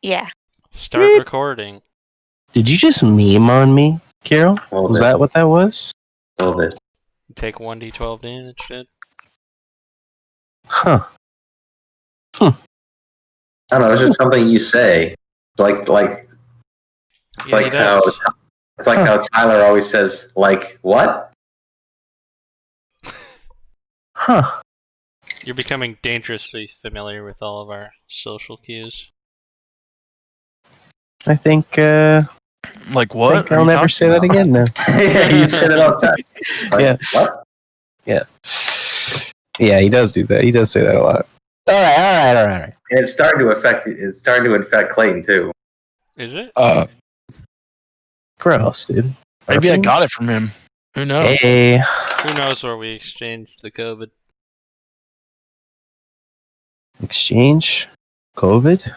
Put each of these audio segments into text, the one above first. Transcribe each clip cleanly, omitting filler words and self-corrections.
Yeah. Start recording. Did you just meme on me, Carol? Was that what that was? A little bit. Take 1d12 damage, shit. Huh. I don't know. It's just something you say. It's like how Tyler always says, like, what? Huh. You're becoming dangerously familiar with all of our social cues. I think, Like what? I think I'll never say that again now. Yeah, you said it all the time. Like, Yeah. What? Yeah, he does do that. He does say that a lot. All right. And it's starting to infect Clayton too. Is it? Gross, dude. Maybe I Burping? got it from him. Who knows? Hey. Who knows where we exchanged the COVID? Exchange? COVID?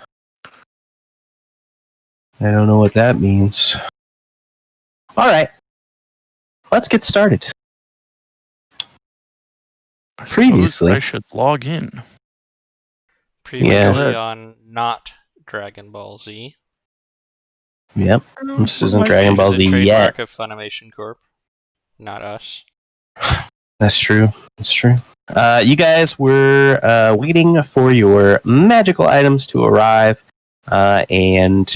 I don't know what that means. All right. Let's get started. I suppose previously- I should log in. Previously on not Dragon Ball Z. Yep. This isn't Might Dragon Which Ball is a Z trademark yet. of Funimation Corp. Not us. That's true. You guys were waiting for your magical items to arrive, and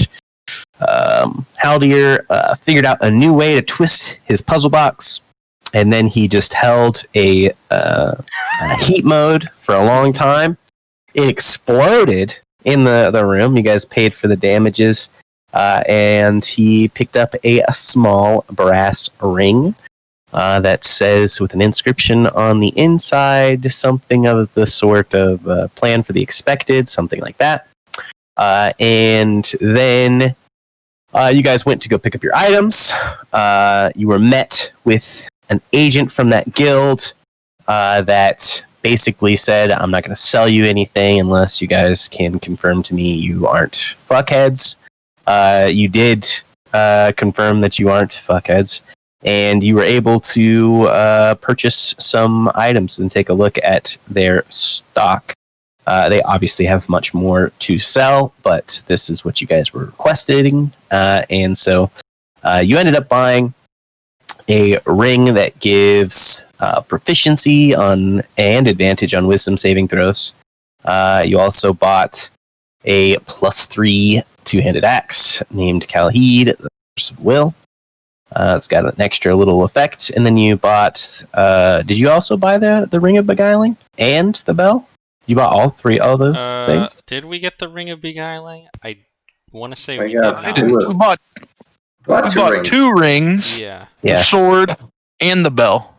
Haldir figured out a new way to twist his puzzle box, and then he just held a heat mode for a long time. It exploded in the room. You guys paid for the damages, and he picked up a small brass ring. That says, with an inscription on the inside, something of the sort of plan for the expected, something like that. And then you guys went to go pick up your items. You were met with an agent from that guild that basically said, I'm not going to sell you anything unless you guys can confirm to me you aren't fuckheads. You did confirm that you aren't fuckheads. And you were able to purchase some items and take a look at their stock. They obviously have much more to sell, but this is what you guys were requesting. And so you ended up buying a ring that gives proficiency on and advantage on wisdom saving throws. You also bought a +3 two-handed axe named Kalheed, the Force of Will. It's got an extra little effect. And then you bought... did you also buy the Ring of Beguiling and the bell? You bought all those things? Did we get the Ring of Beguiling? I want to say We we got did not. We bought two rings, Yeah. the Yeah, sword, and the bell.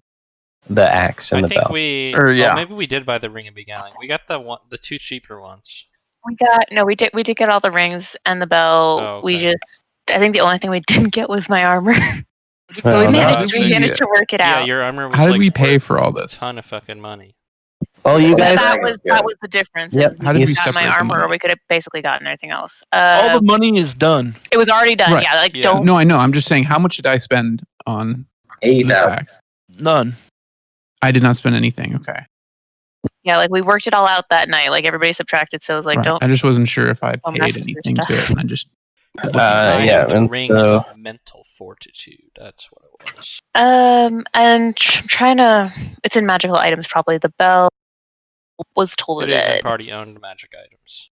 the axe and I the think bell. maybe we did buy the Ring of Beguiling. We got the two cheaper ones. We did get all the rings and the bell. Oh, We okay. I think the only thing we didn't get was my armor. Well, we no. managed to work it Yeah, out. your armor was How did like we pay worth for all a this? ton of fucking money. Well, you guys... that was the difference. Yep. Is How did we we got my separate the armor, or money? we could have basically gotten everything else. All the money is done. It was already done. Right. Yeah, Yeah. don't. No, I know. I'm just saying, how much did I spend on this 8,000. axe? None. I did not spend anything. Okay. Yeah, we worked it all out that night. Everybody subtracted, so it was Right. don't. I just wasn't sure if I Don't paid mess with your anything to stuff. it, and I just. was looking Uh, for it. yeah, the and Ring so- of Mental Fortitude. That's what it was. And I'm trying to. It's in magical items, probably. The bell was told It it is in did. party-owned magic items.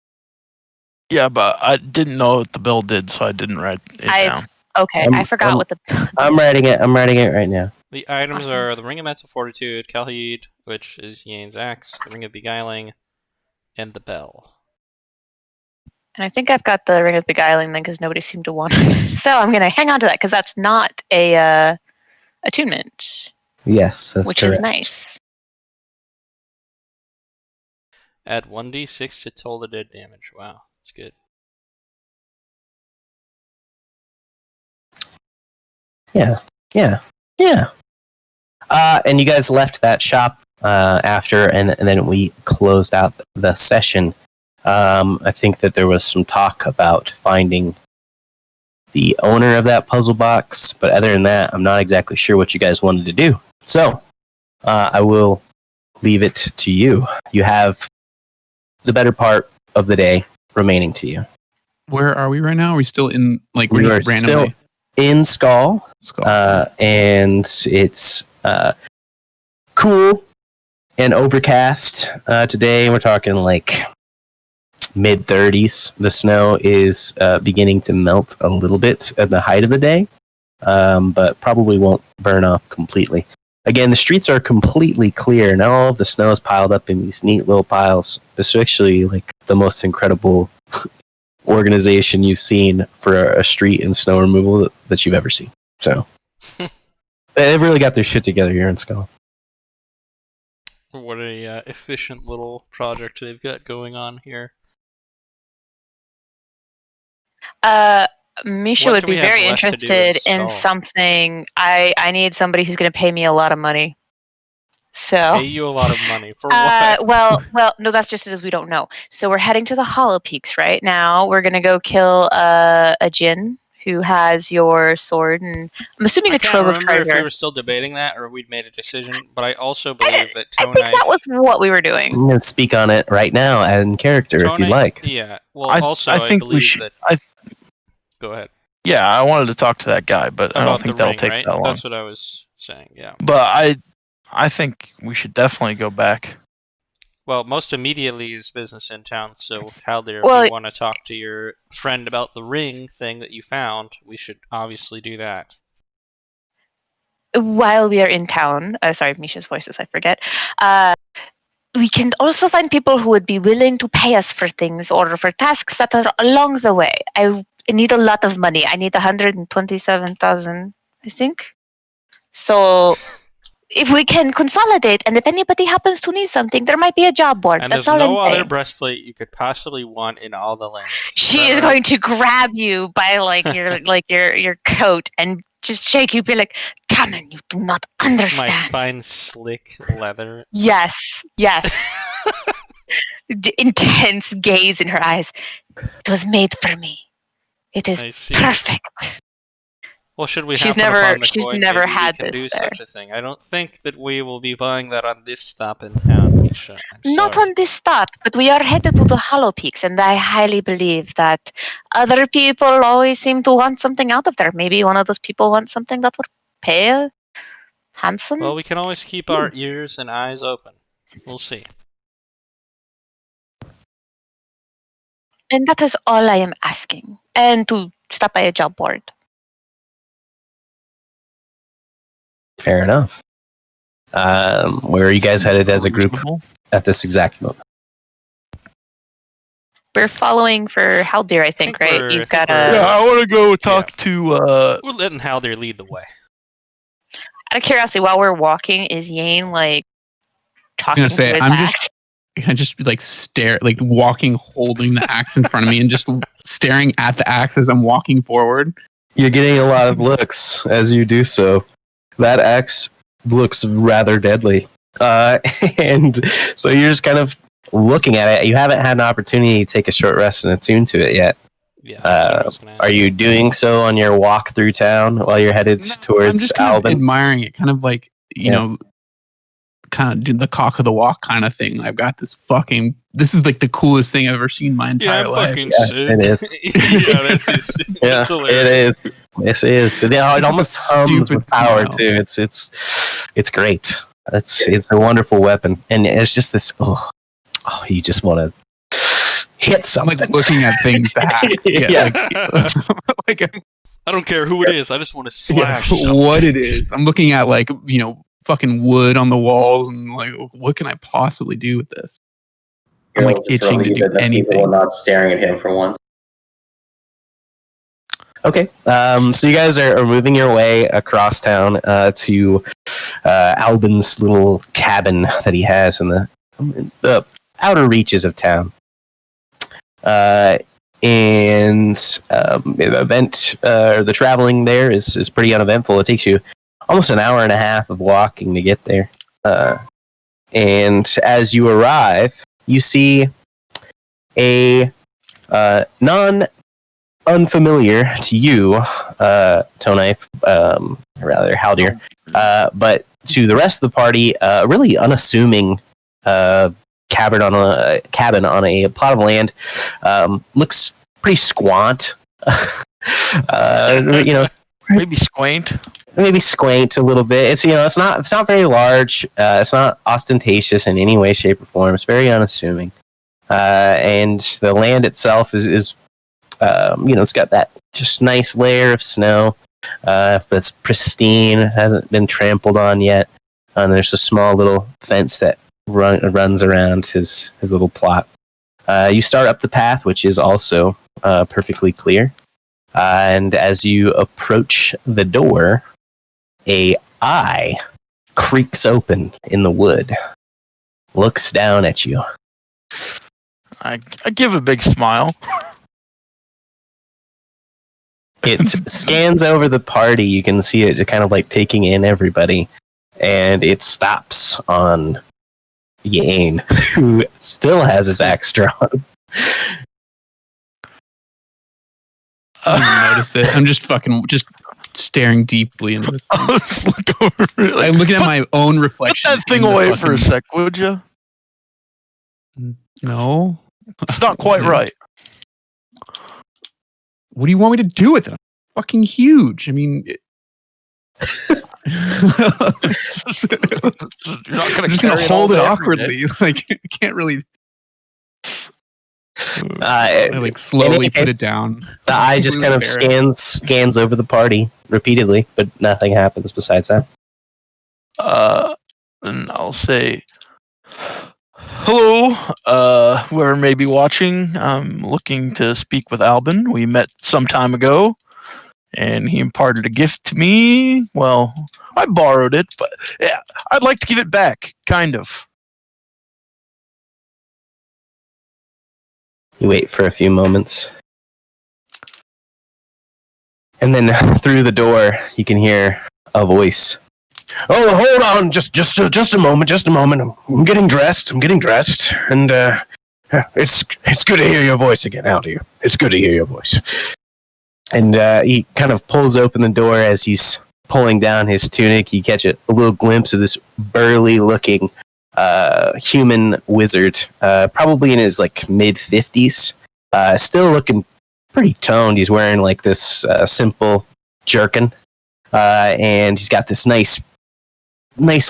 Yeah, but I didn't know what the bell did, so I didn't write it down. Okay, I forgot what the. I'm writing it right now. The items Awesome. are the Ring of Mental Fortitude, Kalheed, which is Yane's axe, the Ring of Beguiling, and the bell. And I think I've got the Ring of Beguiling then, because nobody seemed to want it. So I'm gonna hang on to that because that's not a attunement, Yes, that's which correct. is nice. Add 1d6 to toll the dead damage. Wow, that's good. Yeah. And you guys left that shop after, and then we closed out the session. I think that there was some talk about finding the owner of that puzzle box, but other than that, I'm not exactly sure what you guys wanted to do. So, I will leave it to you. You have the better part of the day remaining to you. Where are we right now? Are we still in like We we're are just still randomly? in Skull, Skull. and it's cool and overcast today. We're talking like mid 30s. The snow is beginning to melt a little bit at the height of the day, but probably won't burn off completely. Again, the streets are completely clear, and all of the snow is piled up in these neat little piles. It's actually like the most incredible organization you've seen for a street and snow removal that you've ever seen. So they've really got their shit together here in Skull. What a efficient little project they've got going on here. Misha What would do be we have very left to do in interested in Skull? something. I need somebody who's going to pay me a lot of money. So. Pay you a lot of money for what? Well, no, that's just it as we don't know. So we're heading to the Hollow Peaks right now. We're gonna go kill a Jinn who has your sword, and I'm assuming I a can't trove of remember if we treasure. were still debating that or we'd made a decision, but I also believe that I think that was what we were doing. I'm going to speak on it right now in character if you'd like. Yeah. Well, I think we believe should. that. Go ahead. Yeah, I wanted to talk to that guy, but I don't About think the that'll ring, take right? that long. That's what I was saying. Yeah. But I think we should definitely go back. Well, most immediately is business in town, so Haldir, Well- if you want to talk to your friend about the ring thing that you found, we should obviously do that. While we are in town, sorry, Misha's voices, I forget. We can also find people who would be willing to pay us for things or for tasks that are along the way. I need a lot of money. I need 127,000, I think. So if we can consolidate, and if anybody happens to need something, there might be a job board. And That's there's all no I'm other saying. breastplate you could possibly want in all the land. She is going to grab you by like your coat and just shake you, be like, Taman, you do not My understand. fine, slick leather. Yes. Intense gaze in her eyes. It was made for me. It is I see. perfect. Well, should we She's happen never- upon the she's coin, never maybe had we can this do there. such a thing. I don't think that we will be buying that on this stop in town, Misha. I'm Not sorry. on this stop, but we are headed to the Hollow Peaks, and I highly believe that other people always seem to want something out of there. Maybe one of those people wants something that would pay handsome. Well, we can always keep our ears and eyes open. We'll see. And that is all I am asking. And to stop by a job board. Fair enough. Where are you guys headed as a group Reasonable. at this exact moment? We're following for Haldir, I think, right? we're- You've I think got we're- a. Yeah, I want to go talk to. We're letting Haldir lead the way. Out of curiosity, while we're walking, is Yane like talking gonna say, to his I'm axe? just- I just like stare, like walking, holding the axe in front of me, and just staring at the axe as I'm walking forward. You're getting a lot of looks as you do so. That axe looks rather deadly. And so you're just kind of looking at it. You haven't had an opportunity to take a short rest and attune to it yet. Yeah. that's what I was gonna Are ask. you doing so on your walk through town while you're headed No, towards I'm just kind of Albans? admiring it, kind of like you Yeah. know, kind of do the cock of the walk kind of thing. I've got this fucking. This is like the coolest thing I've ever seen in my Yeah, entire I'm life. fucking Yeah, sick. it is. Yeah, that's just, Yeah, that's it hilarious. is. Yes, it is. It It's almost a hums stupid with power smile. too. It's great. It's a wonderful weapon, and it's just this. Oh, you just want to hit I'm something. like looking at things to hack. Yeah. Like I don't care who it is. I just want to yeah, slash something. what it is. I'm looking at like fucking wood on the walls and like what can I possibly do with this? I'm like Just itching to relieved do that the people anything. are not staring at him for once. Okay, so you guys are moving your way across town to Albin's little cabin that he has in the outer reaches of town. And the event, the traveling there is pretty uneventful. It takes you almost an hour and a half of walking to get there. And as you arrive, you see a unfamiliar to you, Toeknife, rather Haldir, but to the rest of the party, really unassuming cabin on a plot of land. Looks pretty squat. You know, Maybe squaint. maybe squaint a little bit. It's it's not very large. It's not ostentatious in any way, shape, or form. It's very unassuming. And the land itself is it's got that just nice layer of snow, but it's pristine. It hasn't been trampled on yet. And there's a small little fence that runs around his little plot. You start up the path, which is also perfectly clear. And as you approach the door, a eye creaks open in the wood, looks down at you. I give a big smile. It scans over the party. You can see it kind of like taking in everybody. And it stops on Yane, who still has his axe drawn. I didn't even notice it. I'm just staring deeply into this thing. I'll just look over. I'm looking at my own Put reflection. that thing in the away for a fucking- sec, would you? No. It's not quite right. What do you want me to do with it? I'm fucking huge. I mean, You're not I'm gonna just carry gonna all hold it day every day. awkwardly. Like, I can't really. I I like slowly put case, it down. The eye just kind of Completely scans over the party repeatedly, but nothing happens besides that. And I'll say, hello, whoever may be watching. I'm looking to speak with Albin. We met some time ago, and he imparted a gift to me. Well, I borrowed it, but yeah, I'd like to give it back, kind of. You wait for a few moments. And then through the door, you can hear a voice. Oh, hold on, just a moment, I'm getting dressed, and it's good to hear your voice again, Aldir. It's good to hear your voice. And he kind of pulls open the door. As he's pulling down his tunic, you catch a little glimpse of this burly-looking human wizard, probably in his like mid-50s, still looking pretty toned. He's wearing like this simple jerkin, and he's got this nice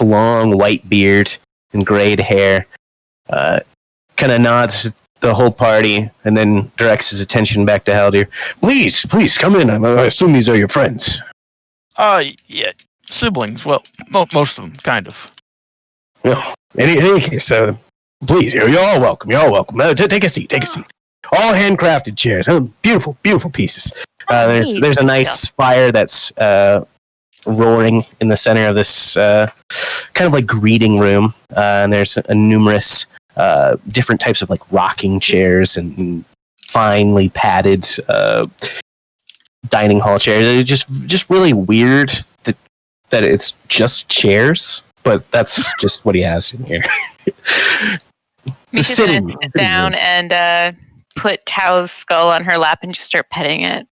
long white beard and grayed hair. Kind of nods to the whole party and then directs his attention back to Haldir. Please come in. I assume these are your friends. Yeah, siblings. Well, most of them, kind of. Yeah. In any case, please, you're all welcome. Take a seat. All handcrafted chairs. Beautiful pieces. There's a nice fire that's roaring in the center of this kind of like greeting room, and there's numerous different types of like rocking chairs and finely padded dining hall chairs. It's just really weird that it's just chairs. But that's just what he has in here. Misha's gonna sit down and put Tao's skull on her lap and just start petting it.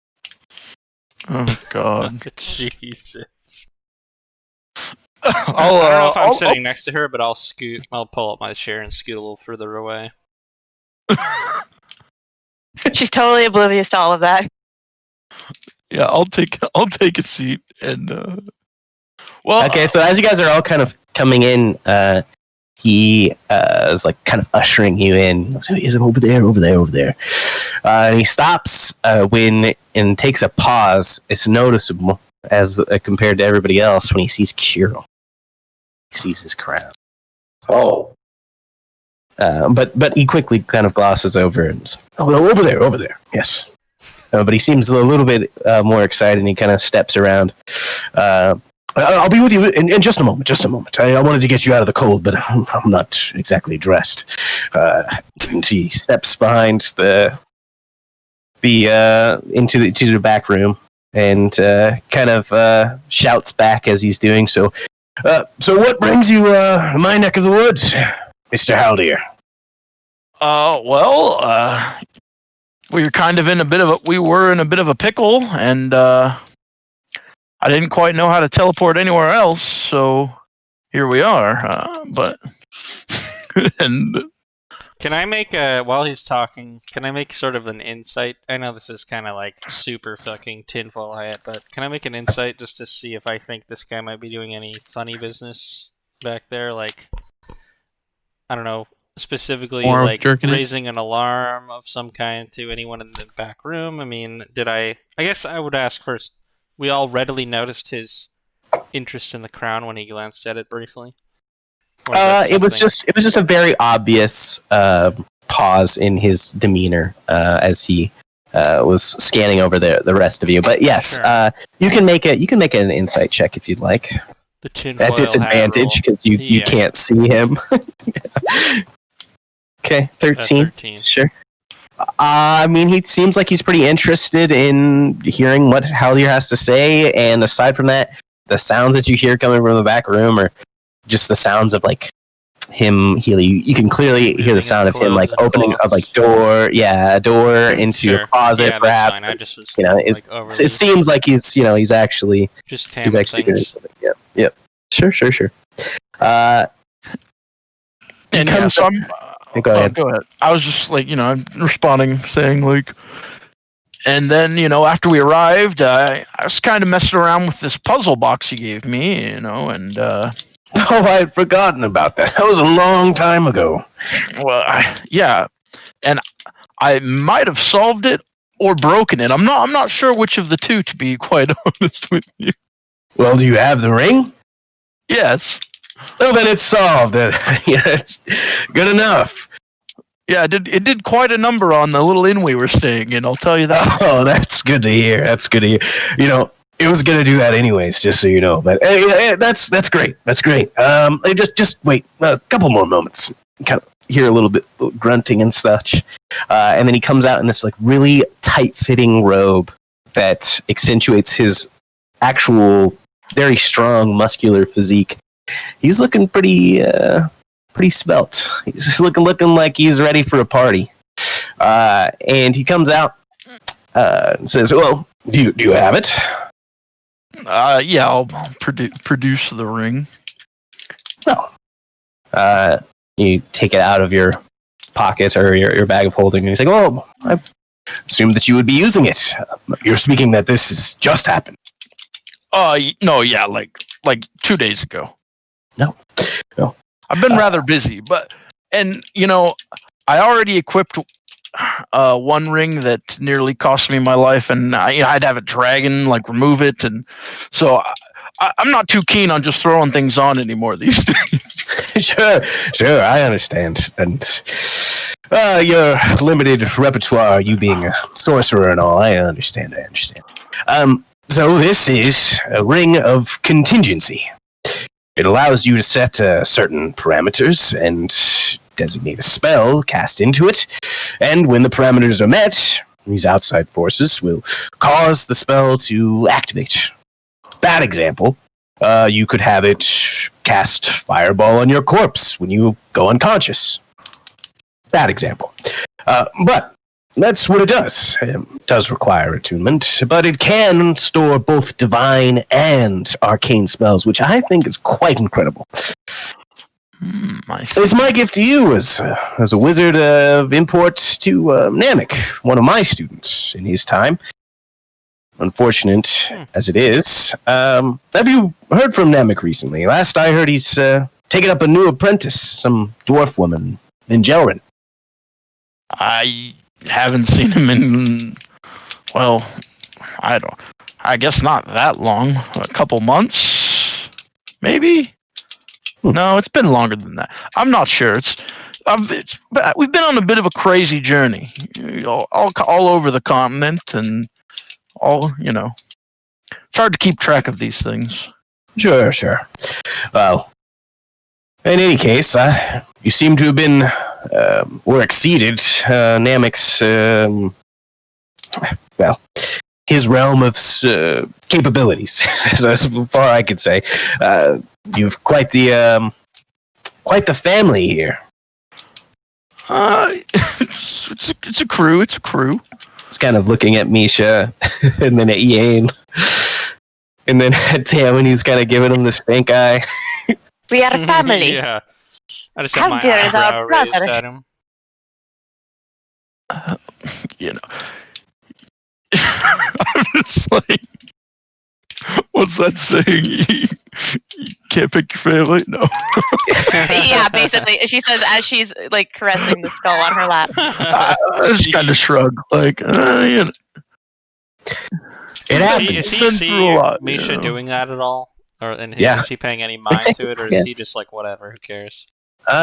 Oh God. Jesus. I'll, I don't know if I'm I'll- sitting next to her, but I'll pull up my chair and scoot a little further away. She's totally oblivious to all of that. Yeah, I'll take a seat and. Well, Okay, so as you guys are all kind of coming in, he is like kind of ushering you in. Over there. And he stops and takes a pause. It's noticeable as compared to everybody else when he sees Kirill. He sees his crown. Oh, But he quickly kind of glosses over and says, over there. Yes. But he seems a little bit more excited, and he kind of steps around. I'll be with you in just a moment. I wanted to get you out of the cold, but I'm not exactly dressed. And he steps behind into the back room and kind of shouts back as he's doing so. So what brings you to my neck of the woods, Mr. Haldir? we were in a bit of a pickle, and I didn't quite know how to teleport anywhere else, so here we are. And Can I make while he's talking? Can I make sort of an insight? I know this is kind of like super fucking tinfoil hat, but can I make an insight just to see if I think this guy might be doing any funny business back there? Like, I don't know, specifically Or like jerking it? raising an alarm of some kind to anyone in the back room. I mean, did I guess I would ask first. We all readily noticed his interest in the crown when he glanced at it briefly. Or is that It was something- just a very obvious pause in his demeanor as he was scanning over the rest of you. But yes, Sure. you can make an insight check if you'd like. the tinfoil At disadvantage hat because you Yeah. can't see him. Okay, 13. 13. Sure. I mean, he seems like he's pretty interested in hearing what Haldir has to say, and aside from that, the sounds that you hear coming from the back room are just the sounds of like him. You can clearly hear the sound of him like Clothes and opening of like cloths. a door into Sure. a closet, Yeah, that's perhaps. fine. I just was You know, like overly It seems like he's actually just he's tamming actually doing things. something. Yep. Sure. And comes so up- I'm. Go ahead. Go ahead. I was just like, I'm responding, saying like, and then after we arrived, I was kind of messing around with this puzzle box he gave me, and Oh, I had forgotten about that. That was a long time ago. well, yeah, and I might have solved it or broken it. I'm not sure which of the two, to be quite honest with you. Well, do you have the ring? Yes. Oh, then it's solved. Yeah, it's good enough. Yeah, it did quite a number on the little inn we were staying in, I'll tell you that. Oh, that's good to hear. That's good to hear. It was gonna do that anyways, just so you know. But that's great. That's great. Just wait a couple more moments. Kind of hear a little bit grunting and such, and then he comes out in this like really tight-fitting robe that accentuates his actual very strong, muscular physique. He's looking pretty svelte. He's just looking like he's ready for a party. And he comes out and says, "Well, do you have it?" Yeah, I'll produce the ring. You take it out of your pocket or your bag of holding, and he's like, "Oh, I assumed that you would be using it. You're speaking that this has just happened." No, yeah, like 2 days ago. No. I've been rather busy, and I already equipped one ring that nearly cost me my life, and I'd have a dragon remove it, and so I'm not too keen on just throwing things on anymore these days. Sure, I understand. And your limited repertoire, you being a sorcerer and all, I understand. So this is a ring of contingency. It allows you to set certain parameters and designate a spell cast into it. And when the parameters are met, these outside forces will cause the spell to activate. Bad example, you could have it cast fireball on your corpse when you go unconscious. Bad example. But that's what it does. It does require attunement, but it can store both divine and arcane spells, which I think is quite incredible. I see. It's my gift to you as a wizard of import to Namek, one of my students in his time. Unfortunate as it is. Have you heard from Namek recently? Last I heard, he's taken up a new apprentice, some dwarf woman in Jelrin. I haven't seen him in, well, I guess not that long. A couple months, maybe. No, it's been longer than that. I'm not sure. We've been on a bit of a crazy journey, all over the continent, and it's hard to keep track of these things. Sure. Well, in any case, you seem to have been or exceeded Namek's, his realm of capabilities, as far I could say. You've quite the family here. It's a crew. It's a crew. It's kind of looking at Misha, and then at Yane, and then at Tam, and he's kind of giving him the stink eye. We are a family. Yeah. I just have my Haldir is our eyebrow raised brother. at him. You know, I'm just like, what's that saying? You can't pick your family? No. Yeah, basically, she says as she's like caressing the skull on her lap. I just kind of Jeez. shrug, like, you know. It happens. Is He's he been see through a lot, Misha you know. doing that at all? Or and Yeah. is he paying any mind to it, or is Yeah. he just like whatever? Who cares?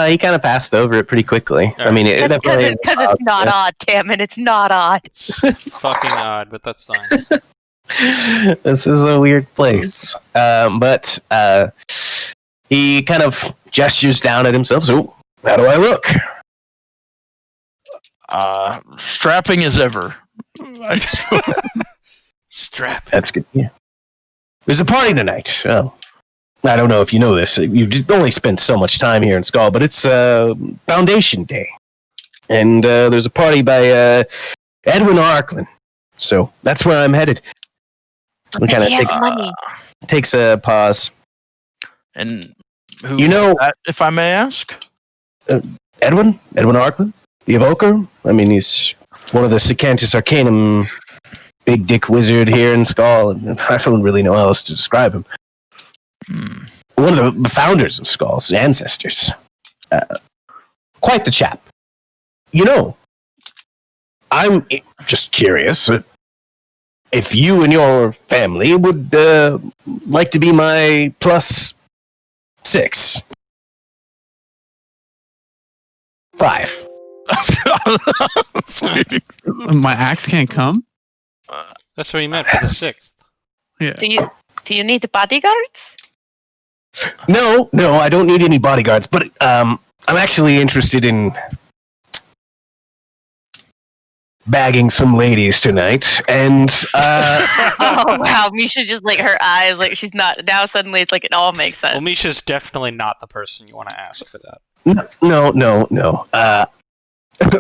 He kind of passed over it pretty quickly. I mean, it Because definitely it's not odd, damn it, it's not odd. It's fucking odd, but that's fine. This is a weird place. But he kind of gestures down at himself. So, how do I look? Strapping as ever. Strap. That's good. Yeah. There's a party tonight. Oh, I don't know if you know this. You've only spent so much time here in Skull, but it's Foundation Day. And there's a party by Edwin Arkland. So that's where I'm headed. It kind of takes a pause. And who You know- is that, if I may ask? Edwin Arkland? The Evoker? I mean, he's one of the Secantus Arcanum big dick wizard here in Skull. And I don't really know how else to describe him. One of the founders of Skull's ancestors. Quite the chap. You know, I'm just curious if you and your family would like to be my +6. 5. My axe can't come. That's what he meant for the 6th. Yeah. Do you need bodyguards? No, I don't need any bodyguards, but I'm actually interested in bagging some ladies tonight, and Oh wow, Misha just like her eyes, like she's not now. Suddenly, it's like it all makes sense. Well, Misha's definitely not the person you want to ask for that. no.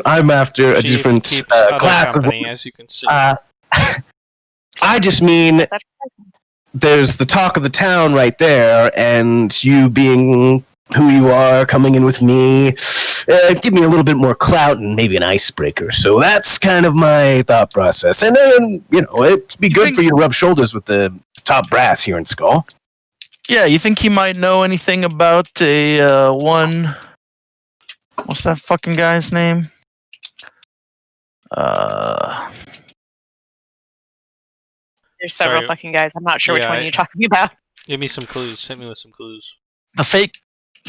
I'm after a She different keeps other class of. company, as you can see. I just mean there's the talk of the town right there, and you being who you are, coming in with me, give me a little bit more clout and maybe an icebreaker. So that's kind of my thought process. And then, it'd be good for you to rub shoulders with the top brass here in Skull. Yeah, you think he might know anything about a one? What's that fucking guy's name? There's several Sorry. fucking guys. I'm not sure which Yeah, one you're talking about. Give me some clues. Hit me with some clues. The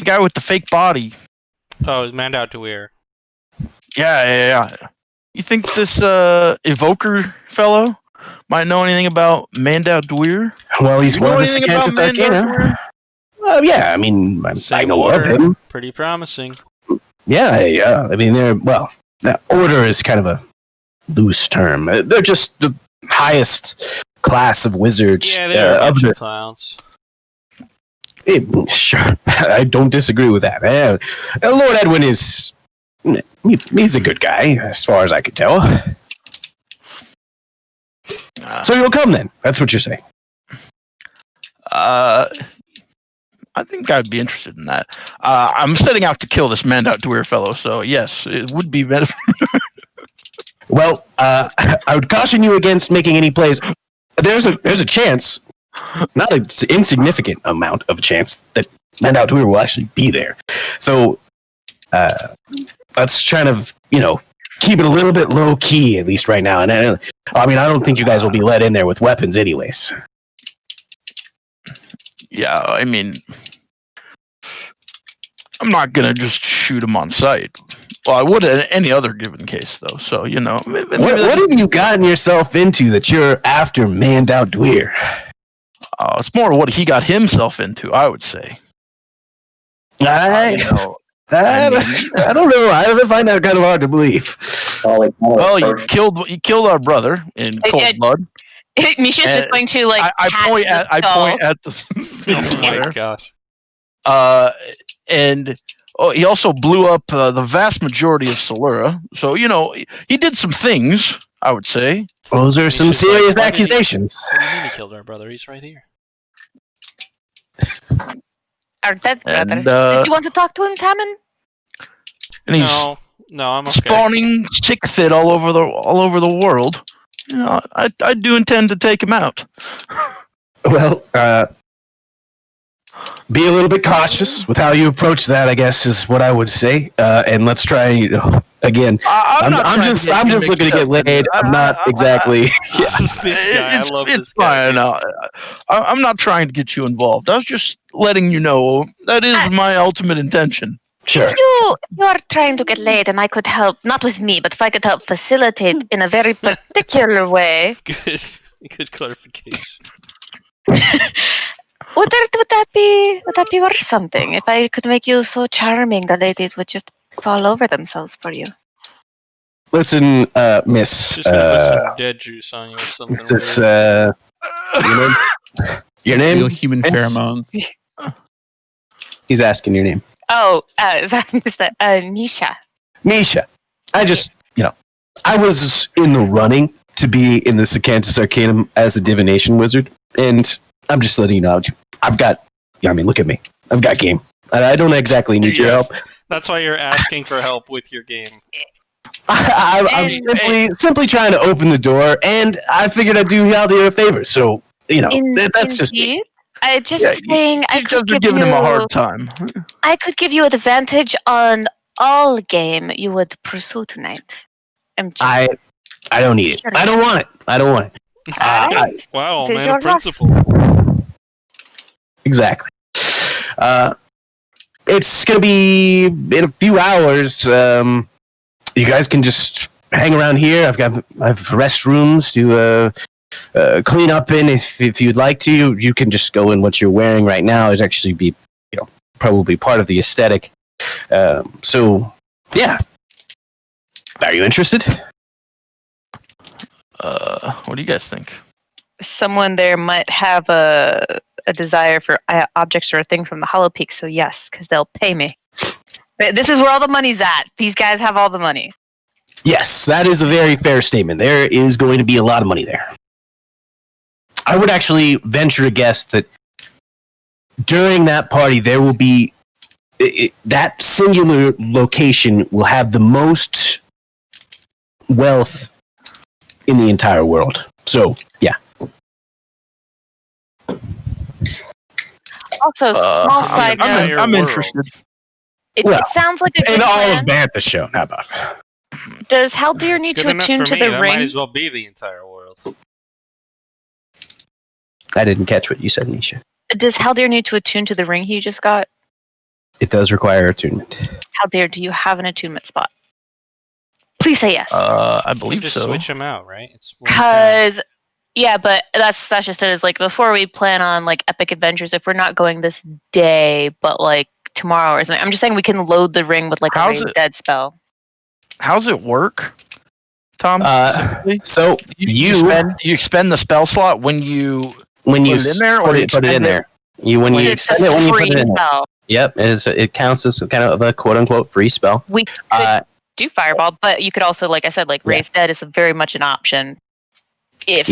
guy with the fake body. Oh, Mandout Dweir. Yeah. You think this evoker fellow might know anything about Mandout Dweir? Well, he's You one know of the anything about Secantus Mandout Arcana. Yeah, I mean, I Same know of order. him. Pretty promising. Yeah. I mean, that order is kind of a loose term. They're just the highest class of wizards. Yeah, they're a of bunch the, of clowns. Sure, I don't disagree with that. Lord Edwin is. He's a good guy, as far as I can tell. So you'll come then? That's what you're saying? I think I'd be interested in that. I'm setting out to kill this Mandout Dweir fellow, so yes, it would be better. Well, I would caution you against making any plays. There's a chance, not an insignificant amount of chance, that Mandout Dweir will actually be there. So let's try to, keep it a little bit low key, at least right now. And I don't think you guys will be let in there with weapons anyways. Yeah, I mean, I'm not gonna just shoot him on sight. Well, I would in any other given case, though. So What have you gotten yourself into that you're after Mandout Dweir? It's more what he got himself into, I would say. I don't know. I find that kind of hard to believe. Well, you killed our brother in cold blood. Misha's just going to I point at the. Oh my gosh. And he also blew up the vast majority of Solura. So he did some things, I would say. Those are some just serious like, why did he- accusations. What do you mean he killed our brother? He's right here. our dead brother. And, Did you want to talk to him, Tammin? And he's No, No, I'm okay. spawning sick fit all over the world, I do intend to take him out. Well, be a little bit cautious with how you approach that, I guess, is what I would say. And let's try, again. I'm just looking to get laid. I'm not exactly. This guy, I love it's this guy. fine. I'm not trying to get you involved. I was just letting you know that is my ultimate intention. Sure. If you are trying to get laid, and I could help, not with me, but if I could help facilitate in a very particular way, Good clarification. would that be worth something? If I could make you so charming, the ladies would just fall over themselves for you. Listen, Miss. Just gonna put some dead juice on you or something. Is this weird. your name? Real human Miss? pheromones. He's asking your name. Oh, Nisha. Misha. I just, I was in the running to be in the Sacantus Arcanum as a divination wizard, and I'm just letting you know, I've got, look at me. I've got game. I don't exactly need your help. That's why you're asking for help with your game. I'm simply trying to open the door, and I figured I'd do Yaldir a favor, so, that's just me. I just saying I could give giving him a hard time. I could give you advantage on all game you would pursue tonight. I don't need it. I don't want it. Alright. Wow, There's man, your a principal. Exactly. It's gonna be in a few hours. You guys can just hang around here. I have restrooms to clean up in if you'd like to. You can just go in what you're wearing right now. It'd actually be, probably part of the aesthetic. So, yeah. Are you interested? What do you guys think? Someone there might have a desire for objects or a thing from the Hollow Peak, so yes, because they'll pay me. This is where all the money's at. These guys have all the money. Yes, that is a very fair statement. There is going to be a lot of money there. I would actually venture to guess that during that party, there will be that singular location will have the most wealth in the entire world. So, yeah. Also, small side note. I'm interested. It sounds like a good And all plan. of Bantha show. How about it? Does Haldir need to attune to the that ring? might as well be the entire world. I didn't catch what you said, Nisha. Does Haldir need to attune to the ring he just got? It does require attunement. Haldir, do you have an attunement spot? Please say yes. I You can believe just so. switch them out, right? It's one time. Because, yeah, but that's just it. Is like before we plan on like epic adventures, if we're not going this day, but like tomorrow or something. I'm just saying we can load the ring with like a How's raised it- dead spell. How's it work, Tom? specifically? So you expend the spell slot when you when you put it in there, or put you it in expend there. You when you It's a expend it when you put free it in there. spell. Yep, it counts as kind of a quote unquote free spell. We could do fireball, but you could also, like I said, like raised dead is very much an option. If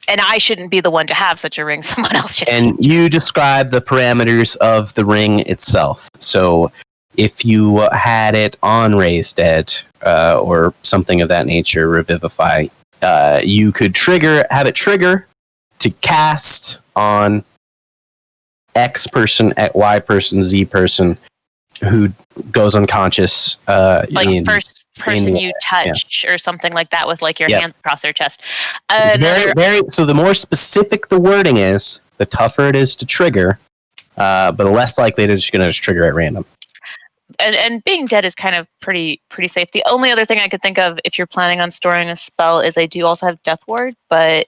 and I shouldn't be the one to have such a ring. Someone else should. And you describe the parameters of the ring itself. So if you had it on raised dead or something of that nature, revivify, you could have it trigger to cast on X person, Y person, Z person who goes unconscious. Like first person you touch or something like that with like your hands across their chest. So the more specific the wording is, the tougher it is to trigger, but the less likely it is just going to trigger at random. And being dead is kind of pretty safe. The only other thing I could think of if you're planning on storing a spell is I do also have Death Ward, but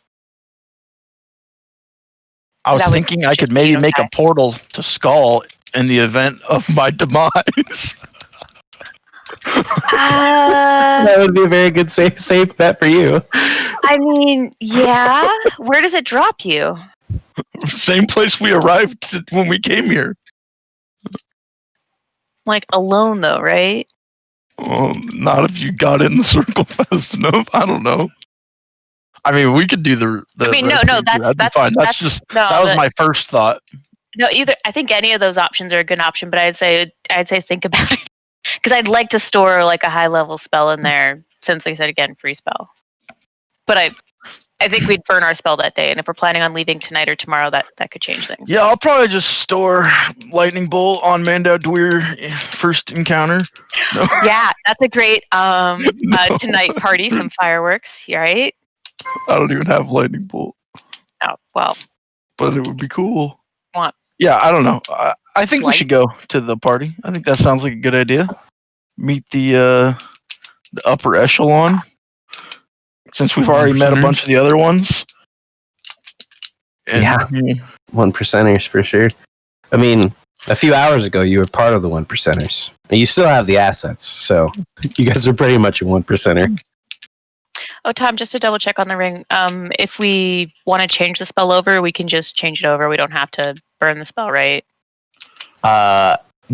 I was thinking I could maybe make a portal to Skull in the event of my demise. That would be a very good safe bet for you. I mean, yeah. Where does it drop you? Same place we arrived when we came here. Like alone though, right? Well, not if you got in the circle fast enough. I don't know. I mean, we could do the I mean, no, that's fine. That was my first thought. No, either. I think any of those options are a good option, but I'd say think about it Because I'd like to store like a high level spell in there, since they said again free spell. But I think we'd burn our spell that day, and if we're planning on leaving tonight or tomorrow, that could change things. Yeah, I'll probably just store lightning bolt on Mando Dweer first encounter. No. Yeah, that's a great No. tonight party. Some fireworks, right? I don't even have lightning bolt, Oh well. but it would be cool. Want Yeah, I don't know. I think we Light? should go to the party. I think that sounds like a good idea. Meet the upper echelon, since we've already met a bunch of the other ones. And, Yeah. 1%ers for sure. I mean, a few hours ago, you were part of the 1%ers. And you still have the assets, so you guys are pretty much a 1%er. Oh, Tom, just to double check on the ring. If we want to change the spell over, we can just change it over. We don't have to burn the spell, right?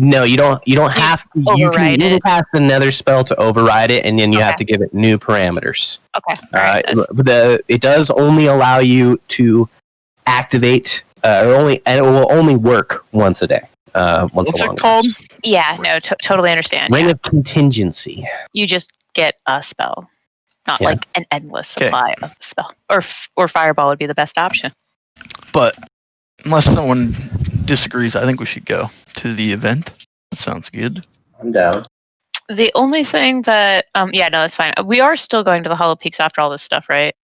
No, you don't. You don't have to. You override can it. pass another spell to override it, and then you have Okay. to give it new parameters. Okay. All right. It does only allow you to activate, and it will only work once a day. Once what's a it long called? rest. Yeah. No. Totally understand. Ring Yeah. of contingency. You just get a spell, not Yeah. like an endless Okay. supply of the spell. Or fireball would be the best option. But unless someone disagrees, I think we should go to the event. That sounds good. I'm down. The only thing that yeah, no, that's fine. We are still going to the Hollow Peaks after all this stuff, right?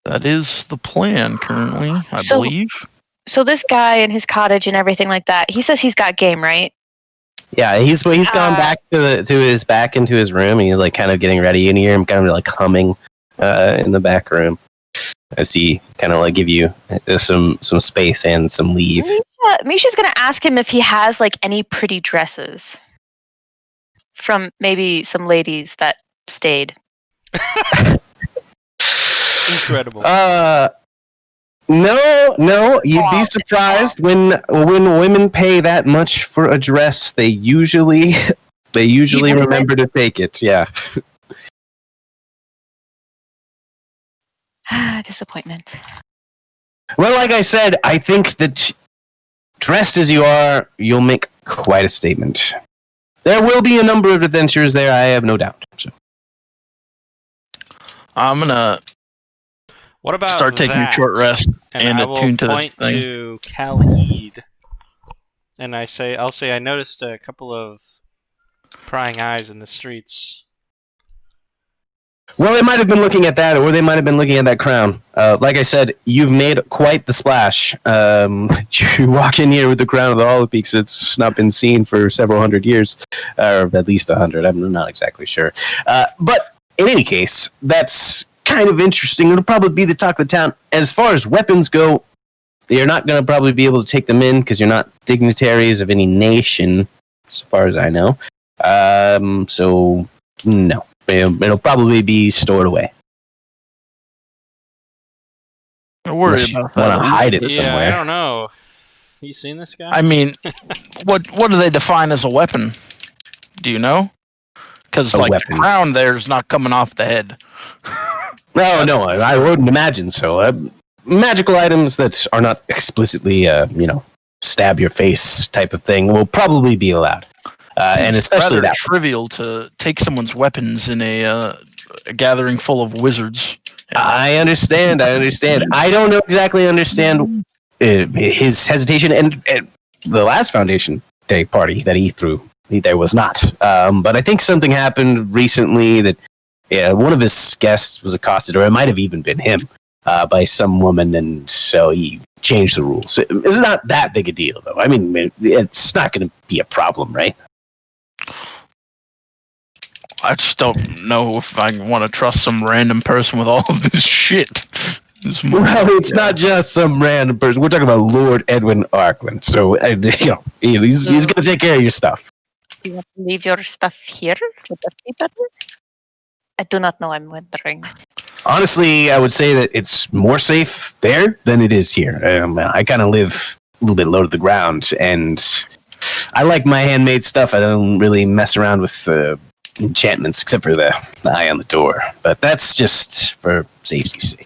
That is the plan currently, I So- believe. So this guy and his cottage and everything like that, he says he's got game, right? Yeah, he's gone back into his room, and he's like kind of getting ready. And you hear him kind of like humming in the back room as he kind of like give you some space and some leave. Misha's gonna ask him if he has like any pretty dresses from maybe some ladies that stayed. Incredible. No, you'd be surprised when women pay that much for a dress. They usually remember to take it. Yeah. Disappointment. Well, like I said, I think that dressed as you are, you'll make quite a statement. There will be a number of adventures there, I have no doubt. So. I'm gonna What about start taking a that? short rest and I will attune to the point thing. to Calheed, and I'll say I noticed a couple of prying eyes in the streets. Well, they might have been looking at that, or they might have been looking at that crown. Like I said, you've made quite the splash. You walk in here with the crown of the Hollow Peaks. It's not been seen for several hundred years, or at least 100. I'm not exactly sure. But in any case, that's kind of interesting. It'll probably be the talk of the town. As far as weapons go, you're not going to probably be able to take them in because you're not dignitaries of any nation, as far as I know. So, no. It'll probably be stored away. Don't worry Unless you about that. want to hide it Yeah, somewhere. I don't know. You seen this guy? I mean, what do they define as a weapon? Do you know? Because A like weapon. the crown there's not coming off the head. No, I wouldn't imagine so. Magical items that are not explicitly, stab your face type of thing will probably be allowed. And It's especially rather that. trivial to take someone's weapons in a gathering full of wizards. I understand. I don't exactly understand his hesitation and the last Foundation Day party that he threw. There was not. But I think something happened recently that one of his guests was accosted, or it might have even been him, by some woman, and so he changed the rules. It's not that big a deal, though. I mean, it's not going to be a problem, right? I just don't know if I want to trust some random person with all of this shit. Well, it's not just some random person. We're talking about Lord Edwin Arkland. So, he's going to take care of your stuff. Do you want to leave your stuff here? Would that be better? I do not know. I'm wondering. Honestly, I would say that it's more safe there than it is here. I kind of live a little bit low to the ground, and I like my handmade stuff. I don't really mess around with enchantments, except for the eye on the door. But that's just for safety's sake.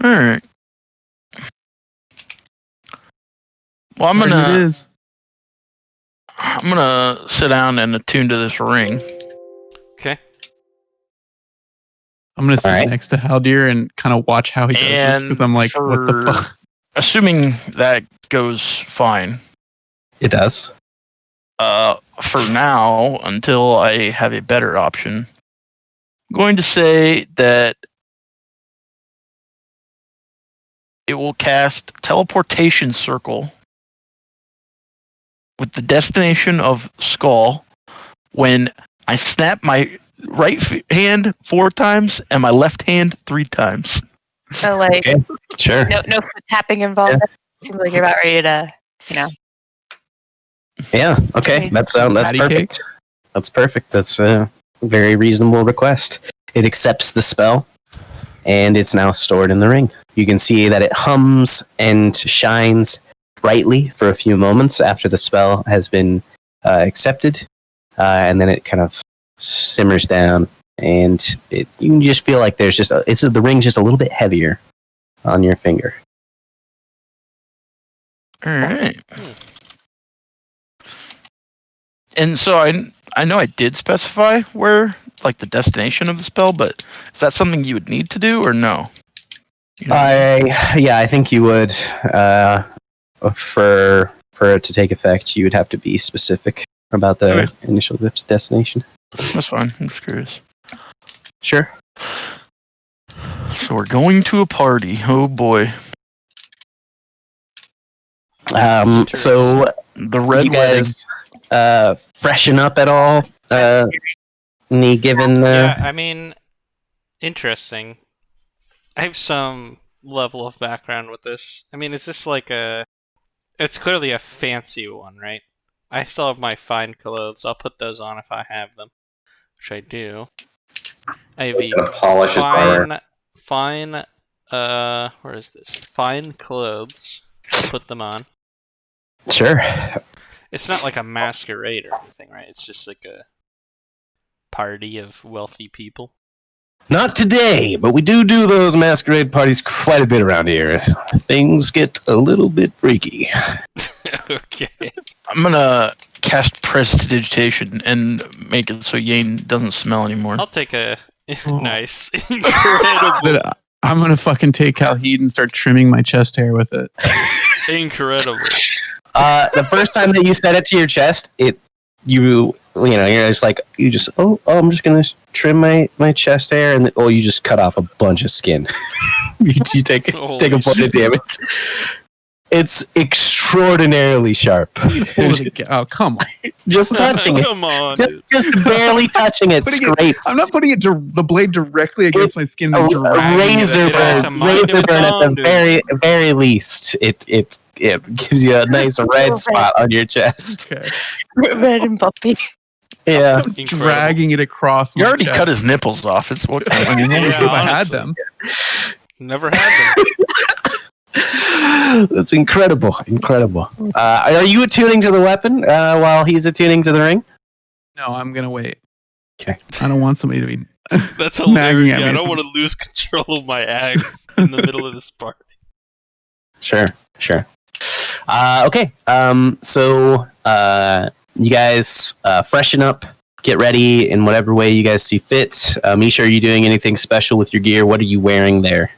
All right. Well, I'm It gonna. is. I'm gonna sit down and attune to this ring. Okay. I'm gonna sit Alright. next to Haldir and kind of watch how he does this because I'm like, what the fuck? Assuming that goes fine. It does. For now, until I have a better option, I'm going to say that it will cast Teleportation Circle with the destination of Skull when I snap my right hand 4 times and my left hand 3 times. So like Okay. Sure. no foot tapping involved. Seems like you're about ready to, Yeah. Okay. That's Patty perfect. cake? That's perfect. That's a very reasonable request. It accepts the spell, and it's now stored in the ring. You can see that it hums and shines brightly for a few moments after the spell has been accepted, and then it kind of simmers down, and you can just feel like there's the ring's just a little bit heavier on your finger. All right. And so I know I did specify where, like, the destination of the spell, but is that something you would need to do or no? I think you would. For it to take effect, you would have to be specific about the initial destination. That's fine. I'm just curious. Sure. So we're going to a party. Oh boy. So The red you guys freshen up at all? Any given? Yeah, I mean, interesting. I have some level of background with this. I mean, is this like it's clearly a fancy one, right? I still have my fine clothes. I'll put those on if I have them, which I do. I have Gonna polish his armor. fine, where is this? Fine clothes. I'll put them on. Sure. It's not like a masquerade or anything, right? It's just like a party of wealthy people. Not today, but we do those masquerade parties quite a bit around here. Things get a little bit freaky. Okay. I'm gonna cast Prestidigitation and make it so Yane doesn't smell anymore. I'll take a Oh. nice, incredible, But I'm gonna fucking take Calheed and start trimming my chest hair with it. incredible. The first time that you set it to your chest, you're just like I'm just gonna trim my chest hair, and you just cut off a bunch of skin. you take a point of damage. It's extraordinarily sharp. Oh, come on! Just touching it, Come on. just barely touching it, scrapes. I'm not putting the blade directly against my skin. And A dragging razor it has burn, a mind of its at own, the very least. It gives you a nice red spot on your chest. Okay. Red and bumpy. Yeah. Incredible. Dragging it across. You my already chest. cut his nipples off. It's what I mean, only Yeah, if I had honestly. them. Never had them. That's incredible. Are you attuning to the weapon while he's attuning to the ring? No, I'm gonna wait. Okay. I don't want somebody to be. That's Nagging hilarious. at me. I don't want to lose control of my axe in the middle of this party. Sure. Okay. So you guys freshen up, get ready in whatever way you guys see fit. Misha, are you doing anything special with your gear? What are you wearing there?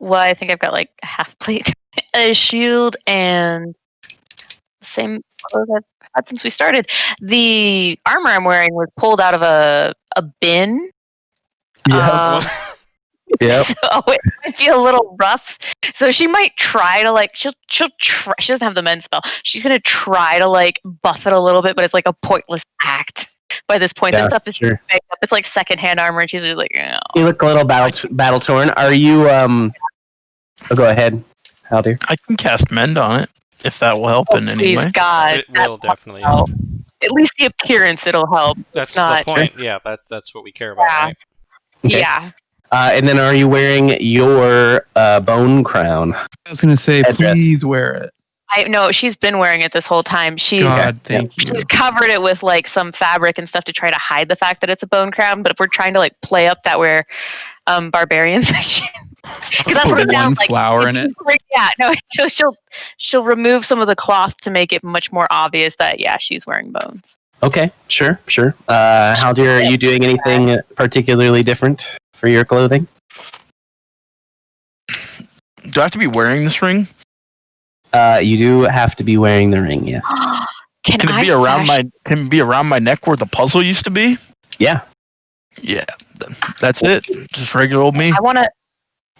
Well, I think I've got like a half plate, a shield, and the same clothes I've had since we started. The armor I'm wearing was pulled out of a bin. Yeah. Yep. So it might be a little rough. So she might try to she'll try. She doesn't have the men spell. She's gonna try to buff it a little bit, but it's like a pointless act. By this point, this stuff is sure. made up. It's like secondhand armor, and she's just like, You look a little battle torn. Are you? Oh, go ahead, Haldir. I can cast Mend on it if that will help in any please way. God, It will definitely. help. At least the appearance, it'll help. That's not- the point. Yeah, that's what we care about, Yeah. right? Okay. Yeah. And then, are you wearing your bone crown? I was gonna say, Headdress. please wear it. I know she's been wearing it this whole time. God, thank you. She's covered it with some fabric and stuff to try to hide the fact that it's a bone crown. But if we're trying to play up that we're barbarians, because that's what Put it one sounds like. flower in it. Yeah, no, she'll remove some of the cloth to make it much more obvious that she's wearing bones. Okay, sure. Haldir, are you doing anything particularly different for your clothing? Do I have to be wearing this ring? You do have to be wearing the ring, yes. Can Can it I be around fashion- Can it be around my neck where the puzzle used to be? Yeah, Yeah, that's it. Just regular old me. I want to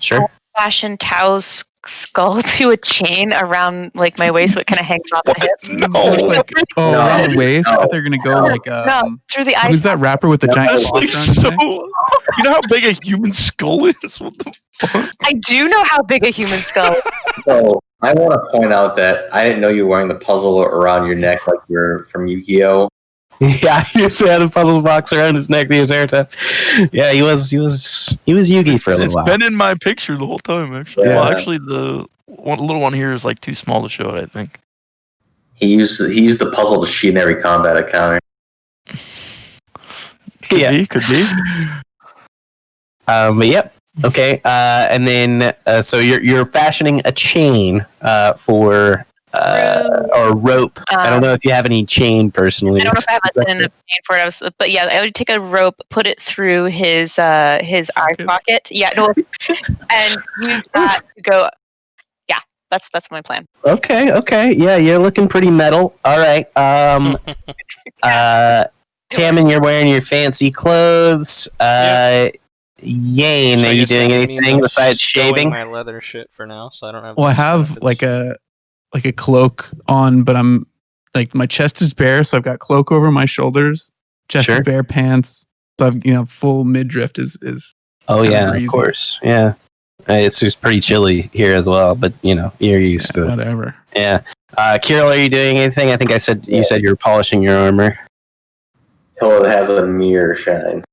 sure. fashion Tao's skull to a chain around like my waist, so it kind of hangs off the hips. Like, No. around the waist. I thought they're gonna go like No, through the eyes. who's that rapper with the No, giant That's cloth like around his so. neck? You know how big a human skull is? What the fuck? I do know how big a human skull is. So I want to point out that I didn't know you were wearing the puzzle around your neck like you're from Yu-Gi-Oh. Yeah, he used to have a puzzle box around his neck the entire time. Yeah, he was Yugi for a little It's while. been in my picture the whole time, actually. Yeah. Well, actually, the little one here is like too small to show it, I think. He used the puzzle to cheat in every combat encounter. Could be. But yep. Okay. And then so you're fashioning a chain for or rope. I don't know if you have any chain personally. I don't know if I have enough chain for it. But yeah, I would take a rope, put it through his eye Sockets. socket. Yeah, no, and use that to go. Yeah, that's my plan. Okay. Yeah, you're looking pretty metal. All right. Tammin, you're wearing your fancy clothes. Yane, So I are you guess doing that means anything I'm besides stowing shaving? my leather shit for now, so I don't have. Well, I those have weapons. like a cloak on, but I'm like my chest is bare, so I've got cloak over my shoulders, chest Sure. is bare, pants. So I've full midriff is Oh kind of yeah, breezy. of course. Yeah, it's just pretty chilly here as well, but you're used to it. whatever. Yeah. Kirill, are you doing anything? I think you said you were polishing your armor. Till it has a mirror shine.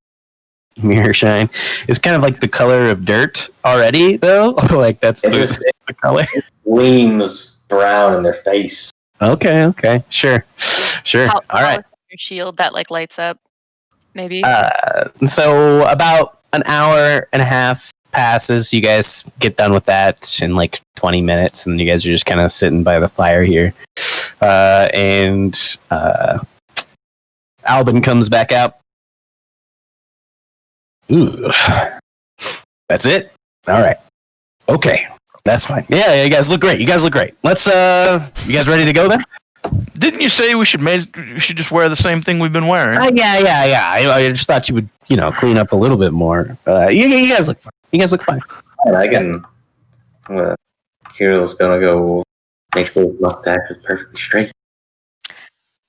Mirror shine. It's kind of like the color of dirt already, though. Like that's It the just color. gleams brown in their face. Okay. Sure. All right. Your shield that like lights up, maybe. So about an hour and a half passes. You guys get done with that in like 20 minutes, and you guys are just kind of sitting by the fire here. And Albin comes back out. Ooh, that's it. All right. Okay, that's fine. Yeah, you guys look great. Let's. You guys ready to go then? Didn't you say we should just wear the same thing we've been wearing? Yeah. I just thought you would, clean up a little bit more. You guys look fine. And I can. Kirill's gonna go make sure his mustache is perfectly straight.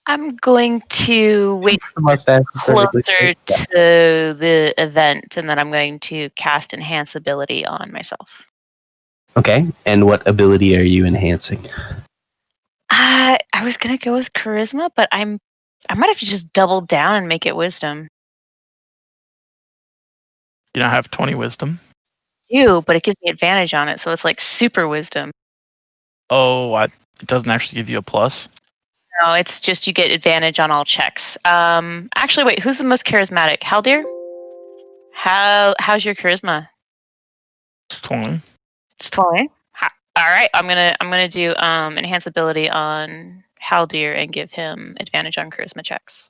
I'm going to wait The mustache is perfectly closer straight. to the event, and then I'm going to cast Enhance Ability on myself. Okay, and what ability are you enhancing? I was gonna go with Charisma, but I might have to just double down and make it Wisdom. You know, I have 20 wisdom. I do, but it gives me advantage on it, so it's like Super Wisdom. Oh, it doesn't actually give you a plus. No, it's just you get advantage on all checks. Actually, wait, who's the most charismatic? Haldir? How's your charisma? It's 20. It's 20. All right, I'm gonna do enhance ability on Haldir and give him advantage on charisma checks.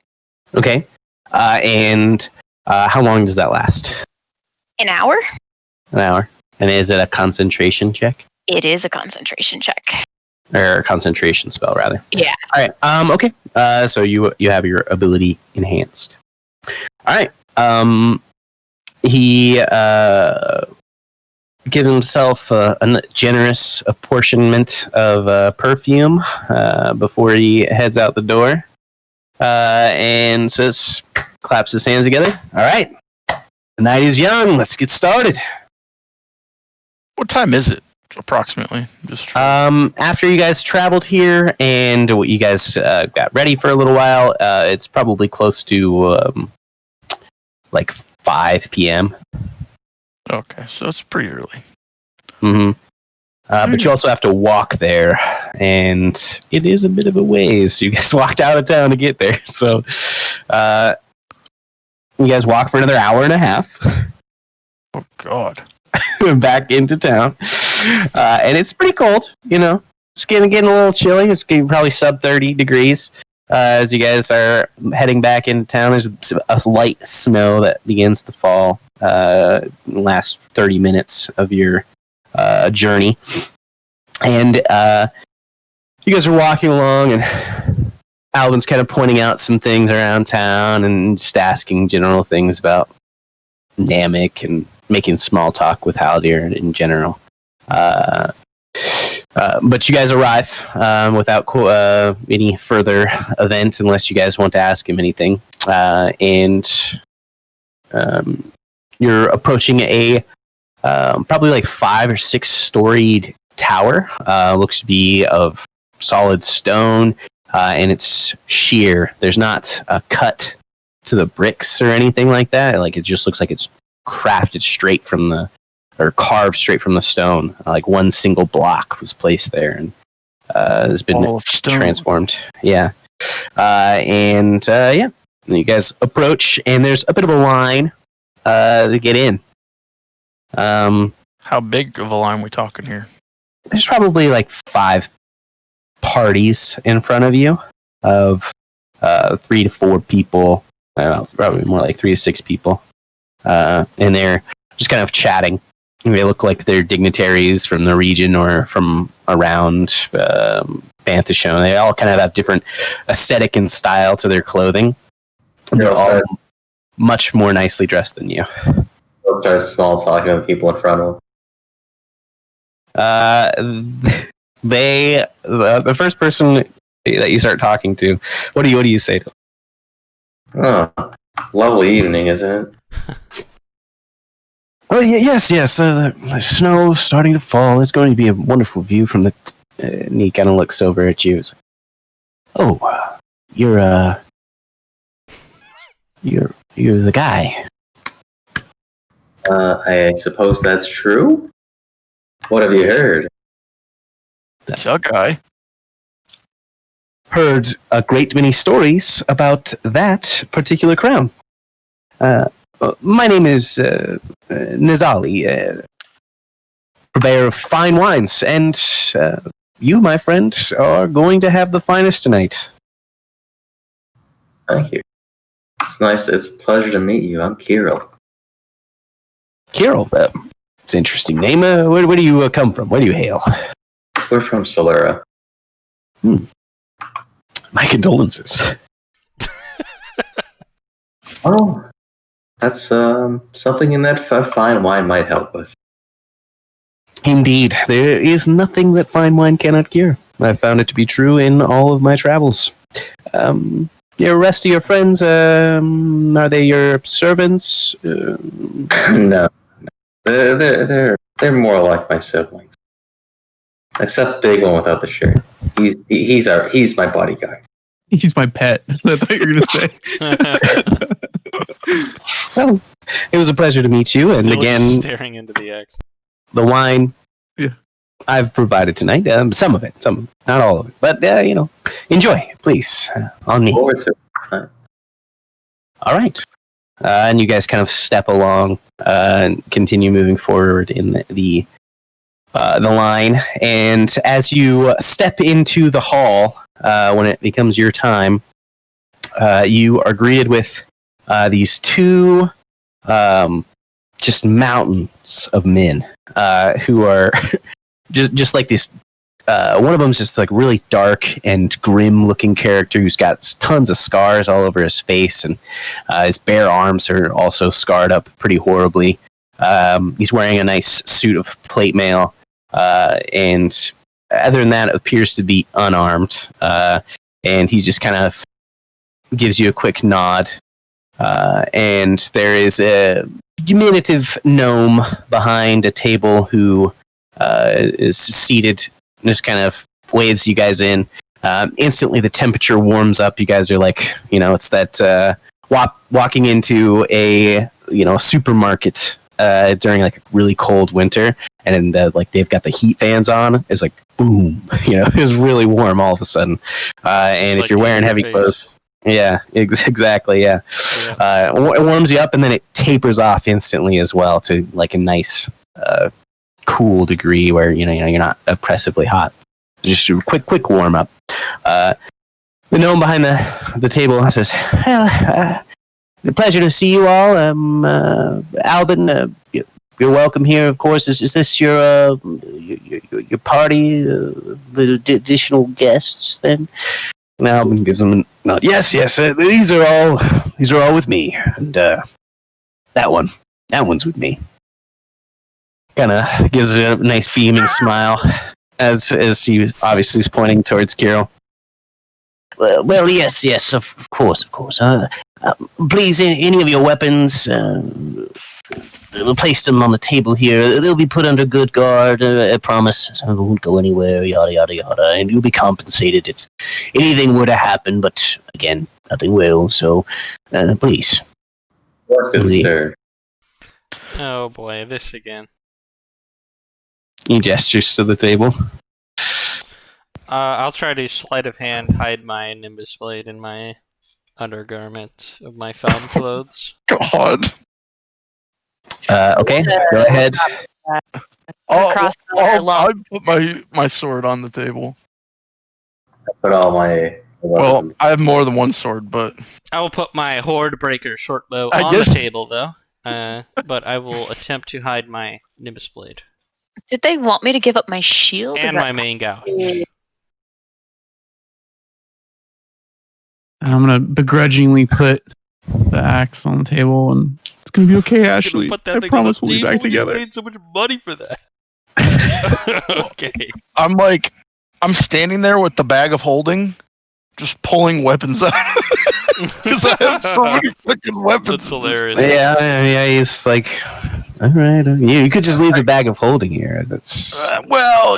Okay, and how long does that last? An hour? An hour. And is it a concentration check It is a concentration check. or a concentration spell rather? Yeah. All right. Okay. So you have your ability enhanced. All right. He gives himself a generous apportionment of perfume before he heads out the door, and says, claps his hands together. All right. The night is young. Let's get started. What time is it, approximately? Just After you guys traveled here and you guys got ready for a little while, it's probably close to like 5 p.m. Okay, so it's pretty early. Mm-hmm. But you also have to walk there, and it is a bit of a ways. You guys walked out of town to get there, so you guys walk for another hour and a half Oh God. back into town. And it's pretty cold, It's getting a little chilly. It's getting probably sub 30 degrees. As you guys are heading back into town, there's a light snow that begins to fall last 30 minutes of your journey. And you guys are walking along, and Alvin's kind of pointing out some things around town and just asking general things about Namek and making small talk with Haldir in general. But you guys arrive without any further event, unless you guys want to ask him anything. And you're approaching a probably like 5 or 6 storied tower. Looks to be of solid stone, and it's sheer. There's not a cut to the bricks or anything like that. Like, it just looks like it's crafted straight from or carved straight from the stone. Like one single block was placed there and has been transformed. Yeah. Yeah. You guys approach, and there's a bit of a line to get in. How big of a line we talking here? There's probably like 5 parties in front of you of 3 to 4 people. Probably more like 3 to 6 people. And they're just kind of chatting. They look like they're dignitaries from the region or from around Banthashon. They all kind of have different aesthetic and style to their clothing. They're all much more nicely dressed than you. We'll start small talking with people in front of them. The first person that you start talking to, what do you say to them? Oh, lovely evening, isn't it? Oh, yes. The snow's starting to fall. It's going to be a wonderful view from the... and he kind of looks over at you. Like, oh, you're the guy. I suppose that's true? What have you heard? That's a guy. Heard a great many stories about that particular crown. My name is Nizali, purveyor of fine wines, and you, my friend, are going to have the finest tonight. Thank you. It's nice. It's a pleasure to meet you. I'm Kirill. Kirill? It's an interesting name. Where do you come from? Where do you hail? We're from Solera. My condolences. Oh, that's something in that fine wine might help with. Indeed. There is nothing that fine wine cannot cure. I've found it to be true in all of my travels. Your rest of your friends, are they your servants? No. They're more like my siblings. Except the big one without the shirt. He's my bodyguard. He's my pet. That's what I thought you were gonna say. Well, it was a pleasure to meet you, and Still again, staring into the X. the wine. Yeah. I've provided tonight. Some of it, not all of it, but enjoy, please. On me. Forward to it. All right. And you guys kind of step along and continue moving forward in the line. And as you step into the hall, when it becomes your time, you are greeted with these 2 just mountains of men who are just like this. One of them is just like really dark and grim looking character who's got tons of scars all over his face, and his bare arms are also scarred up pretty horribly. He's wearing a nice suit of plate mail, and other than that, appears to be unarmed. And he just kind of gives you a quick nod. And there is a diminutive gnome behind a table who is seated and just kind of waves you guys in. Instantly, the temperature warms up. You guys are like, it's that walking into a supermarket during like a really cold winter, and they've got the heat fans on. It's like boom, it's really warm all of a sudden. And if you're wearing heavy clothes, yeah, exactly, yeah. It warms you up, and then it tapers off instantly as well to like a nice cool degree where you're not oppressively hot. Just a quick warm up. The gnome behind the table says, "Well, a pleasure to see you all. Albin, you're welcome here, of course. Is this your party? The additional guests then?" And Albin gives them a nod. Yes. These are all with me, and that one's with me. Kind of gives a nice beaming smile as he obviously is pointing towards Kirill. Well, yes, of course. Please, any of your weapons, place them on the table here. They'll be put under good guard. I promise. They won't go anywhere. Yada yada yada, and you'll be compensated if anything were to happen. But again, nothing will. So, please. What is there? Oh boy, this again. He gestures to the table. I'll try to sleight of hand hide my Nimbus blade in my undergarment of my found clothes. God. Okay, go ahead. Across the I long. put my sword on the table. I put all my Well, weapons. I have more than one sword, but I will put my Horde Breaker short bow I on guess- the table, though. But I will attempt to hide my Nimbus blade Did they want me to give up my shield? Is and that- my main gouge. And I'm gonna begrudgingly put the axe on the table, and it's gonna be okay, Ashley. Put that I thing promise on we'll the be back table, you together. paid so much money for that. Okay. I'm standing there with the bag of holding, just pulling weapons out. Because I have so many freaking weapons. That's hilarious. Yeah. He's like, all right. You could just leave the bag of holding here. That's Well,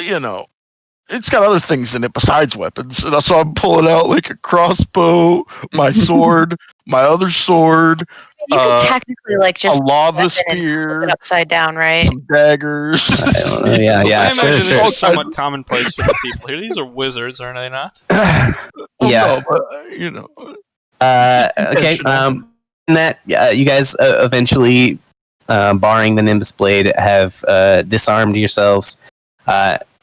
it's got other things in it besides weapons. And so I'm pulling out like a crossbow, my sword, my other sword, You can technically like a just lava flip it and spear, flip it upside down, right? some daggers. I don't know. Yeah. I imagine Sure. this is somewhat commonplace for the people here. These are wizards, are they not? Well, Yeah. no, but, Okay. intentional. That you guys eventually, barring the Nimbus blade, have disarmed yourselves.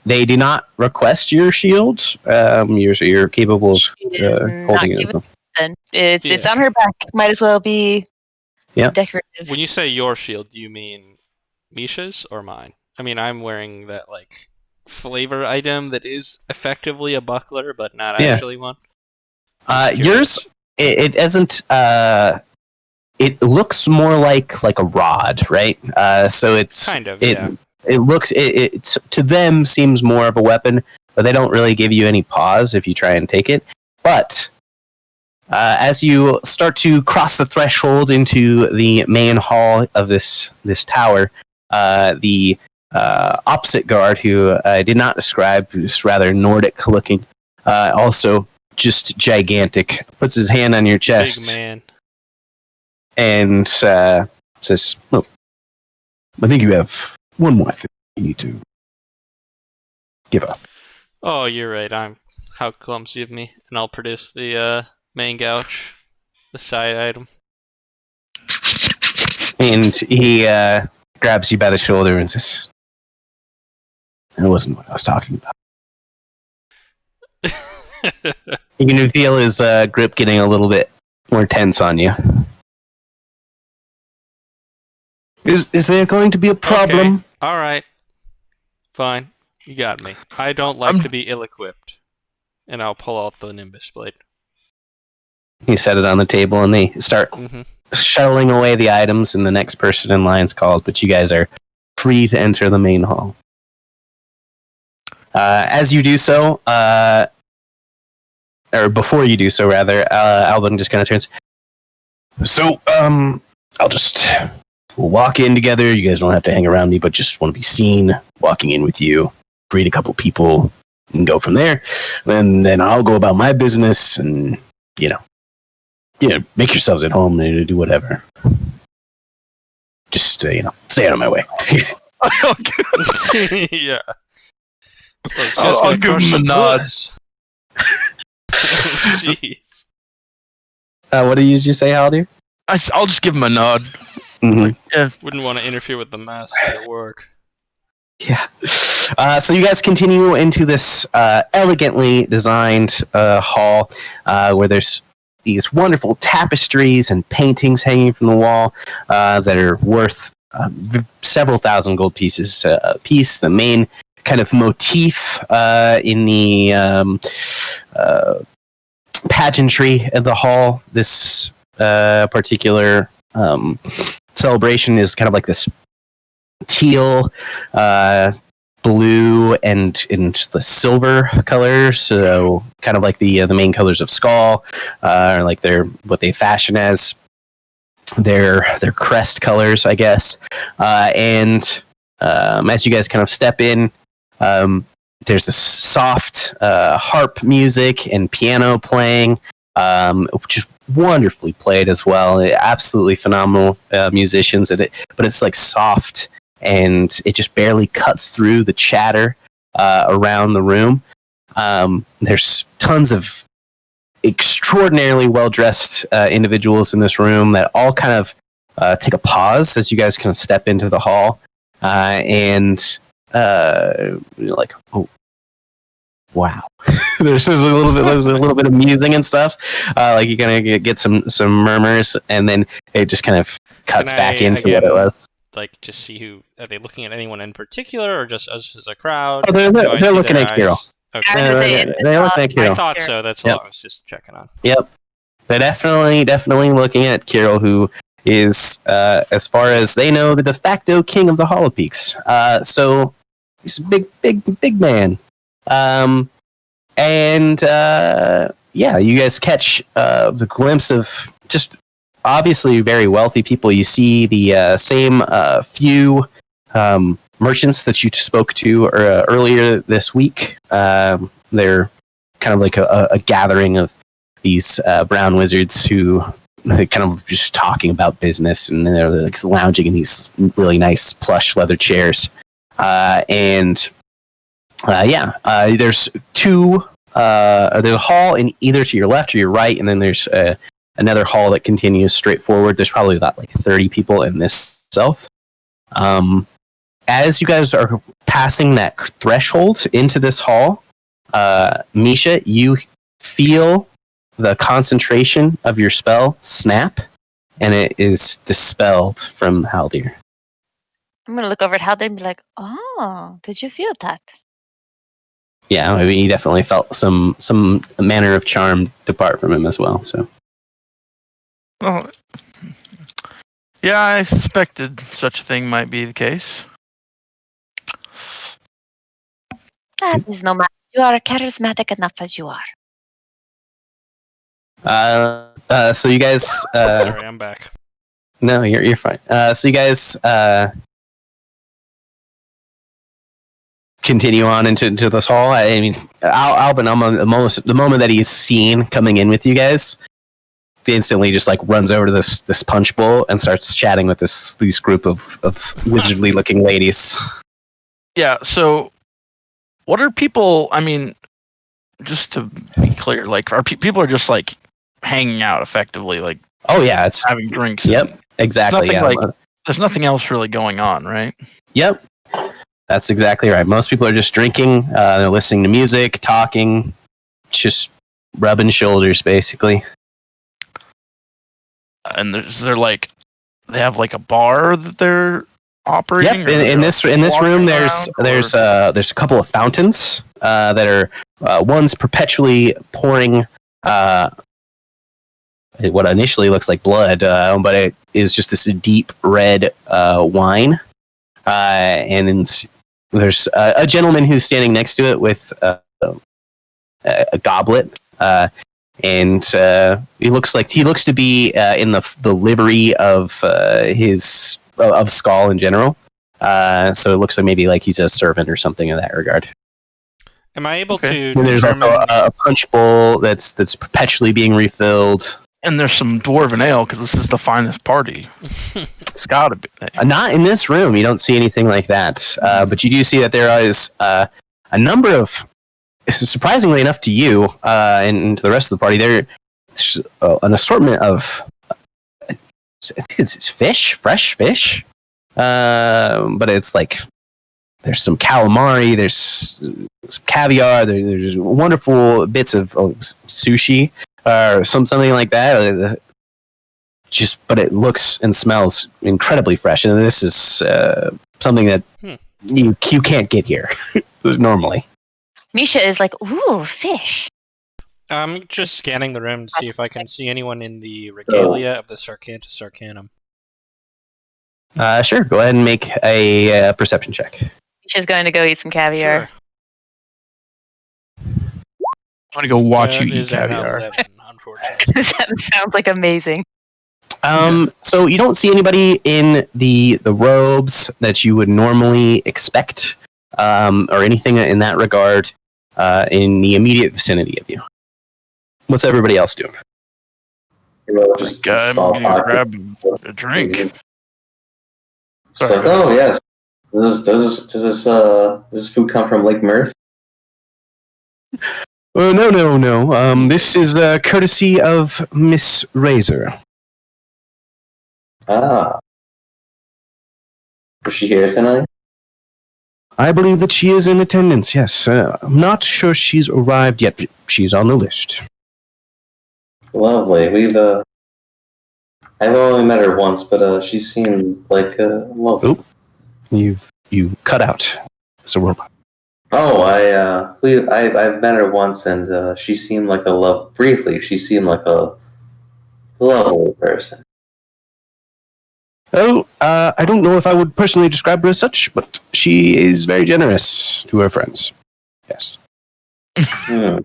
They do not request your shield. You're capable of She is not holding it. given then. It's Yeah. on her back. Might as well be Yeah. decorative. When you say your shield, do you mean Misha's or mine? I mean, I'm wearing that like flavor item that is effectively a buckler, but not Yeah. actually one. Just Yours, curious. it isn't. It looks more like a rod, right? So it's Kind of, it. yeah. It looks it to them seems more of a weapon, but they don't really give you any pause if you try and take it. But as you start to cross the threshold into the main hall of this tower, the opposite guard, who I did not describe, who's rather Nordic looking, also just gigantic, puts his hand on your chest Big man. and says, "Oh, I think you have one more thing you need to give up." Oh, you're right. How clumsy of me. And I'll produce the main gouge, the side item. And he grabs you by the shoulder and says, "That wasn't what I was talking about." You can feel his grip getting a little bit more tense on you. Is there going to be a problem? Okay. All right. Fine. You got me. I don't like to be ill-equipped. And I'll pull out the Nimbus blade. He set it on the table, and they start Mm-hmm. shuttling away the items, and the next person in line's called, but you guys are free to enter the main hall. As you do so, or before you do so, rather, Albin just kind of turns. So, we'll walk in together. You guys don't have to hang around me, but just want to be seen walking in with you, greet a couple people, and go from there. And then I'll go about my business, and make yourselves at home and do whatever. Just stay out of my way. Yeah. Well, this guy's I'll gonna give crush him a some nod. goods. Jeez. What did you just say, Haldir? I'll just give him a nod. Mm-hmm. Yeah, Wouldn't want to interfere with the master at work. Yeah. So you guys continue into this elegantly designed hall where there's these wonderful tapestries and paintings hanging from the wall that are worth several thousand gold pieces a piece. The main kind of motif in the pageantry of the hall, this particular celebration is kind of like this teal, blue, and the silver colors. So kind of like the main colors of Skull, or like what they fashion as their crest colors, I guess. And as you guys kind of step in, there's this soft harp music and piano playing, which is wonderfully played as well. Absolutely phenomenal musicians at it, but it's like soft and it just barely cuts through the chatter around the room. There's tons of extraordinarily well-dressed individuals in this room that all kind of take a pause as you guys kind of step into the hall, and you're like, oh, wow. there's a little bit of musing and stuff. Like you're gonna get some murmurs, and then it just kind of cuts back into what it was. Like, just see who are they looking at? Anyone in particular, or just us as a crowd? Oh, they're looking at Kirill. Okay. They're looking at Kirill. I thought so. That's all I was just checking on. Yep. They're definitely looking at Kirill, who is, as far as they know, the de facto king of the Hollow Peaks. So he's a big man. And yeah, you guys catch the glimpse of just obviously very wealthy people. You see the same few merchants that you spoke to earlier this week. They're kind of like a gathering of these brown wizards who kind of just talking about business, and they're like lounging in these really nice plush leather chairs. And there's two. There's a hall in either to your left or your right, and then there's another hall that continues straight forward. There's probably about like 30 people in this itself. As you guys are passing that threshold into this hall, Misha, you feel the concentration of your spell snap, and it is dispelled from Haldir. I'm gonna look over at Haldir and be like, "Oh, did you feel that?" Yeah, I mean, he definitely felt some manner of charm depart from him as well. So, Well, yeah, I suspected such a thing might be the case. That is no matter. You are charismatic enough as you are. So you guys, Sorry, I'm back. no, you're fine. So you guys continue on into this hall. I mean, Albin, the moment that he's seen coming in with you guys, instantly just like runs over to this punch bowl and starts chatting with these group of wizardly looking ladies. Yeah, so what are people, I mean, just to be clear, like, people are just like hanging out effectively, like, Oh yeah, it's having drinks. Yep, exactly. Nothing Yeah. like- There's nothing else really going on, right? Yep, that's exactly right. Most people are just drinking, they're listening to music, talking, just rubbing shoulders, basically. And they're like, they have like a bar that they're operating. Yep. In this room, there's a couple of fountains that are one's perpetually pouring what initially looks like blood, but it is just this deep red wine. And there's a gentleman who's standing next to it with a goblet. And he looks to be in the livery of of Skull in general. So it looks like maybe like he's a servant or something in that regard. Am I able Okay. to And there's determine? also a punch bowl that's perpetually being refilled. And there's some dwarven ale because this is the finest party. It's gotta be. Not in this room. You don't see anything like that. But you do see that there is a number of, surprisingly enough to you and to the rest of the party, there's an assortment of, I think it's fish, fresh fish. But it's like There's some calamari. There's some caviar. There's wonderful bits of sushi or something like that. But it looks and smells incredibly fresh, and this is something that you can't get here normally. Misha is like, ooh, fish. I'm just scanning the room to see if I can see anyone in the regalia of the Sarcantus Arcanum. Sure. Go ahead and make a perception check. Misha's going to go eat some caviar. Sure. I'm gonna go watch you That eat is an caviar. 11, unfortunately. That sounds like amazing. So you don't see anybody in the robes that you would normally expect, or anything in that regard, in the immediate vicinity of you. What's everybody else doing? Just I'm small gonna talk. grab a drink. It's like, oh yes, does this food come from Lake Mirth? No. This is courtesy of Miss Razor. Ah, is she here tonight? I believe that she is in attendance, yes. I'm not sure she's arrived yet, but she's on the list. Lovely. I've only met her once, but she seemed like lovely. You cut out. It's a robot. Oh, I've met her once, and she seemed like briefly, she seemed like a lovely person. Oh, I don't know if I would personally describe her as such, but she is very generous to her friends. Yes. Hmm.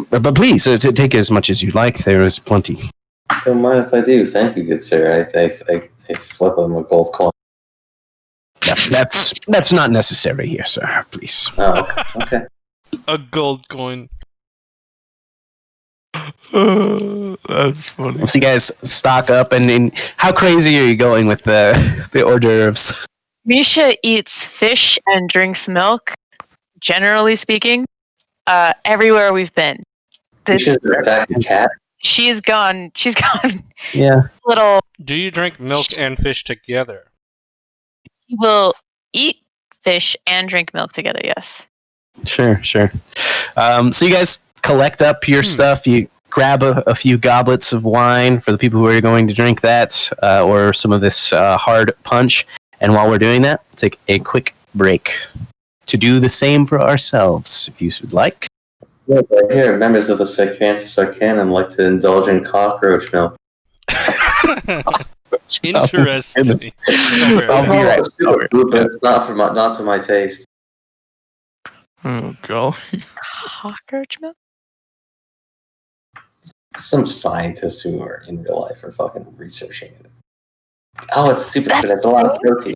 But please, take as much as you like. There is plenty. Don't mind if I do. Thank you, good sir. I flip him a gold coin. Yeah, that's not necessary here, sir. Please. Oh, okay. A gold coin. That's funny. So you guys stock up, and how crazy are you going with the hors d'oeuvres? Misha eats fish and drinks milk, generally speaking, everywhere we've been. She's an attacking cat. She's gone Yeah. little. Do you drink milk and fish together? She will eat fish and drink milk together, yes. Sure. So you guys collect up your stuff. You grab a few goblets of wine for the people who are going to drink that, or some of this hard punch. And while we're doing that, we'll take a quick break to do the same for ourselves, if you would like. Yeah, right here, members of the Sarcantus Arcanum like to indulge in cockroach milk. Interesting. I'll be right over. But it's not to my taste. Oh god. Cockroach milk? Some scientists who are in real life are fucking researching it. Oh, it's super good. It's a lot of protein.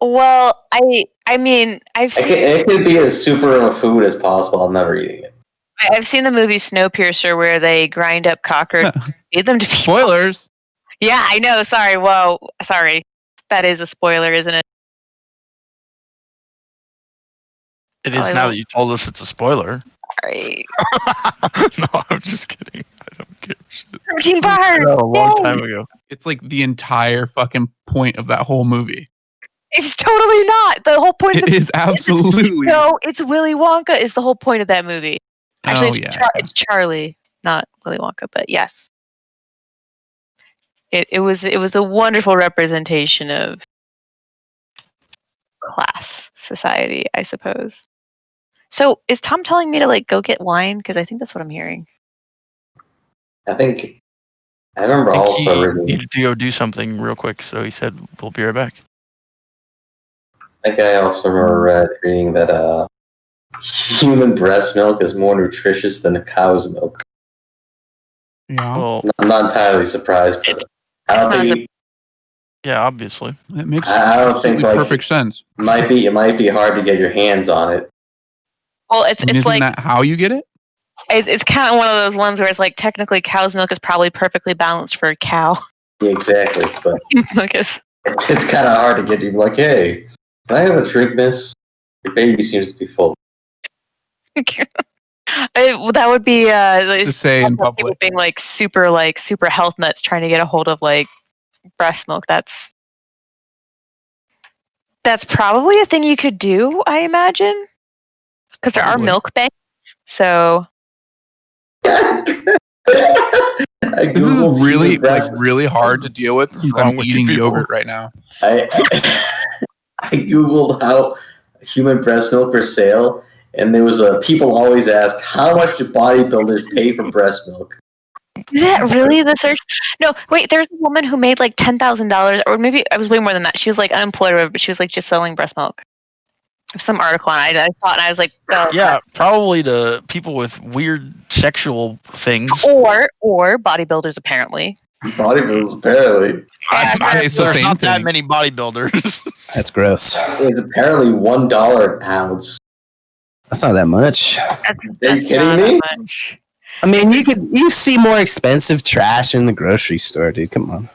Well, I mean, I've seen It could be as super of a food as possible. I'm never eating it. I've seen the movie Snowpiercer where they grind up cockroach and feed them to people. Spoilers. Yeah, I know. Sorry. Whoa. Sorry. That is a spoiler, isn't it? It is I now won't- that you told us it's a spoiler. Sorry. No, I'm just kidding. I don't give a shit. Protein bar. A long Yay! time ago. It's like the entire fucking point of that whole movie. It's totally not. The whole point of It the is absolutely. No, it's Willy Wonka is the whole point of that movie. Actually, Oh, it's, yeah. it's Charlie, not Willy Wonka, but yes. It was a wonderful representation of class society, I suppose. So is Tom telling me to like go get wine? Because I think that's what I'm hearing. I remember I think also he reading. needed to go do something real quick, so he said, "We'll be right back." I think I also remember reading that human breast milk is more nutritious than a cow's milk. Yeah. Well, I'm not entirely surprised, but I don't It's not think yeah, obviously. It makes I don't think, absolutely like- perfect sense. it might be hard to get your hands on it. Well, I mean, it's isn't like that how you get it? it's kind of one of those ones where it's like technically cow's milk is probably perfectly balanced for a cow. Yeah, exactly, but I guess. it's kind of hard to get you like, hey, can I have a drink, miss? Your baby seems to be full. That would be To say in people public. being like super health nuts trying to get a hold of like breast milk. That's That's probably a thing you could do, I imagine, because there are Probably. milk banks. So I This googled is really human breast. really hard to deal with since wrong I'm with you eating people? yogurt right now. I googled how human breast milk for sale, and there was people always ask, how much do bodybuilders pay for breast milk? is that really the search? No, wait. There's a woman who made like $10,000, or maybe it was way more than that. She was like unemployed, or whatever, but she was like just selling breast milk. Some article on it. I thought, and I was like, oh, Yeah, probably to people with weird sexual things. or bodybuilders apparently. Bodybuilders, apparently. Okay, so There's same not that thing. many bodybuilders. That's gross. It's apparently $1 an ounce. That's not that much. Are you That's kidding not me? that much. I mean, you see more expensive trash in the grocery store, dude. Come on.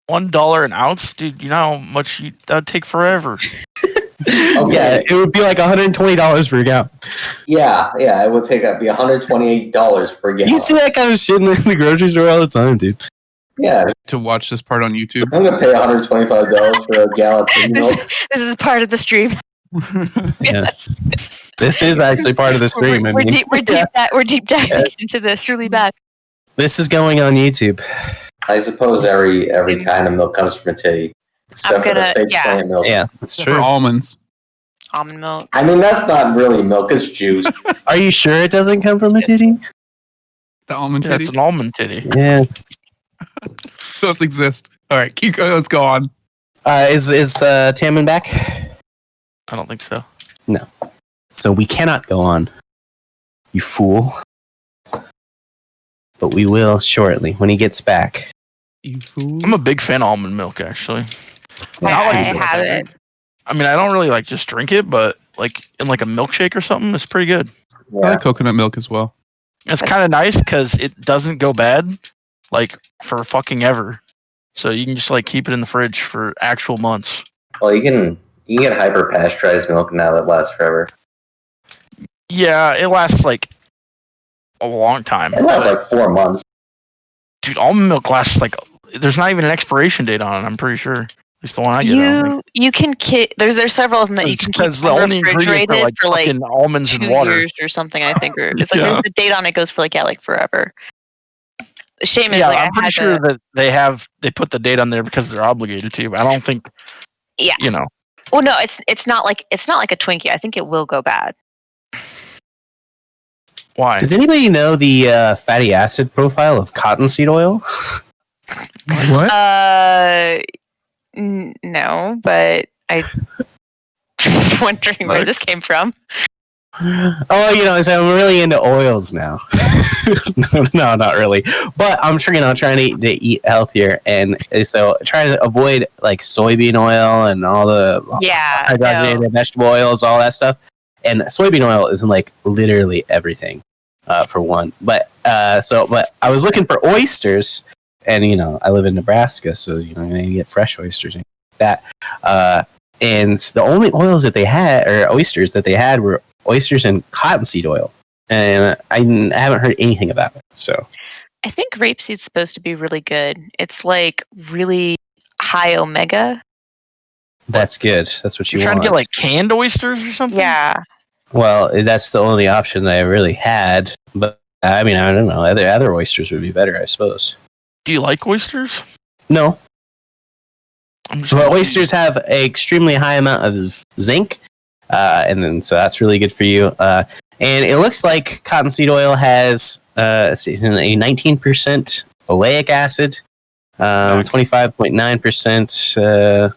$1 an ounce, dude. You know how much that would take forever. Okay. Yeah, it would be like $120 for a gallon. Yeah, it would be $128 per gallon. You see that kind of shit in the grocery store all the time, dude. Yeah, To watch this part on YouTube. I'm gonna pay $125 for a gallon of milk. This is part of the stream. Yeah. This is actually part of the stream. We're deep diving into this really bad. This is going on YouTube. I suppose every kind of milk comes from a titty, except for the fake plant milk. Yeah, that's For true. almonds. Almond milk. I mean, that's not really milk; it's juice. Are you sure it doesn't come from a titty? The almond That's titty. an almond titty. Yeah. Those exist. All right, keep going. Let's go on. Is Tammin back? I don't think so. So we cannot go on. You fool. But we will shortly when he gets back. You fool. I'm a big fan of almond milk, actually. I have it. I mean, I don't really like just drink it, but like in like a milkshake or something, it's pretty good. I Yeah. like coconut milk as well. It's kind of nice because it doesn't go bad, like for fucking ever. So you can just like keep it in the fridge for actual months. Well, you can get hyper pasteurized milk now that lasts forever. Yeah, it lasts like a long time. It lasts like 4 months. Dude, almond milk lasts like there's not even an expiration date on it. I'm pretty sure. At least the one I get. I don't think. You can keep. There's several of them that you can keep Because the only ingredients refrigerated are like for like fucking almonds 2 and water. years or something. I think, or it's like Yeah. there's a date on it goes for like forever. The shame is Yeah, like I'm pretty sure that they put the date on there because they're obligated to. But I don't think. Yeah. You know. Well, no, it's not like a Twinkie. I think it will go bad. Why? Does anybody know the fatty acid profile of cottonseed oil? What? No, but I wondering where this came from. Oh, so I'm really into oils now. No, not really. But I'm trying to eat healthier, and so trying to avoid like soybean oil and all the Yeah. hydrogenated vegetable oils, all that stuff. And soybean oil is in like literally everything, for one. But I was looking for oysters, and I live in Nebraska, so you get fresh oysters and that. And the only oils that they had, or oysters that they had, were oysters and cottonseed oil, and I haven't heard anything about it. So I think rapeseed's supposed to be really good. It's like really high omega. that's good. That's what you You're trying want. to get like canned oysters or something? Yeah. Well, that's the only option that I really had. But I mean, I don't know. Other oysters would be better, I suppose. Do you like oysters? No, I'm just but oysters have an extremely high amount of zinc, and then so that's really good for you. And it looks like cottonseed oil has a 19% oleic acid, 25.9%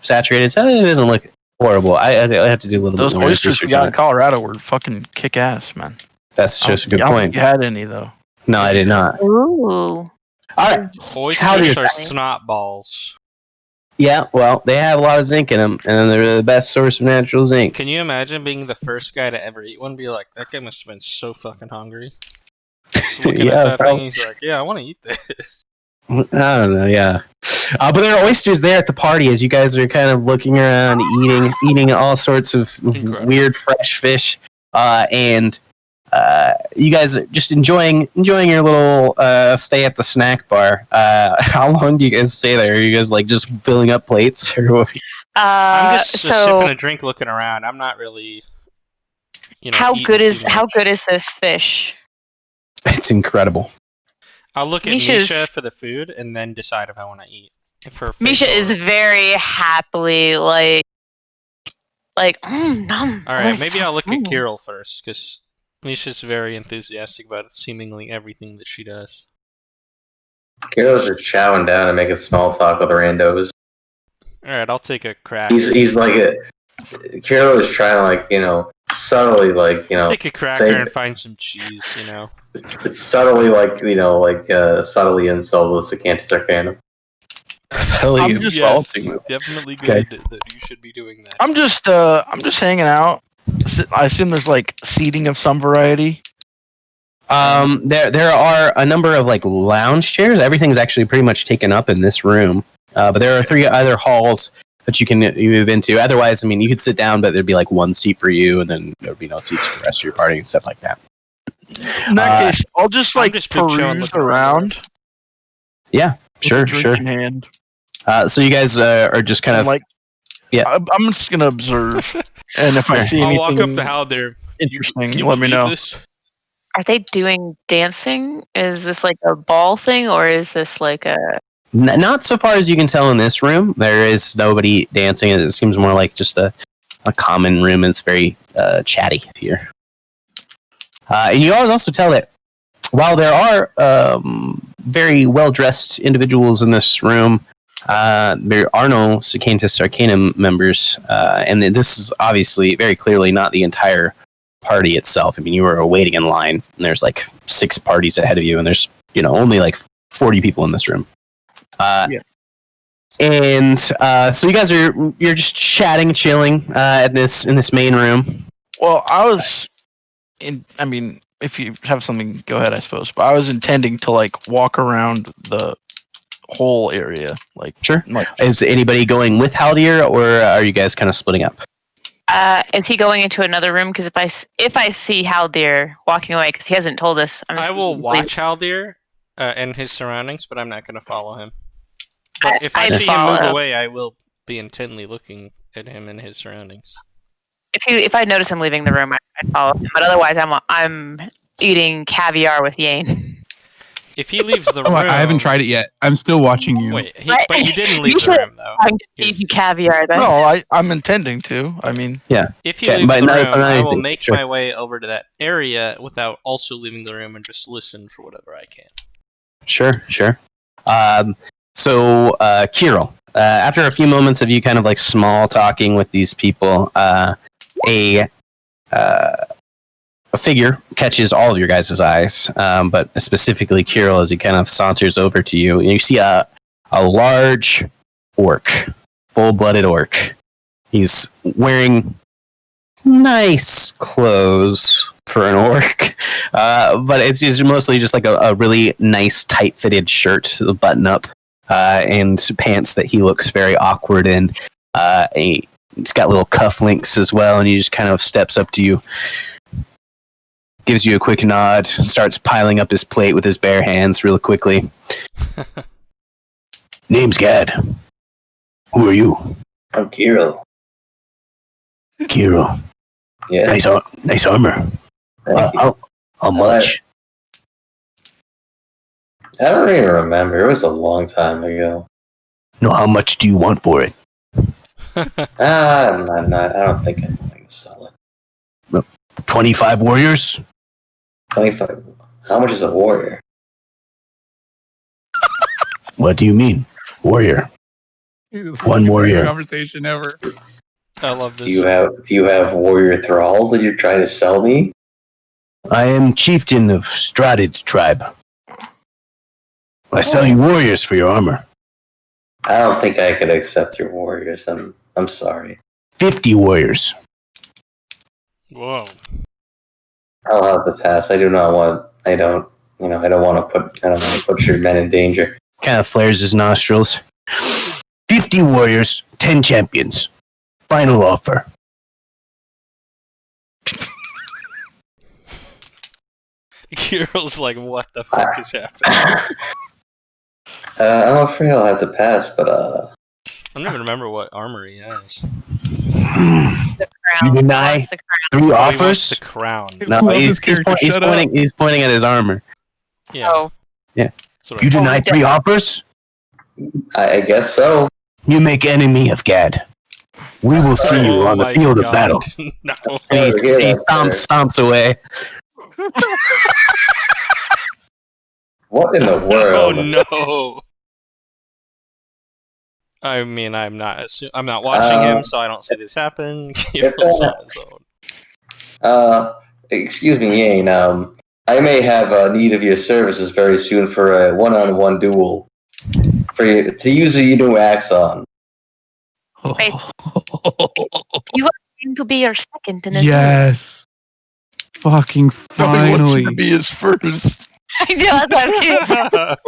saturated. So it doesn't look horrible. I have to do a little Those bit more oysters we research got on in it. Colorado were fucking kick ass, man. That's just a good I don't point. think you had any though. No, I did not. Ooh. All right. Oysters are snot balls. Yeah, well, they have a lot of zinc in them, and they're the best source of natural zinc. Can you imagine being the first guy to ever eat one? Be like, that guy must have been so fucking hungry. Just looking Yeah, at that probably. thing, he's like, yeah, I want to eat this. I don't know, yeah. But there are oysters there at the party as you guys are kind of looking around, eating all sorts of Incredible. weird fresh fish. And you guys are just enjoying your little stay at the snack bar. How long do you guys stay there? Are you guys like just filling up plates, or what? I'm just so sipping a drink, looking around. I'm not really, how eating good too is much. this fish? It's incredible. I'll look at Misha's- Misha for the food and then decide if I want to eat. For Misha fish is or- very happily like nom. All right, That's maybe so I'll look at good." Kirill first because Misha's very enthusiastic about seemingly everything that she does. Carol's just chowing down and making small talk with randos. All right, I'll take a crack. He's like Carol is trying to subtly Take a cracker say- and find some cheese. it's subtly subtly insult the Sacantus Arcanum. I'm just Yes, definitely Okay. good that you should be doing that. I'm just hanging out. I assume there's like seating of some variety. There are a number of like lounge chairs. Everything's actually pretty much taken up in this room. But there are 3 other halls that you move into. Otherwise, I mean, you could sit down, but there'd be like 1 seat for you, and then there'd be no seats for the rest of your party and stuff like that. In that case, I'll just I'm like just big chillin' peruse looking around. around. Yeah, with sure, a drink sure. in hand. So you guys are just kind And, of like, yeah. I'm just gonna observe, and if I see I'll anything walk up to Haldir. interesting, Can you let me believe know. this? Are they doing dancing? Is this like a ball thing, or is this like a? not so far as you can tell in this room. There is nobody dancing. It seems more like just a common room. It's very chatty here. And you all also tell that while there are very well-dressed individuals in this room, there are no Sacantus Arcanum members, and this is obviously very clearly not the entire party itself. I mean, you were waiting in line, and there's like 6 parties ahead of you, and there's only like 40 people in this room. Yeah. And so you guys you're just chatting, chilling in this main room. Well, I mean, if you have something, go ahead, I suppose. But I was intending to like walk around the whole area, like Sure. like Is anybody going with Haldir, or are you guys kind of splitting up? Is he going into another room? Because if I see Haldir walking away, because he hasn't told us, I'm just I will gonna leave. watch Haldir and his surroundings, but I'm not going to follow him. But if I I'd see him move follow. away, I will be intently looking at him and his surroundings. If I notice him leaving the room, I follow him. But otherwise, I'm eating caviar with Yane. If he leaves the Oh, room, I haven't tried it yet. I'm still watching you. Wait, Right. but you didn't leave You the should- room though. I'm gonna feed you caviar then. no, I'm intending to. I mean, If he Okay, leaves but the not room, for I will anything. make Sure. my way over to that area without also leaving the room and just listen for whatever I can. Sure. So Kirill, after a few moments of you kind of like small talking with these people, a figure catches all of your guys' eyes, but specifically Kirill as he kind of saunters over to you. And you see a large orc, full-blooded orc. He's wearing nice clothes for an orc, but it's just mostly just like a really nice, tight-fitted shirt, button up, and pants that he looks very awkward in. He's got little cufflinks as well, and he just kind of steps up to you, gives you a quick nod, starts piling up his plate with his bare hands real quickly. Name's Gad. Who are you? I'm Kirill. Kiro. Yeah. Nice armor. Thank you. How much? I don't even remember. It was a long time ago. No, how much do you want for it? I'm not. I don't think anything's solid. 25 warriors? 25. How much is a warrior? What do you mean? Warrior. One warrior. Conversation ever. I love this. Do you have warrior thralls that you're trying to sell me? I am chieftain of Stratid tribe. I sell you warriors for your armor. I don't think I could accept your warriors. I'm sorry. 50 warriors. Whoa. I'll have to pass. I don't want to put your men in danger. Kind of flares his nostrils. 50 warriors, 10 champions. Final offer. Kirill's like, what the fuck is happening? I'm afraid I'll have to pass, but I don't even remember what armor he has. The crown. You deny What's the crown? 3 Oh, he wants offers? the crown. No, Who else he's is character? he's Shut up. pointing. He's pointing at his armor. Yeah. Oh, That's what You I deny he 3 offers? I guess so. You make enemy of Gad. We will see you Oh on the my field of God. battle. No. And Yeah, he that's fair. stomps away. What in the Oh world? no. I mean, I'm not watching him, so I don't see this happen. Kirill's on his own. Excuse me, Yane. I may have need of your services very soon for a one-on-one duel. For you to use a new axe on. Wait. You want him to be your second in a Yes. Fucking Nobody wants him finally. to be his first. I know, that's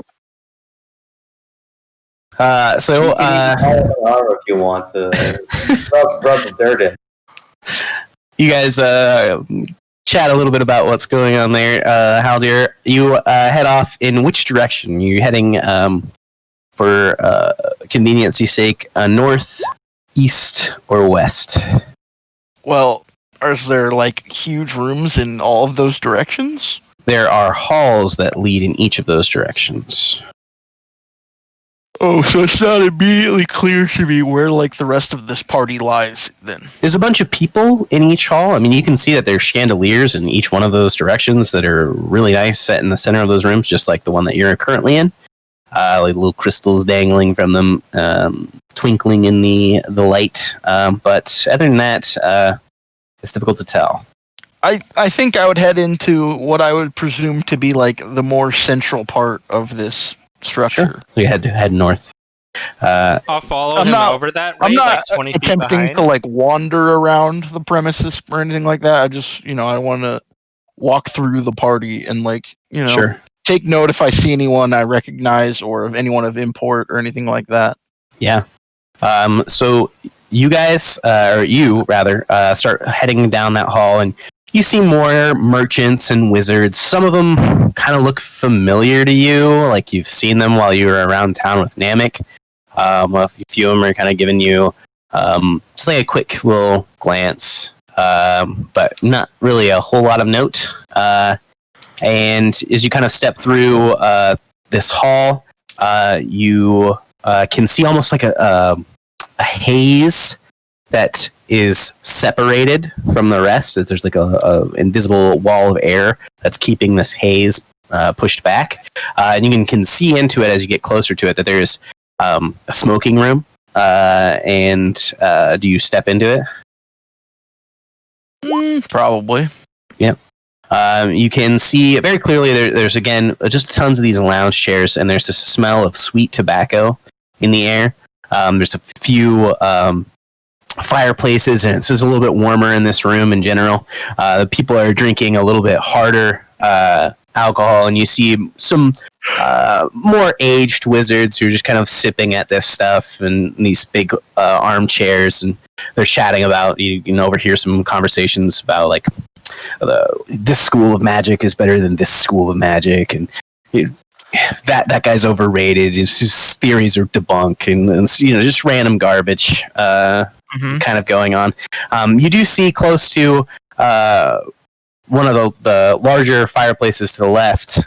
what So You can use all the armor if you want to rub the dirt in. you guys chat a little bit about what's going on there. Haldir, you head off in which direction? You heading for convenience's sake, north, east, or west? Well, is there like huge rooms in all of those directions? There are halls that lead in each of those directions. Oh, so it's not immediately clear to me where like the rest of this party lies then. There's a bunch of people in each hall. I mean, you can see that there's chandeliers in each one of those directions that are really nice, set in the center of those rooms, just like the one that you're currently in. Like little crystals dangling from them, twinkling in the light. But other than that, it's difficult to tell. I think I would head into what I would presume to be like the more central part of this structure. So you head north. I'll follow I'm him not- over that I'm rate, not like 20 feet attempting behind. to like wander around the premises or anything like that. I just, I want to walk through the party and like, Sure. take note if I see anyone I recognize or of anyone of import or anything like that. Yeah. So you guys, or you rather, start heading down that hall, and you see more merchants and wizards. Some of them kind of look familiar to you, like you've seen them while you were around town with Namek. A few of them are kind of giving you just like a quick little glance, but not really a whole lot of note. And as you kind of step through this hall, you can see almost like a haze that is separated from the rest, as there's like a invisible wall of air that's keeping this haze pushed back. And you can see into it as you get closer to it that there's a smoking room. And do you step into it? Probably. You can see very clearly there's again just tons of these lounge chairs, and there's a smell of sweet tobacco in the air. There's a few fireplaces, and it's just a little bit warmer in this room in general. The people are drinking a little bit harder alcohol, and you see some more aged wizards who are just kind of sipping at this stuff in these big armchairs, and they're chatting about, you can overhear some conversations about like this school of magic is better than this school of magic, and that guy's overrated, his theories are debunked, and just random garbage kind of going on. You do see close to one of the larger fireplaces to the left,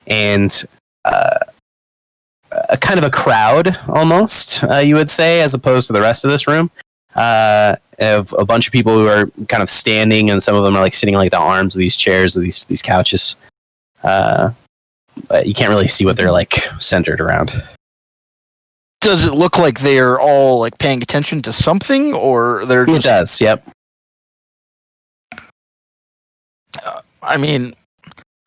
and a kind of a crowd almost, you would say, as opposed to the rest of this room, of a bunch of people who are kind of standing, and some of them are like sitting like the arms of these chairs, of these couches. But you can't really see what they're like centered around. Does it look like they're all like paying attention to something, or they're It just? does, yep. I mean,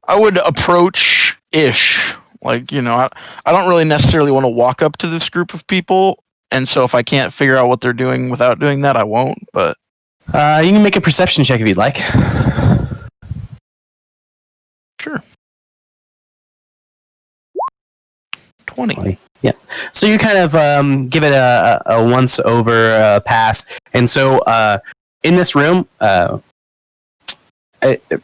I would approach ish. Like, I don't really necessarily want to walk up to this group of people, and so if I can't figure out what they're doing without doing that, I won't. But You can make a perception check if you'd like. sure. 20. Yeah. So you kind of give it a once over pass, and so in this room,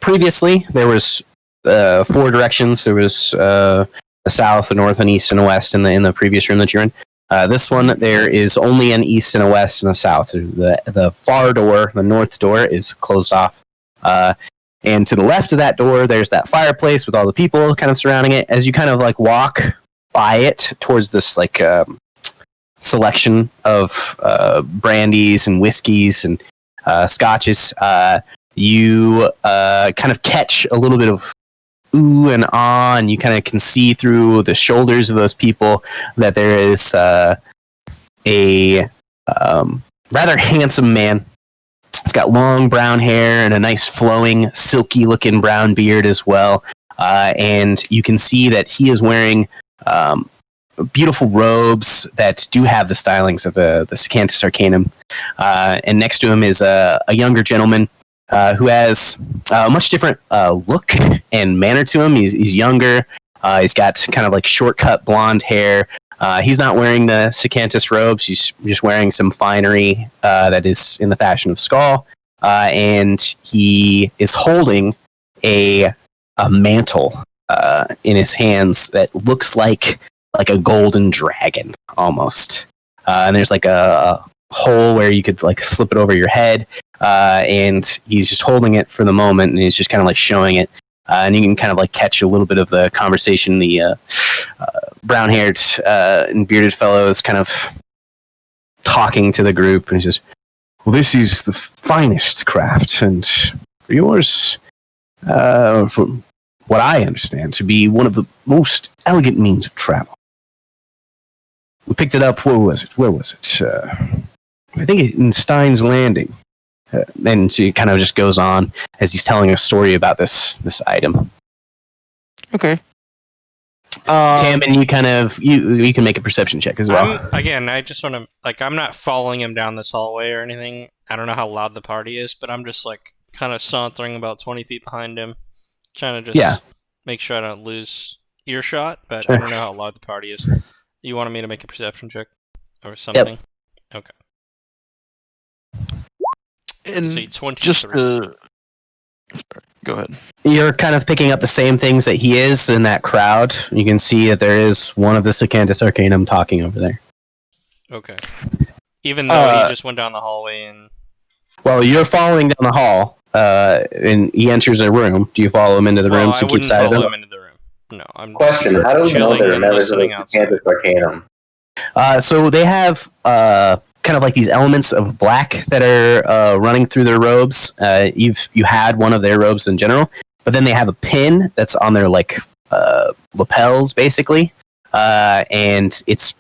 previously there was 4 directions. There was a south, a north, an east, and a west in the previous room that you're in. This one, there is only an east and a west and a south. The far door, the north door, is closed off. And to the left of that door, there's that fireplace with all the people kind of surrounding it. As you kind of like walk by it towards this like selection of brandies and whiskeys and scotches, you kind of catch a little bit of ooh and ah, and you kind of can see through the shoulders of those people that there is a rather handsome man. He's got long brown hair and a nice flowing, silky looking brown beard as well. And you can see that he is wearing beautiful robes that do have the stylings of the Sacantus Arcanum. And next to him is a younger gentleman who has a much different look and manner to him. He's younger. He's got kind of like short-cut blonde hair. He's not wearing the Sacantus robes. He's just wearing some finery that is in the fashion of Skull. And he is holding a mantle in his hands that looks like a golden dragon almost. And there's like a hole where you could like slip it over your head. And he's just holding it for the moment, and he's just kind of like showing it. And you can kind of like catch a little bit of the conversation. The brown-haired and bearded fellow is kind of talking to the group, and he says, "Well, this is the finest craft, and for yours, from what I understand, to be one of the most elegant means of travel. We picked it up. Where was it? I think in Stein's Landing." And he kind of just goes on as he's telling a story about this item. Okay. Tam, and you kind of you can make a perception check as well. I just want to I'm not following him down this hallway or anything. I don't know how loud the party is, but I'm just like kind of sauntering about 20 feet behind him, trying to just make sure I don't lose earshot. But I don't know how loud the party is. You wanted me to make a perception check or something? Yep. Okay. And so 23. just go ahead. You're kind of picking up the same things that he is in that crowd. You can see that there is one of the Sacantus Arcanum talking over there. Okay. Even though he just went down the hallway and... Well, you're following down the hall, and he enters a room. Do you follow him into the room to keep sight of him? I wouldn't follow him into the room. No, I'm Question, how do we know chilling there are and members of the listening outside. Sacantus Arcanum? So they have kind of like these elements of black that are running through their robes. You had one of their robes in general, but then they have a pin that's on their like lapels, basically, and it's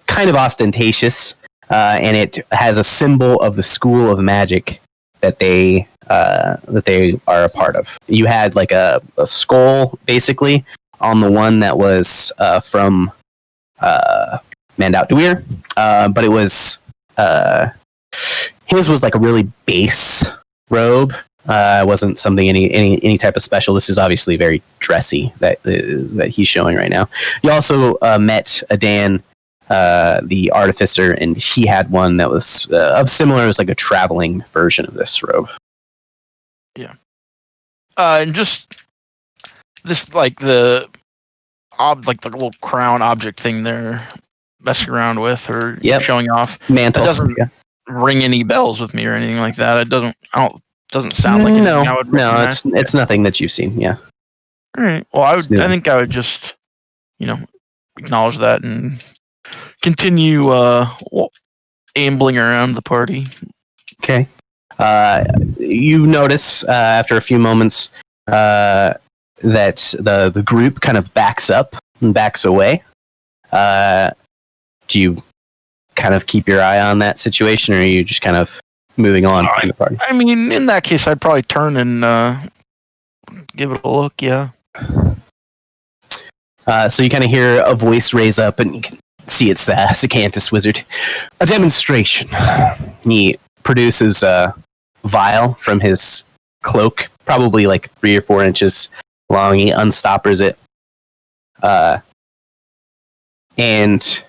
kind of ostentatious, and it has a symbol of the school of magic that they are a part of. You had like a skull, basically, on the one that was from Mandout Duir, but it was his was like a really base robe. It wasn't something any type of special. This is obviously very dressy that he's showing right now. You also met Adan, the artificer, and he had one that was of similar. It was like a traveling version of this robe. Yeah. And just this like the little crown object thing they're messing around with or showing off. Mantle. It doesn't ring any bells with me or anything like that. It doesn't sound like anything I would recognize. It's nothing that you've seen. Yeah. All right. Well, I think I would just acknowledge that and continue ambling around the party. Okay. You notice after a few moments that the group kind of backs up and backs away. Do you kind of keep your eye on that situation, or are you just kind of moving on in the party? I mean, in that case, I'd probably turn and give it a look, yeah. So you kind of hear a voice raise up, and you can see it's the Sacantus wizard. A demonstration. He produces a vial from his cloak, probably like 3 or 4 inches long. He unstoppers it. And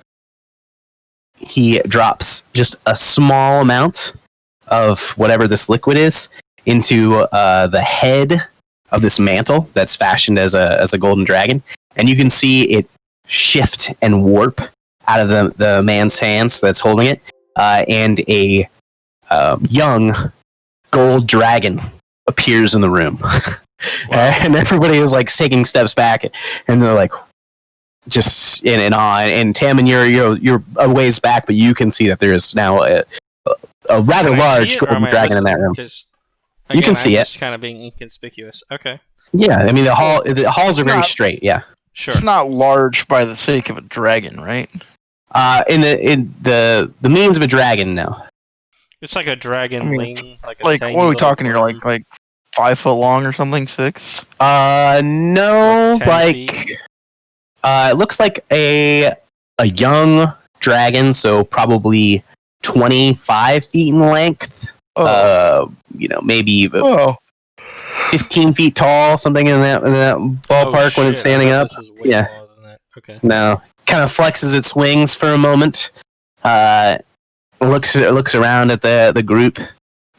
he drops just a small amount of whatever this liquid is into the head this mantle that's fashioned as a golden dragon, and you can see it shift and warp out of the man's hands that's holding it, and a young gold dragon appears in the room. And everybody is like taking steps back, and they're like just in awe. And Tammin, you're a ways back, but you can see that there is now a rather large golden dragon in that room. Again, you can see I'm it. just kind of being inconspicuous. Okay. Yeah, I mean the halls are very straight. Yeah. Sure. It's not large by the sake of a dragon, right? In the means of a dragon, no. It's like a dragon wing. Like what are we talking here? Like 5 foot long or something? 6? No, Like 10 like it looks like a young dragon, so probably 25 feet in length. Maybe 15 feet tall, something in that ballpark when it's standing up. Yeah. Okay. No, kind of flexes its wings for a moment. Looks around at the group,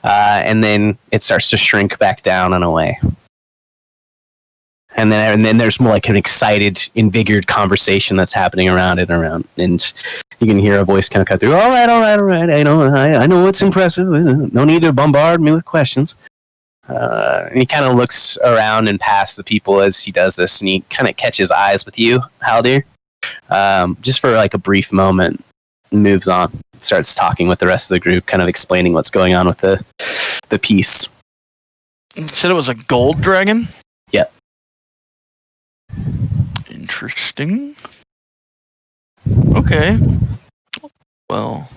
and then it starts to shrink back down and away. And then there's more like an excited, invigorated conversation that's happening around it, and you can hear a voice kind of cut through. All right. I know it's impressive. No need to bombard me with questions. And he kind of looks around and past the people as he does this, and he kind of catches eyes with you, Haldir, just for like a brief moment. Moves on, starts talking with the rest of the group, kind of explaining what's going on with the piece. You said it was a gold dragon? Yep. Interesting. Okay. Well,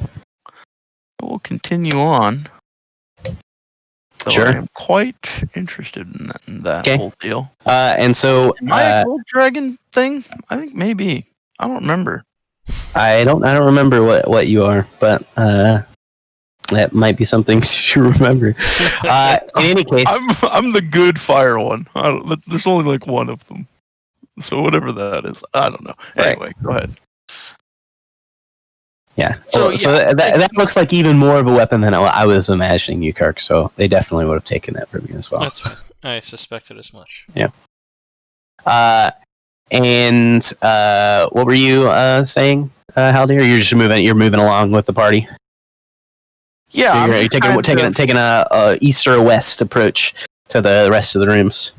we'll continue on. So Sure. I'm quite interested in that whole deal. And so Am I a gold dragon thing? I think maybe. I don't remember. I don't remember what you are, but that might be something to remember. In any case, I'm the good fire one. There's only like one of them, so whatever that is, I don't know. Anyway, go ahead. Yeah. So that looks like even more of a weapon than I was imagining, you, Kirk. So they definitely would have taken that from you as well. That's right. I suspected as much. Yeah. And what were you saying, Haldir? You're just moving along with the party. Yeah, you're taking a east or west approach to the rest of the rooms.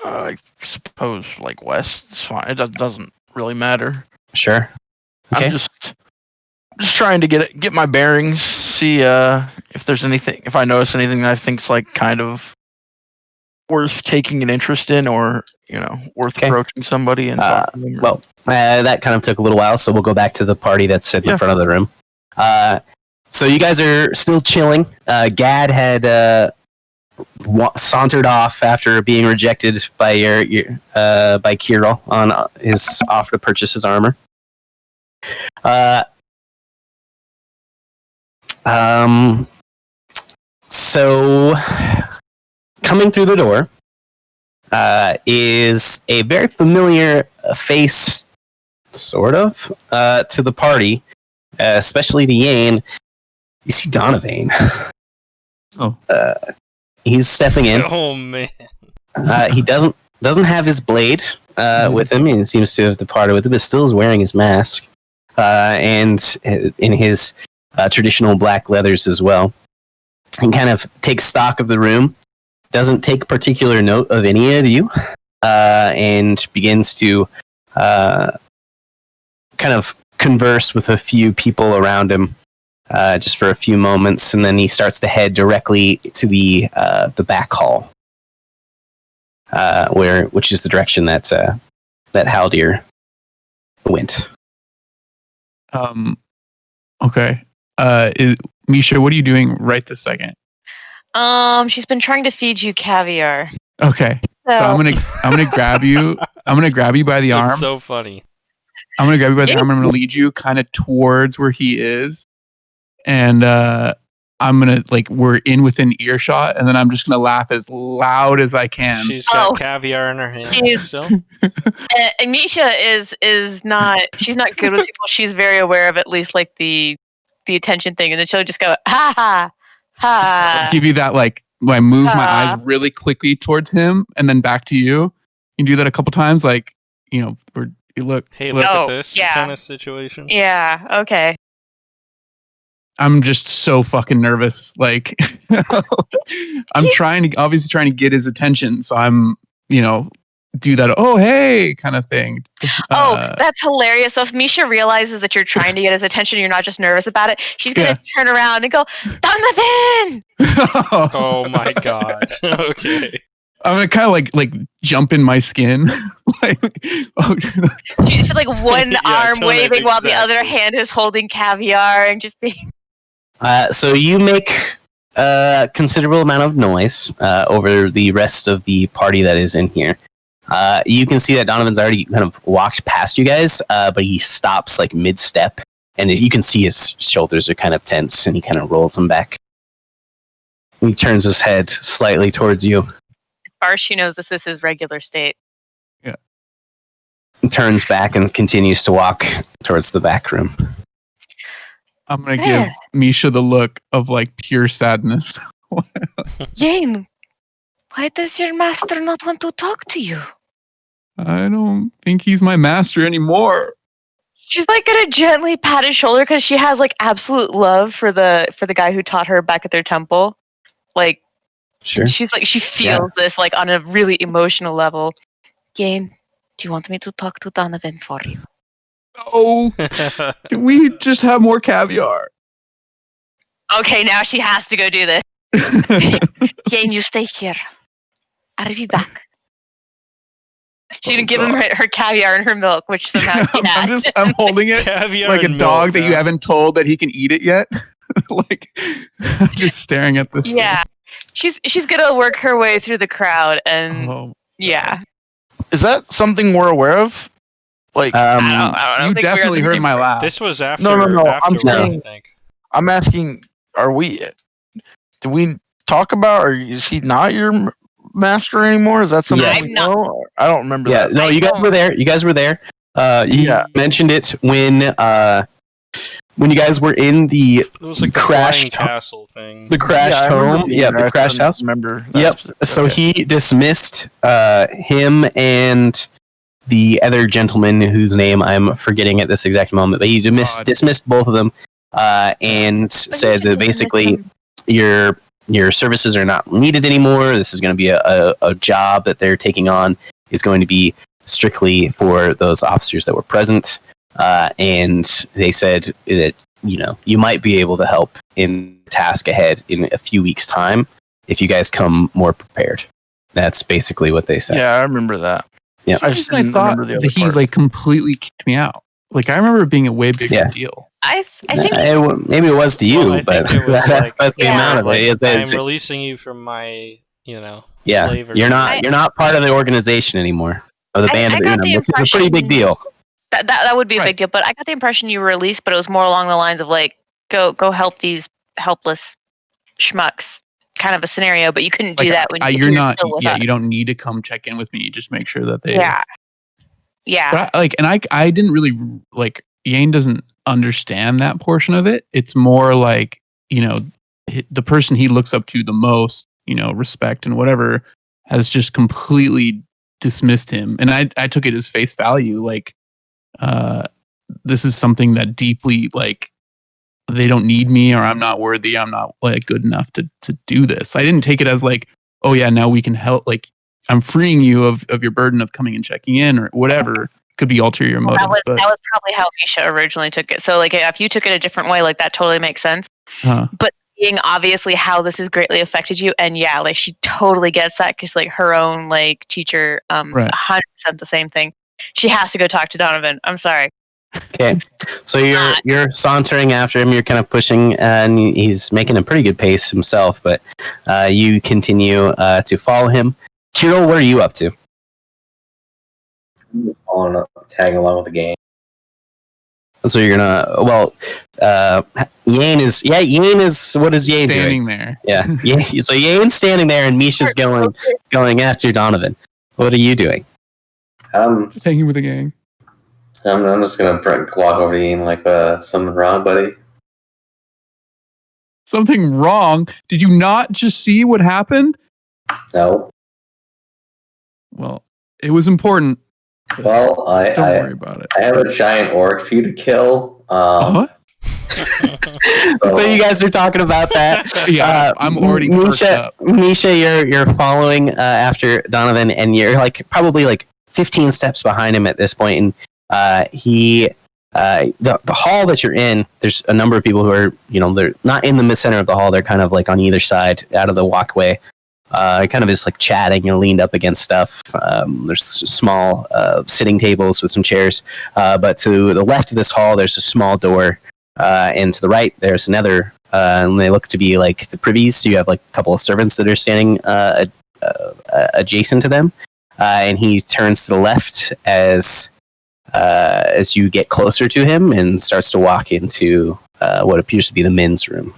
I suppose like west is fine. It doesn't really matter. Sure. Okay. I'm just trying to get my bearings. See if I notice anything that I think's like kind of worth taking an interest in, or worth approaching somebody and talking to them. That kind of took a little while, so we'll go back to the party that's in the front of the room. So you guys are still chilling. Gad had sauntered off after being rejected by by Kirill on his offer to purchase his armor. So coming through the door is a very familiar face, sort of, to the party, especially to Yane. You see Donovan. Oh. He's stepping in. Oh man. He doesn't have his blade with him. He seems to have departed with it, but still is wearing his mask and in his traditional black leathers as well. And kind of takes stock of the room. Doesn't take particular note of any of you, and begins to kind of converse with a few people around him, just for a few moments, and then he starts to head directly to the back hall, which is the direction that Haldir went. Okay. Misha, what are you doing right this second? She's been trying to feed you caviar. Okay. So I'm gonna grab you. I'm gonna grab you by the arm. That's so funny. I'm gonna grab you by the arm. I'm gonna lead you kind of towards where he is, and I'm gonna we're within earshot, and then I'm just gonna laugh as loud as I can. She's got caviar in her hand. Still. Misha is not. She's not good with people. She's very aware of at least like the attention thing, and then she'll just go ha ha ha. I'll give you that I move my eyes really quickly towards him and then back to you. You do that a couple times, like, you look. Hey, look Oh, at this yeah. kind of situation. Yeah. Okay. I'm just so fucking nervous. Like, I'm obviously trying to get his attention. So I'm, do that, oh, hey, kind of thing. That's hilarious. So if Misha realizes that you're trying to get his attention, you're not just nervous about it, she's going to turn around and go, Donovan! Oh my god. Okay. I'm gonna kind of like jump in my skin, She's like one arm Tone, waving while the other exactly. hand is holding caviar and just being. So you make a considerable amount of noise over the rest of the party that is in here. You can see that Donovan's already kind of walked past you guys, but he stops like mid-step, and you can see his shoulders are kind of tense, and he kind of rolls them back. He turns his head slightly towards you. As far as she knows, this is his regular state. Yeah. Turns back and continues to walk towards the back room. I'm gonna give Misha the look of like pure sadness. Jane, why does your master not want to talk to you? I don't think he's my master anymore. She's like gonna gently pat his shoulder because she has like absolute love for the guy who taught her back at their temple. Like, Sure. she's like she feels this like on a really emotional level. Jane, do you want me to talk to Donovan for you? No. Can we just have more caviar? Okay, now she has to go do this. Jane, you stay here. I'll be back. She's gonna give him her caviar and her milk, which somehow she has. I'm holding it Caviar like a and dog milk, that you haven't told that he can eat it yet. Like, I'm just staring at this. Yeah, she's gonna work her way through the crowd, and Oh, yeah. Is that something we're aware of? Like, I don't you think we're definitely on the heard same my page. laugh. This was after. No. I'm Afterward, saying- I think. I'm asking, do we talk about, or is he not your master anymore? Is that something Yes. we I'm not. know? I don't remember Yeah, that. no, you guys were there. You guys were there. You mentioned it when you guys were in the It was like the crashed flying castle thing. the crashed I remember home. being Yeah, there. the I crashed couldn't house. Remember? that Yep. specific- So okay. he dismissed him and the other gentleman whose name I'm forgetting at this exact moment, but he dismissed both of them and said that basically your services are not needed anymore. This is going to be a job that they're taking on is going to be strictly for those officers that were present. And they said that, you might be able to help in the task ahead in a few weeks' time if you guys come more prepared. That's basically what they said. Yeah, I remember that. Yeah. I just I didn't thought remember the other that he part. like completely kicked me out. Like, I remember it being a way bigger deal. I think Maybe it was to you, Well, I but think it was that's like, the amount of like, it. I'm releasing you from my, Yeah, slavery. you're not part of the organization anymore, or the band I of got the Unum, which is a pretty big deal. that would be a Right. big deal. But I got the impression you were released, but it was more along the lines of like, go help these helpless schmucks, kind of a scenario. But you couldn't do Like, that when you're not. still with Yeah, us. you don't need to come check in with me. You just make sure that they. Yeah. But I didn't really like. Yane doesn't understand that portion of it. It's more like, the person he looks up to the most, respect and whatever, has just completely dismissed him. And I took it as face value. Like, this is something that deeply, like, they don't need me, or I'm not worthy. I'm not like good enough to do this. I didn't take it as like, oh yeah, now we can help. Like, I'm freeing you of your burden of coming and checking in or whatever. Could be ulterior motives. That was probably how Misha originally took it. So like, if you took it a different way, like that totally makes sense. But seeing obviously how this has greatly affected you, and yeah, like she totally gets that because like her own like teacher, 100% the same thing. She has to go talk to Donovan. I'm sorry. Okay, so you're sauntering after him. You're kind of pushing, and he's making a pretty good pace himself. But you continue to follow him. Kirill, what are you up to? Tagging along with the game. So you're gonna Yane is what is Yane standing doing? there. Yeah, so Yane's standing there, and Misha's going after Donovan. What are you doing? Just hanging with the gang. I'm just gonna walk over to Ian like something wrong, buddy. something wrong? Did you not just see what happened? No. Well, it was important. Well, Don't worry about it. I have a giant orc for you to kill. So you guys are talking about that. Yeah, I'm already perked up. Misha, you're following after Donovan, and you're like probably like 15 steps behind him at this point. And the hall that you're in, there's a number of people who are, they're not in the mid center of the hall. They're kind of like on either side out of the walkway. Kind of just like chatting, leaned up against stuff. There's small sitting tables with some chairs. But to the left of this hall, there's a small door. And to the right, there's another, and they look to be like the privies. So you have like a couple of servants that are standing adjacent to them. And he turns to the left as you get closer to him and starts to walk into what appears to be the men's room.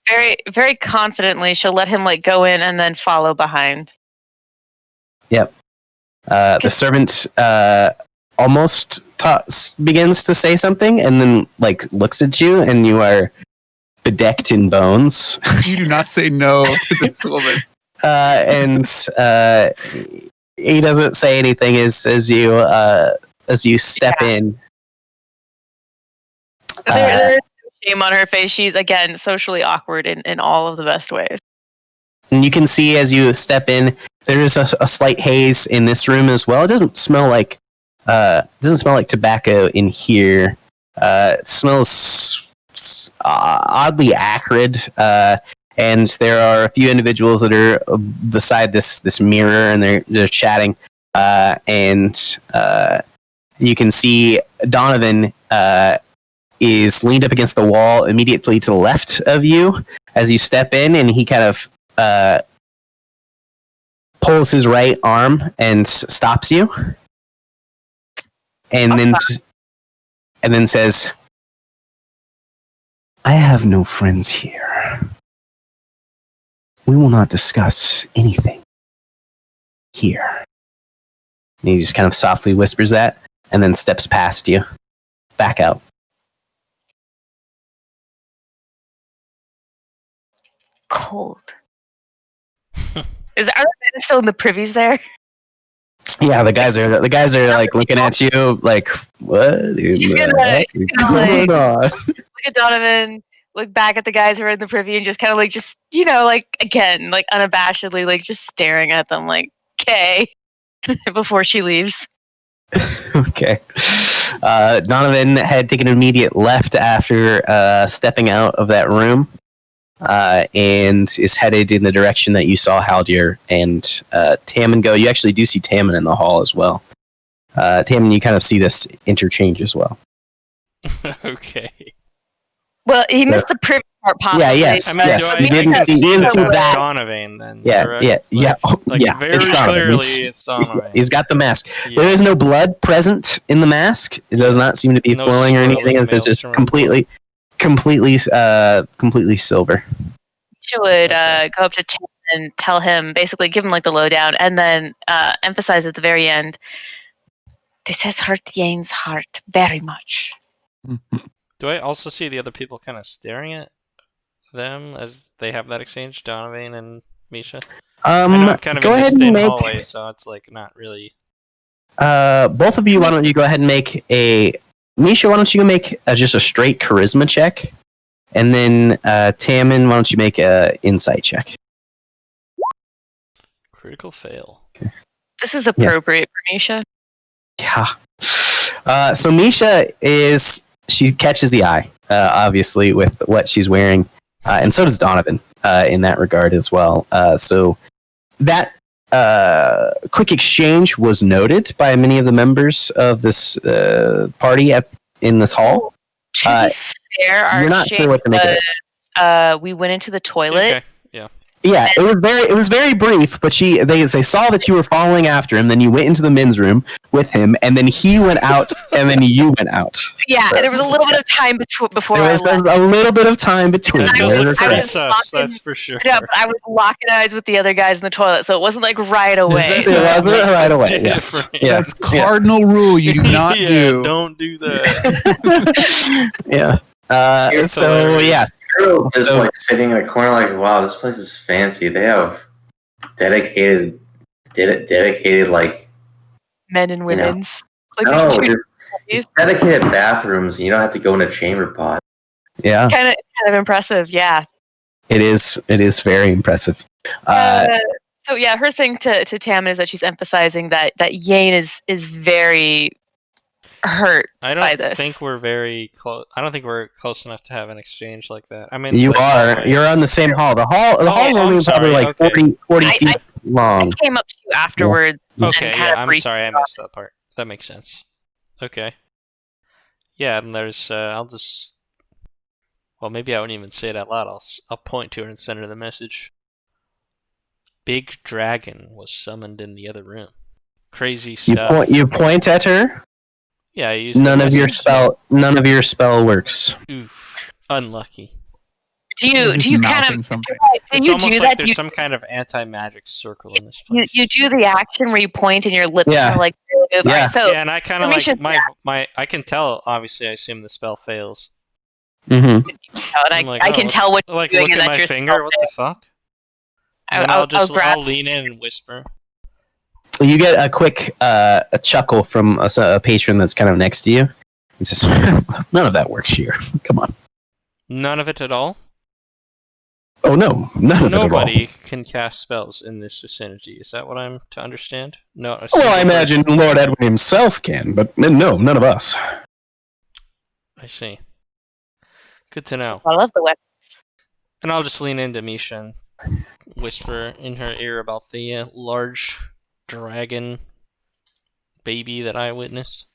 Very, very confidently, she'll let him like go in and then follow behind. Yep. The servant almost begins to say something, and then like looks at you, and you are bedecked in bones. You do not say no to this woman. And he doesn't say anything as you step in. There's shame on her face. She's again socially awkward in all of the best ways. And you can see as you step in, there is a slight haze in this room as well. It doesn't smell like tobacco in here. It smells oddly acrid. And there are a few individuals that are beside this mirror, and they're chatting. And you can see Donovan is leaned up against the wall immediately to the left of you as you step in, and he kind of pulls his right arm and stops you, and then says, "I have no friends here. We will not discuss anything here." And he just kind of softly whispers that, and then steps past you, back out. Cold. Are the men still in the privies there? Yeah, the guys are like looking at you like, what is like, going on? Look at Donovan, look back at the guys who are in the privy, and just kind of like again, like unabashedly, like just staring at them, like, okay, before she leaves. Okay. Donovan had taken an immediate left after stepping out of that room. And is headed in the direction that you saw Haldir and Tammin go. You actually do see Tammin in the hall as well. Tammin, you kind of see this interchange as well. Okay. Well, he missed the privy part, possibly. Yeah, yes, yes. You didn't see that. Donovan, then. Yeah, correct? yeah. Very it's Donovan. clearly it's Donovan. He's got the mask. Yeah. There is no blood present in the mask. It does not seem to be flowing or anything. It's just completely silver. She would go up to Tim and tell him, basically give him like the lowdown, and then emphasize at the very end, this has hurt Yane's heart very much. Do I also see the other people kind of staring at them as they have that exchange, Donovan and Misha? I know I'm kind of go in ahead this and thin make hallway, so it's like not really. both of you. Why don't you go ahead and make a Misha? Why don't you make just a straight charisma check? And then, Tammin, why don't you make an insight check? Critical fail. Okay. This is appropriate for Misha. Yeah. So Misha she catches the eye, obviously, with what she's wearing. And so does Donovan, in that regard as well. So that quick exchange was noted by many of the members of this party in this hall. To be fair, our you're not sure what to make of it. We went into the toilet. Okay. Yeah. Yeah, it was very brief, but they saw that you were following after him, then you went into the men's room with him, and then he went out, and then you went out. Yeah, so, there was a little bit of time before there was a little bit of time between. That's for sure. Yeah, but I was locking eyes with the other guys in the toilet, so it wasn't like right away. It wasn't right away. Yes. Yeah. That's cardinal rule you do not do. Don't do that. Yeah. So yes. Hero is So- like sitting in a corner, like, wow, this place is fancy. They have dedicated, like, Men and You know. women's. Like no, there's two just dedicated bathrooms. And you don't have to go in a chamber pot. Yeah, kind of impressive, yeah. it is. It is very impressive. So yeah, her thing to Tammin is that she's emphasizing that Yane is very hurt I by don't this. think we're very close. I don't think we're close enough to have an exchange like that. I mean, You the are. hallway. You're on the same hall. The hall's I'm only probably sorry, like okay. 40 I- feet long. I came up to you afterwards. Okay, and kind yeah, of I'm briefed sorry, I you on missed that part. That makes sense. Okay. Yeah, and there's, I'll just, well, maybe I won't even say it out loud. I'll point to her and send her the message. Big dragon was summoned in the other room. Crazy stuff. You point at her. Yeah, I used the None of your spell works. Oof, unlucky. Do you Just kind mouthing of something. It's you almost do like that? there's You, some kind of anti-magic circle in this you place. you do the action where you point and your lips Yeah. kind of like move. Yeah. Alright, so Yeah, and I kind of Amisha, like my I can tell. Obviously, I assume the spell fails. Mm-hmm. and I'm like, I oh, can tell what Like, you're look doing at and that my you're finger. What the fuck? And then I'll lean in and whisper. You get a quick a chuckle from a patron that's kind of next to you. He says, "None of that works here. Come on." None of it at all. Oh no, none of Nobody it can cast spells in this vicinity. Is that what I'm to understand? No. at all. Well, I imagine Lord Edwin himself can, but no, none of us. I see. Good to know. I love the weapons. And I'll just lean into Misha and whisper in her ear about the large dragon baby that I witnessed.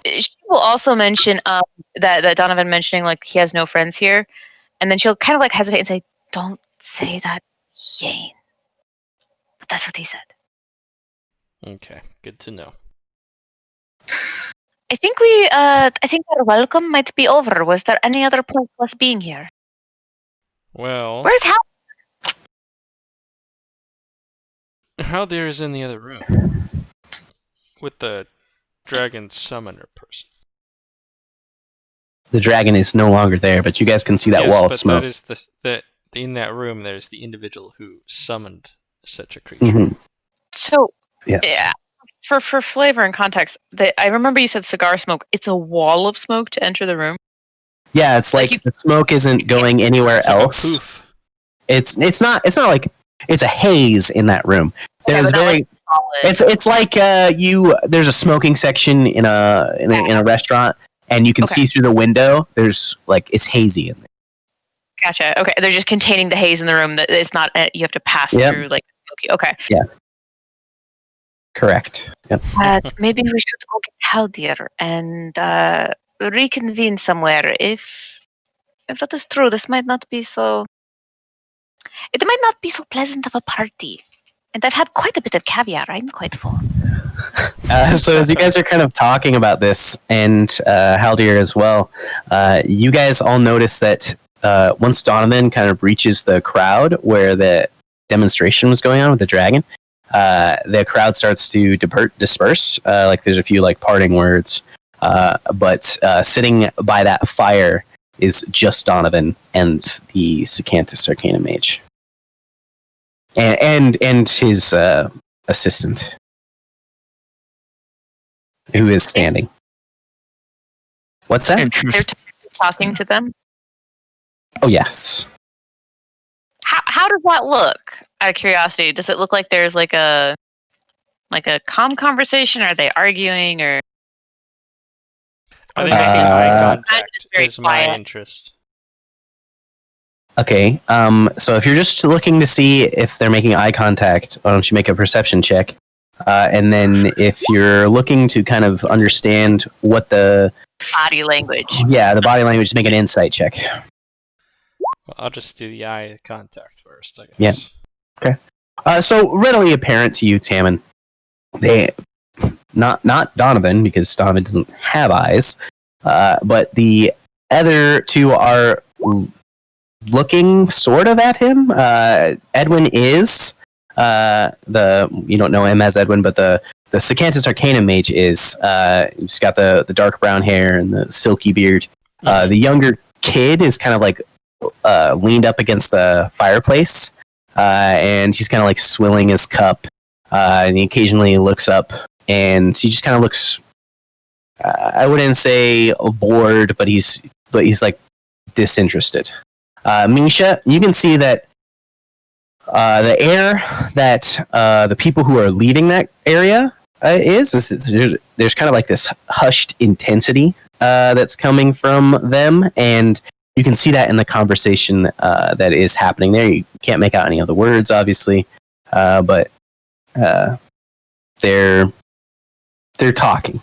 She will also mention that Donovan mentioning like he has no friends here, and then she'll kind of like hesitate and say, "Don't say that, Yane." But that's what he said. Okay, good to know. I think our welcome might be over. Was there any other point of us being here? Well, Where's Hal? how there is in the other room with the dragon summoner person. The dragon is no longer there, but you guys can see that Yes, wall of but smoke. that is that in that room. There's the individual who summoned such a creature. Mhm. So Yes. yeah, for flavor and context, I remember you said cigar smoke. It's a wall of smoke to enter the room. Yeah, it's like the smoke isn't going anywhere It's like a else. poof. It's not like it's a haze in that room. Okay, There's but not very like solid. it's like there's a smoking section in a restaurant, and you can Okay. see through the window. There's like it's hazy in there. Gotcha. Okay, they're just containing the haze in the room. That it's not. You have to pass Yep. through like smoky. Okay. Correct. Yep. Maybe we should go get Haldir and reconvene somewhere. If that is true, this might not be so. It might not be so pleasant of a party. And I've had quite a bit of caviar. I'm quite full. So as you guys are kind of talking about this, and Haldir as well, you guys all notice that once Donovan kind of reaches the crowd where the demonstration was going on with the dragon, the crowd starts to disperse. Like there's a few like parting words, but sitting by that fire is just Donovan and the Sacantus Arcana Mage, and his assistant, who is standing. What's that? They're talking to them. Oh yes. How does that look? Out of curiosity, does it look like there's like a calm conversation? Are they arguing or? I think making eye I'm contact just very is my quiet. interest. Okay. So if you're just looking to see if they're making eye contact, why don't you make a perception check? And then if you're looking to kind of understand what the Body language. the body language, make an insight check. Well, I'll just do the eye contact first, I guess. Yeah. So readily apparent to you, Tammin, they not Donovan, because Donovan doesn't have eyes, but the other two are looking sort of at him. Edwin is you don't know him as Edwin, but the Sacantus Arcana Mage is. He's got the dark brown hair and the silky beard. The younger kid is kind of like leaned up against the fireplace, and he's kind of like swilling his cup, and he occasionally looks up, and he just kind of looks. I wouldn't say bored, but he's like disinterested. Misha, you can see that the air that the people who are leaving that area is there's kind of like this hushed intensity that's coming from them, and you can see that in the conversation that is happening there. You can't make out any of the words, obviously, but they're talking.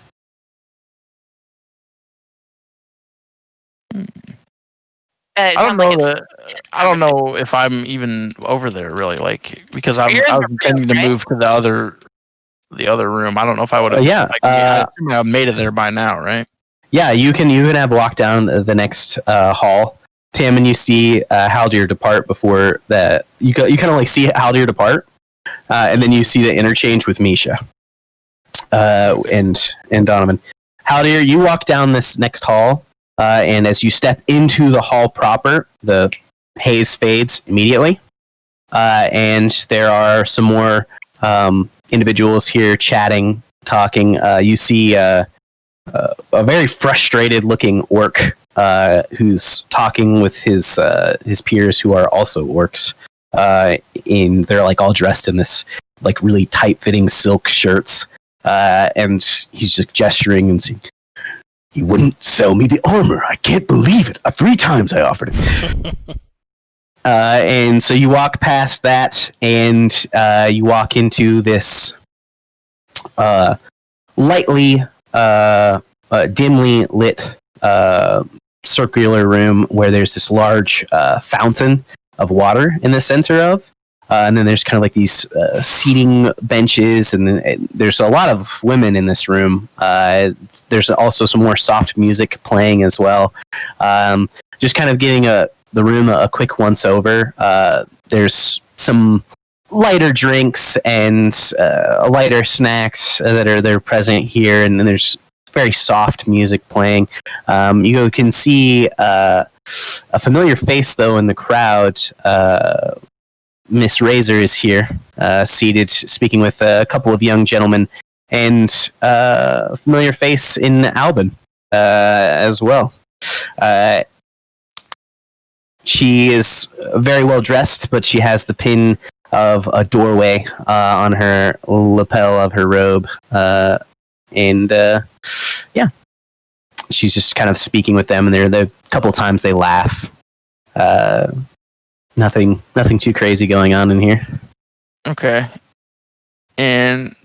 It I don't sounds like know it's I don't know if I'm even over there really, like because I You're in was the intending room, to right? move to the other room. I don't know if I would have. Yeah, I assume I made it there by now, right? yeah. You can have walked down the next hall, Tim, and you see Haldir depart before that. You kind of like see Haldir depart, and then you see the interchange with Misha and Donovan. Haldir, you walk down this next hall, and as you step into the hall proper, the haze fades immediately, and there are some more individuals here chatting, talking. You see a very frustrated-looking orc who's talking with his peers who are also orcs. They're like all dressed in this like really tight-fitting silk shirts, and he's just gesturing and saying, "He wouldn't sell me the armor. I can't believe it. 3 times I offered it." And so you walk past that, and you walk into this lightly, dimly lit circular room where there's this large fountain of water in the center of. And then there's kind of like these seating benches, and then there's a lot of women in this room. There's also some more soft music playing as well. Just kind of getting the room a quick once over. There's some lighter drinks and lighter snacks they're present here, and then there's very soft music playing. You can see a familiar face though in the crowd. Miss Razor is here, seated, speaking with a couple of young gentlemen, and a familiar face in Albin as well. She is very well dressed, but she has the pin of a doorway on her lapel of her robe, and yeah, she's just kind of speaking with them. And the couple times they laugh. Nothing too crazy going on in here. Okay. And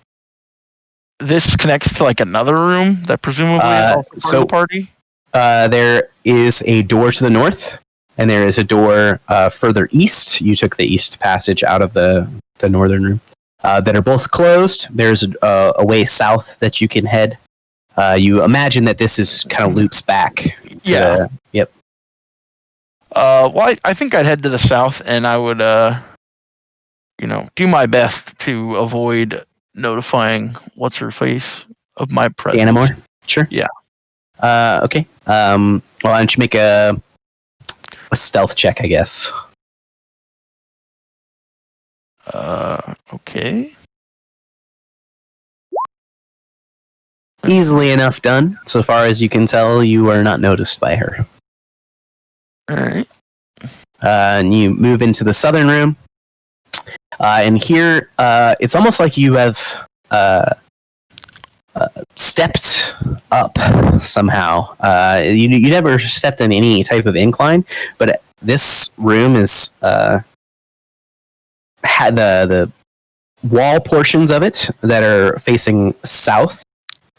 this connects to like another room that presumably is also part of the party? There is a door to the north, and there is a door further east. You took the east passage out of the northern room. That are both closed. There's a way south that you can head. You imagine that this is kind of loops back. Yeah. Yep. Well, I think I'd head to the south, and I would, do my best to avoid notifying what's her face of my presence. Animor? Sure. Yeah. Okay. Well, why don't you make a stealth check, I guess. Okay. Easily enough done. So far as you can tell, you are not noticed by her. All right. And you move into the southern room. And here, it's almost like you have stepped up somehow. You never stepped in any type of incline, but this room is had the wall portions of it that are facing south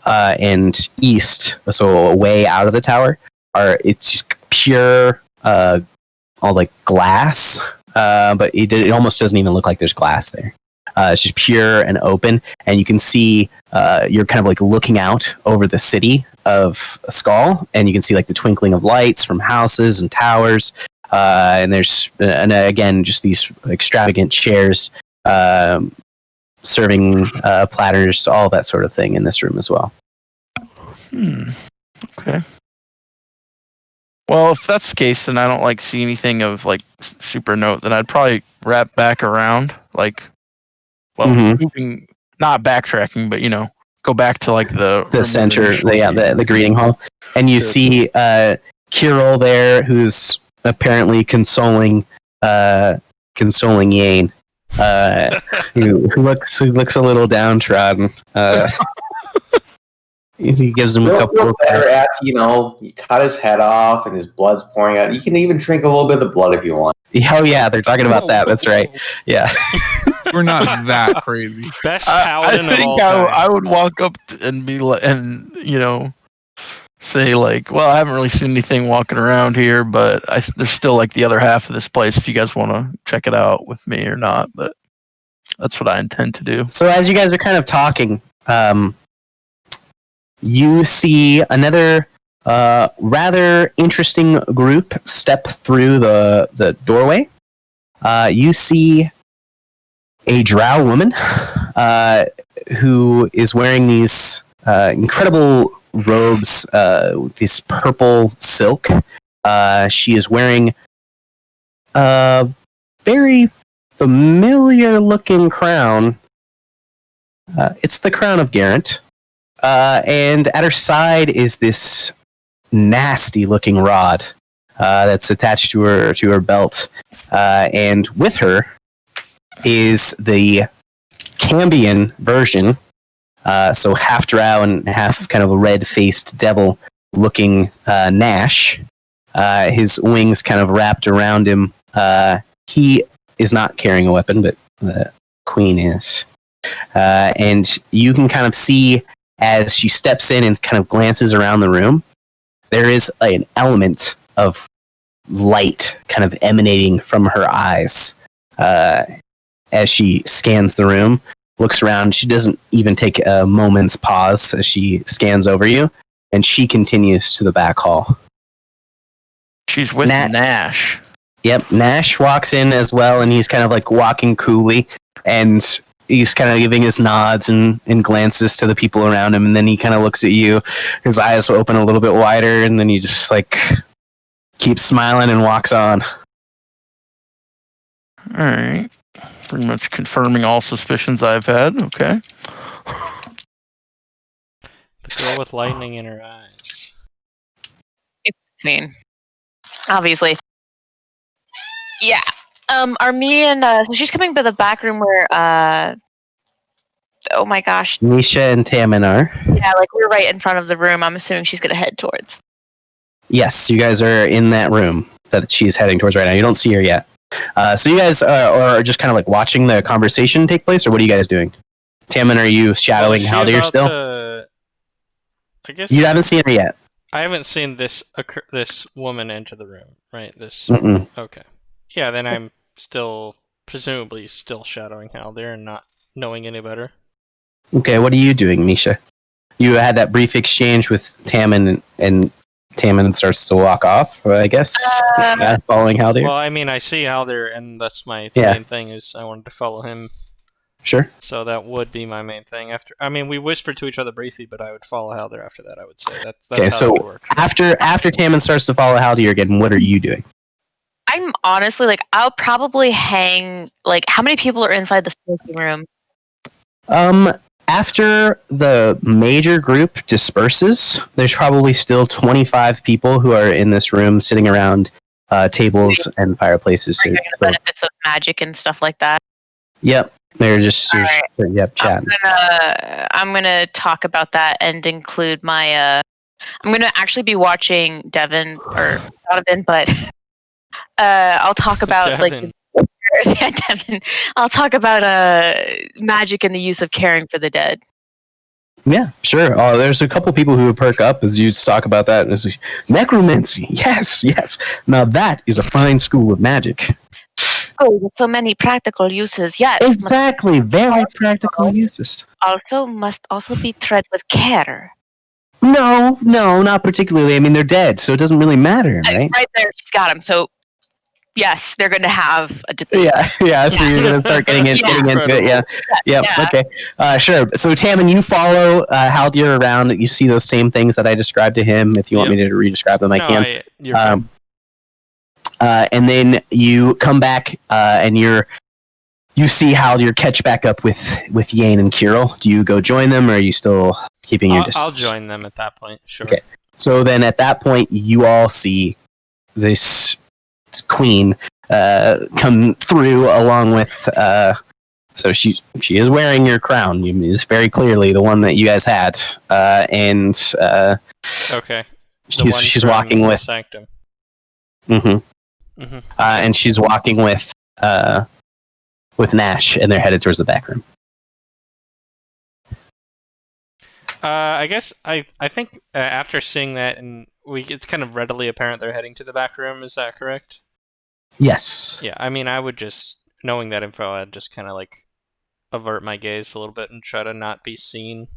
and east, so away out of the tower. It's just pure all like glass, but it almost doesn't even look like there's glass there. It's just pure and open, and you can see you're kind of like looking out over the city of Skull, and you can see like the twinkling of lights from houses and towers, and there's and again just these extravagant chairs serving platters, all that sort of thing in this room as well. Okay. Well, if that's the case, then I don't like see anything of like super note. Then I'd probably wrap back around, like, well, Mhm. moving, not backtracking, but go back to like the room center, initially- the greeting hall, and you Sure. see Kirill there, who's apparently consoling Yane, who looks a little downtrodden. He gives him a Don't couple feel of better pats. after you cut his head off and his blood's pouring out. You can even drink a little bit of the blood if you want. Oh yeah, they're talking about that. That's right. Yeah. We're not that crazy. Best I paladin of all think time. I would walk up and be like, and say like, well, I haven't really seen anything walking around here, but there's still like the other half of this place if you guys want to check it out with me or not. But that's what I intend to do. So as you guys are kind of talking, you see another rather interesting group step through the doorway. You see a drow woman who is wearing these incredible robes, this purple silk. She is wearing a very familiar looking crown. It's the crown of Garant. And at her side is this nasty looking rod that's attached to her belt. And with her is the Cambion version, so half drow and half kind of a red-faced devil-looking Nash. His wings kind of wrapped around him. He is not carrying a weapon, but the queen is. And you can kind of see as she steps in and kind of glances around the room, there is an element of light kind of emanating from her eyes as she scans the room, looks around. She doesn't even take a moment's pause as she scans over you, and she continues to the back hall. She's with Nash. Yep, Nash walks in as well, and he's kind of like walking coolly, and he's kind of giving his nods and glances to the people around him, and then he kind of looks at you. His eyes open a little bit wider, and then he just like keeps smiling and walks on. All right. Pretty much confirming all suspicions I've had. Okay. The girl with lightning in her eyes. I mean, obviously. Yeah. Are me and so she's coming to the back room where oh my gosh. Misha and Tammin are. Yeah, like we're right in front of the room. I'm assuming she's gonna head towards. Yes, you guys are in that room that she's heading towards right now. You don't see her yet. So you guys are just kind of like watching the conversation take place, or what are you guys doing? Tammin, are you shadowing Haldir still? I guess You haven't seen her yet. I haven't seen this woman enter the room, right? Mm-mm. Okay. Yeah, then I'm presumably still shadowing Haldir and not knowing any better. Okay, what are you doing, Misha? You had that brief exchange with Tammin, and Tammin starts to walk off, I guess, following Haldir. Well, I mean, I see Haldir, and that's my Yeah. main thing, is I wanted to follow him. Sure. So that would be my main thing. We whispered to each other briefly, but I would follow Haldir after that, I would say. That's Okay, how so it would work. after Tammin starts to follow Haldir again, what are you doing? I'm honestly like I'll probably hang like how many people are inside the smoking room? After the major group disperses, there's probably still 25 people who are in this room sitting around tables and fireplaces. Like, the benefits of magic and stuff like that. Yep, they're just chatting. I'm gonna talk about that and include my I'm gonna actually be watching Devin or Donovan, but I'll talk about like yeah, Devin. I'll talk about magic and the use of caring for the dead. Yeah, sure. Oh, there's a couple people who would perk up as you talk about that. And it's like, necromancy. Yes, yes. Now that is a fine school of magic. Oh, with so many practical uses. Yes. Exactly. Very practical uses. Must also be tread with care. No, not particularly. I mean, they're dead, so it doesn't really matter, right? Right there, she's got him. So yes, they're going to have a debate. Yeah. So you're gonna start getting into it. Yeah. Yep. Yeah. Okay. Sure. So Tammin, you follow Haldir around. You see those same things that I described to him. If you want me to re-describe them, I can. You're fine. And then you come back and you see Haldir catch back up with Yane and Kirill. Do you go join them, or are you still keeping your distance? I'll join them at that point. Sure. Okay. So then at that point, you all see this queen come through along with. So she is wearing your crown. It's very clearly the one that you guys had, and okay. She's walking with Sanctum. And she's walking with Nash, and they're headed towards the back room. I guess I think after seeing that, and it's kind of readily apparent they're heading to the back room. Is that correct? Yes. Yeah. I mean, I would just, knowing that info, I'd just kind of like avert my gaze a little bit and try to not be seen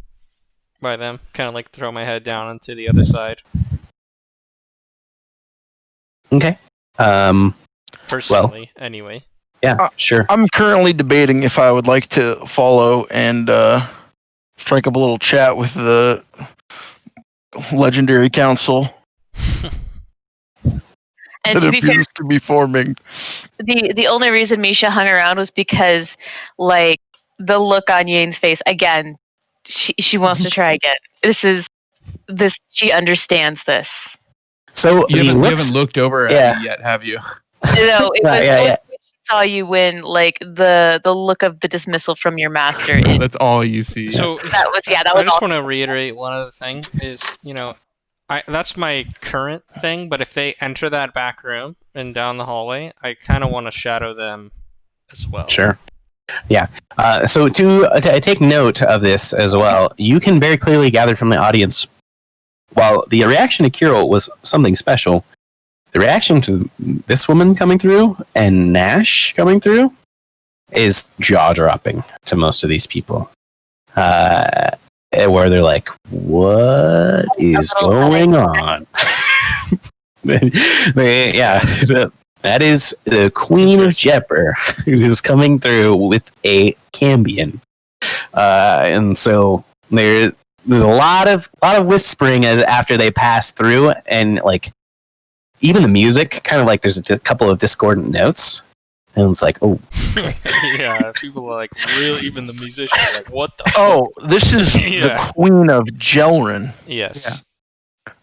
by them. Kind of like throw my head down onto the other side. Okay. Personally, anyway. Yeah, sure. I'm currently debating if I would like to follow and strike up a little chat with the legendary council. And to be fair, to be forming. The only reason Misha hung around was because, like, the look on Yane's face again. She wants to try again. She understands this. So you haven't looked over at me yet, have you? No, it was when she saw you win, like the look of the dismissal from your master. That's all you see. So that was I just want to reiterate one other thing is, that's my current thing, but if they enter that back room and down the hallway, I kind of want to shadow them as well. Sure. Yeah. So to take note of this as well, you can very clearly gather from the audience, while the reaction to Kirill was something special, the reaction to this woman coming through and Nash coming through is jaw-dropping to most of these people. Where they're like, what is going on? That is the Queen of Jepper who's coming through with a Cambion. And so there's a lot of whispering after they pass through, and like even the music kind of like there's a couple of discordant notes. And it's like, oh. Yeah, people are like, really? Even the musicians are like, what the fuck? This is the Queen of Jelrin. Yes. Yeah.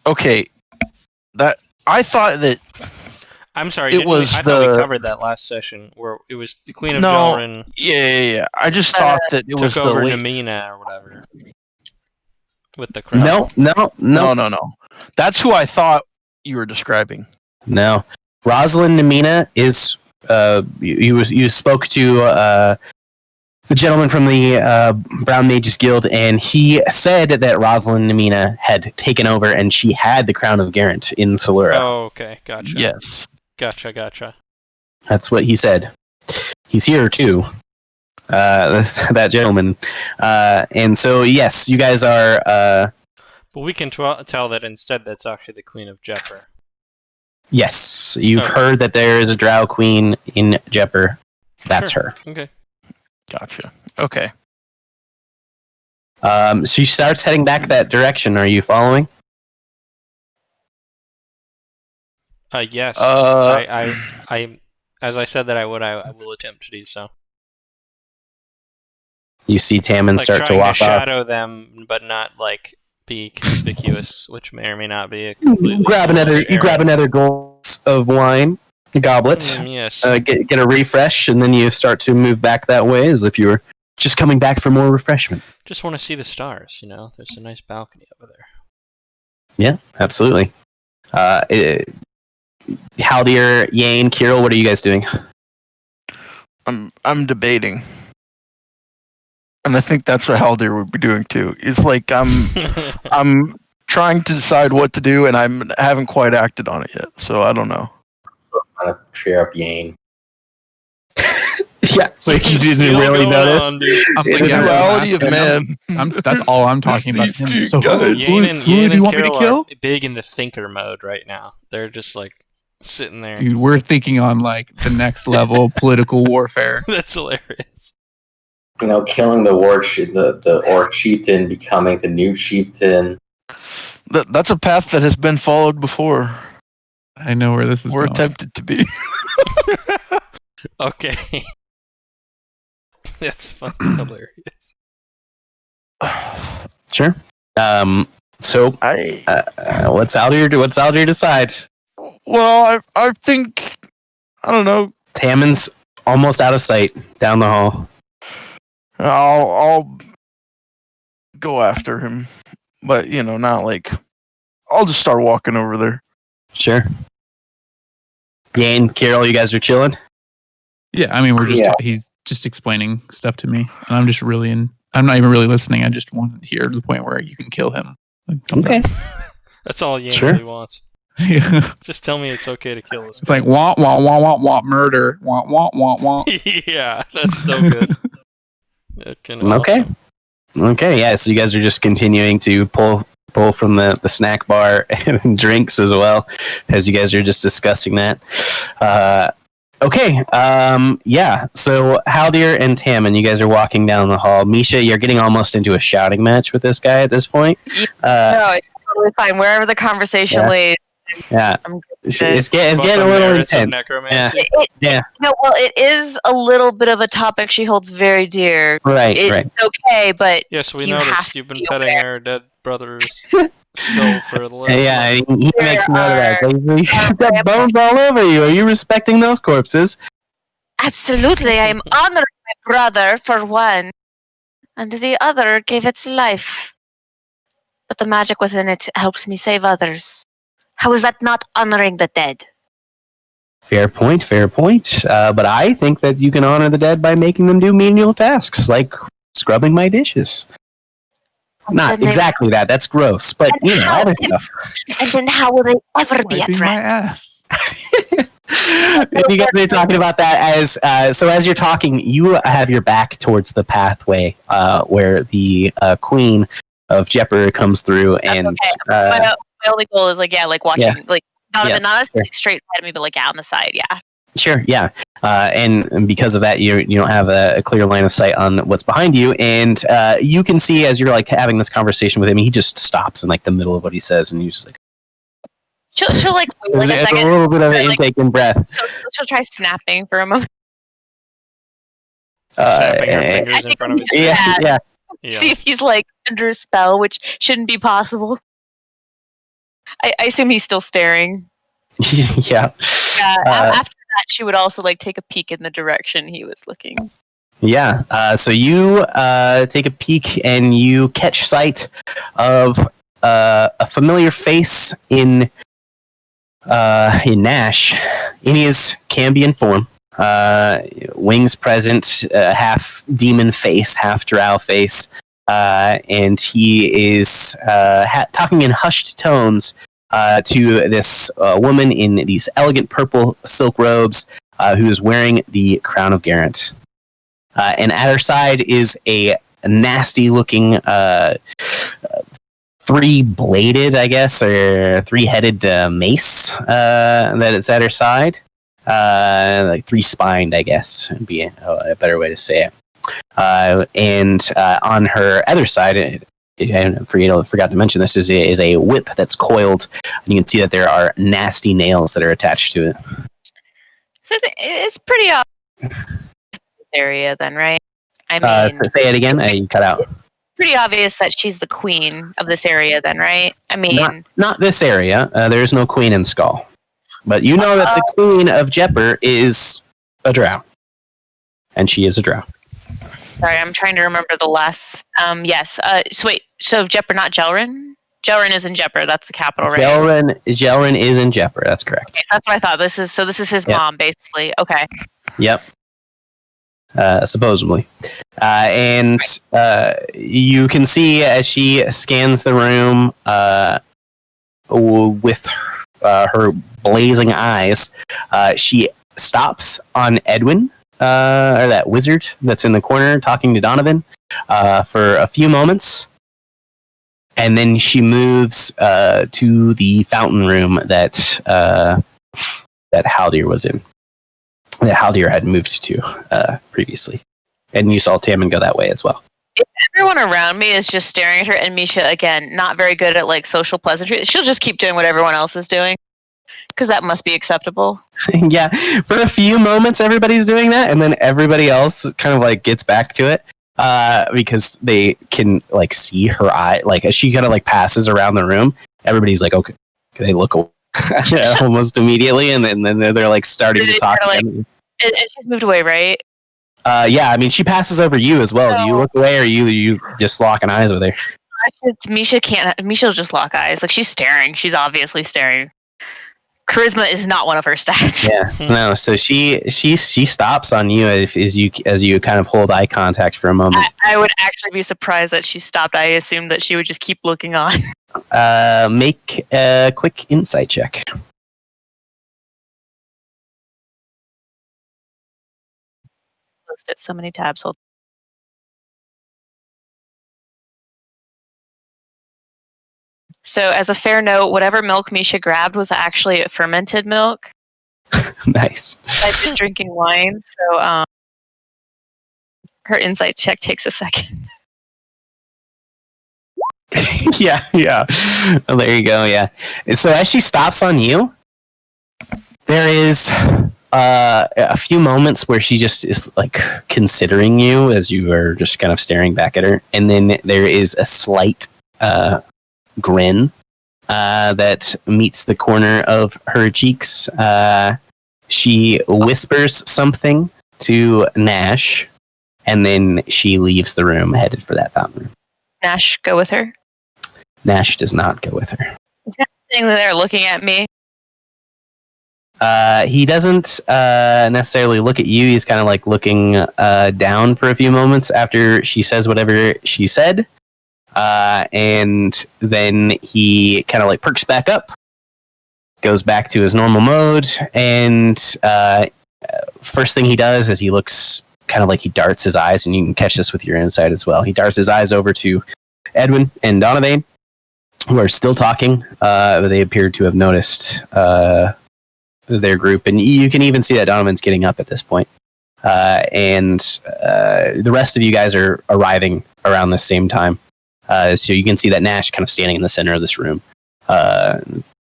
Okay. I thought that... I'm sorry, I thought we covered that last session, where it was the Queen of Jelrin... Yeah. I just thought that it was took over Namina or whatever. With the crown. No. That's who I thought you were describing. No. Rosalind Namina is... You spoke to the gentleman from the Brown Mages Guild, and he said that Rosalind Namina had taken over, and she had the Crown of Garant in Solura. Oh, okay, gotcha. Yes, gotcha. That's what he said. He's here too. That gentleman, and so yes, you guys are. But we can tell that instead that's actually the Queen of Jepper. Yes, you've heard that there is a Drow Queen in Jepper. That's her. Okay. Gotcha. Okay. She starts heading back that direction. Are you following? Yes. I as I said that I would, I will attempt to do so. You see Tammin start to walk off. Shadow them, but not like be conspicuous, which may or may not be a completely. You grab another glass of wine, a goblet. Yes. Get a refresh, and then you start to move back that way as if you were just coming back for more refreshment. Just want to see the stars. There's a nice balcony over there. Yeah, absolutely. Haldir, Yane, Kirill, what are you guys doing? I'm debating. And I think that's what Haldir would be doing too. It's like I'm trying to decide what to do, and I haven't quite acted on it yet. So I don't know. I'm trying to cheer up Yane. Yeah, so you didn't really notice. The duality of man. That's all I'm talking about. So Yane and Kirill are big in the thinker mode right now. They're just like Sitting there. Dude, we're thinking on like the next level political warfare. That's hilarious. Killing the the orc chieftain, becoming the new chieftain. That's a path that has been followed before. I know where this is We're going. attempted to be. Okay. That's fucking hilarious. Sure. So what's Aldir decide? Well, I think, I don't know. Tammon's almost out of sight down the hall. I'll go after him, but not like. I'll just start walking over there. Sure. Yane, Carol, you guys are chilling? Yeah, I mean, he's just explaining stuff to me, and I'm just really I'm not even really listening. I just want to hear to the point where you can kill him. Okay. That's all Yang Sure. really wants. Yeah. Just tell me it's okay to kill this It's like wah wah wah wah wah murder wah wah wah wah. Yeah, that's so good. Okay. Awesome. Okay, yeah, so you guys are just continuing to pull from the snack bar and drinks as well, as you guys are just discussing that. Okay, yeah, so Haldir and Tammin, you guys are walking down the hall. Misha, you're getting almost into a shouting match with this guy at this point. No, it's totally fine. Wherever the conversation leads. Yeah, I'm it's getting a little intense. Yeah. Well, it is a little bit of a topic she holds very dear. Right. It's okay, but yes, we you noticed have you've to been be petting aware. our dead brother's skull for the last Yeah, month. he makes note of that. You've got bones all over you. Are you respecting those corpses? Absolutely, I am honoring my brother for one, and the other gave its life. But the magic within it helps me save others. How is that not honoring the dead? Fair point. But I think that you can honor the dead by making them do menial tasks, like scrubbing my dishes. Not exactly that. That's gross. But, other stuff. And then how will they ever be a Wiping my threat? ass. And you guys are talking about that as you're talking, you have your back towards the pathway where the Queen of Jepper comes through, and Okay. My only goal is watching, Yeah, not straight ahead of me, but on the side, yeah. Sure, yeah. And because of that, you don't have a clear line of sight on what's behind you, and you can see as you're having this conversation with him, he just stops in the middle of what he says, and you just She'll wait a it's second. a little bit of an intake and breath. She'll try snapping for a moment. Snapping her fingers in front of his face. Yeah. See if he's under a spell, which shouldn't be possible. I assume he's still staring. Yeah. After that, she would also take a peek in the direction he was looking. Yeah. So you take a peek and you catch sight of a familiar face in Nash, in his Cambion form. Wings present, half demon face, half drow face, and he is talking in hushed tones to this woman in these elegant purple silk robes who is wearing the crown of Garant. And at her side is a nasty-looking three-bladed, I guess, or three-headed mace that is at her side. Three-spined, I guess, would be a better way to say it. And on her other side, I forgot to mention this, is a whip that's coiled. And you can see that there are nasty nails that are attached to it. So it's pretty obvious area then, right? I mean, so say it again. You cut out. Pretty obvious that she's the queen of this area then, right? I mean, not this area. There is no queen in Skull. But you know that the queen of Jepper is a drow. And she is a drow. Sorry, I'm trying to remember the last. Yes. So wait. So Jepper, not Jelrin? Jelrin is in Jepper. That's the capital, right? Jelrin is in Jepper. That's correct. Okay, that's what I thought. This is his mom, basically. Okay. Yep. Supposedly. And you can see as she scans the room with her blazing eyes, she stops on Edwin, or that wizard that's in the corner talking to Donovan, for a few moments. And then she moves to the fountain room that that Haldir was in, that Haldir had moved to previously. And you saw Tammin go that way as well. If everyone around me is just staring at her, and Misha, again, not very good at like social pleasantry, she'll just keep doing what everyone else is doing. Because that must be acceptable. Yeah, for a few moments everybody's doing that, and then everybody else kind of like gets back to it because they can like see her eye, like as she kind of like passes around the room. Everybody's like, okay, can they look away? Almost immediately, and then they're like starting to talk again. And she's moved away, right? Yeah, I mean she passes over you as well. Do you look away, or you just locking eyes with her? Misha can't. Misha'll just lock eyes. Like she's staring. She's obviously staring. Charisma is not one of her stats. Yeah, no. So she stops on you as you kind of hold eye contact for a moment. I would actually be surprised that she stopped. I assumed that she would just keep looking on. Make a quick insight check. Closed it so many tabs. Hold. So, as a fair note, whatever milk Misha grabbed was actually fermented milk. Nice. I've been drinking wine, so her insight check takes a second. yeah. Well, there you go. Yeah. And so as she stops on you, there is a few moments where she just is like considering you as you are just kind of staring back at her, and then there is a slight grin that meets the corner of her cheeks. She whispers something to Nash, and then she leaves the room, headed for that fountain room. Nash, go with her. Nash does not go with her. He's kind of sitting there looking at me. He doesn't necessarily look at you. He's kind of like looking down for a few moments after she says whatever she said. And then he kind of like perks back up, goes back to his normal mode, and first thing he does is he looks kind of like he darts his eyes, and you can catch this with your insight as well. He darts his eyes over to Edwin and Donovan, who are still talking. They appear to have noticed their group, and you can even see that Donovan's getting up at this point. And the rest of you guys are arriving around the same time. So you can see that Nash kind of standing in the center of this room.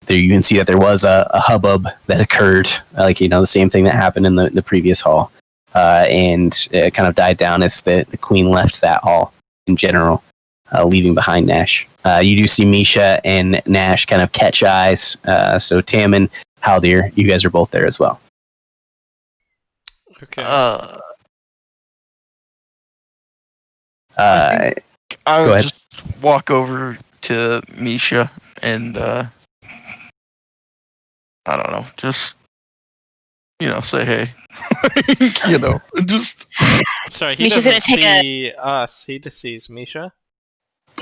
There you can see that there was a hubbub that occurred, like, you know, the same thing that happened in the previous hall. And it kind of died down as the queen left that hall in general, leaving behind Nash. You do see Misha and Nash kind of catch eyes. So Tammin, Haldir, you guys are both there as well. Okay. I Go would ahead. just walk over to Misha and I don't know, just say hey. Just Sorry, he Misha's doesn't gonna take see us. He just sees Misha.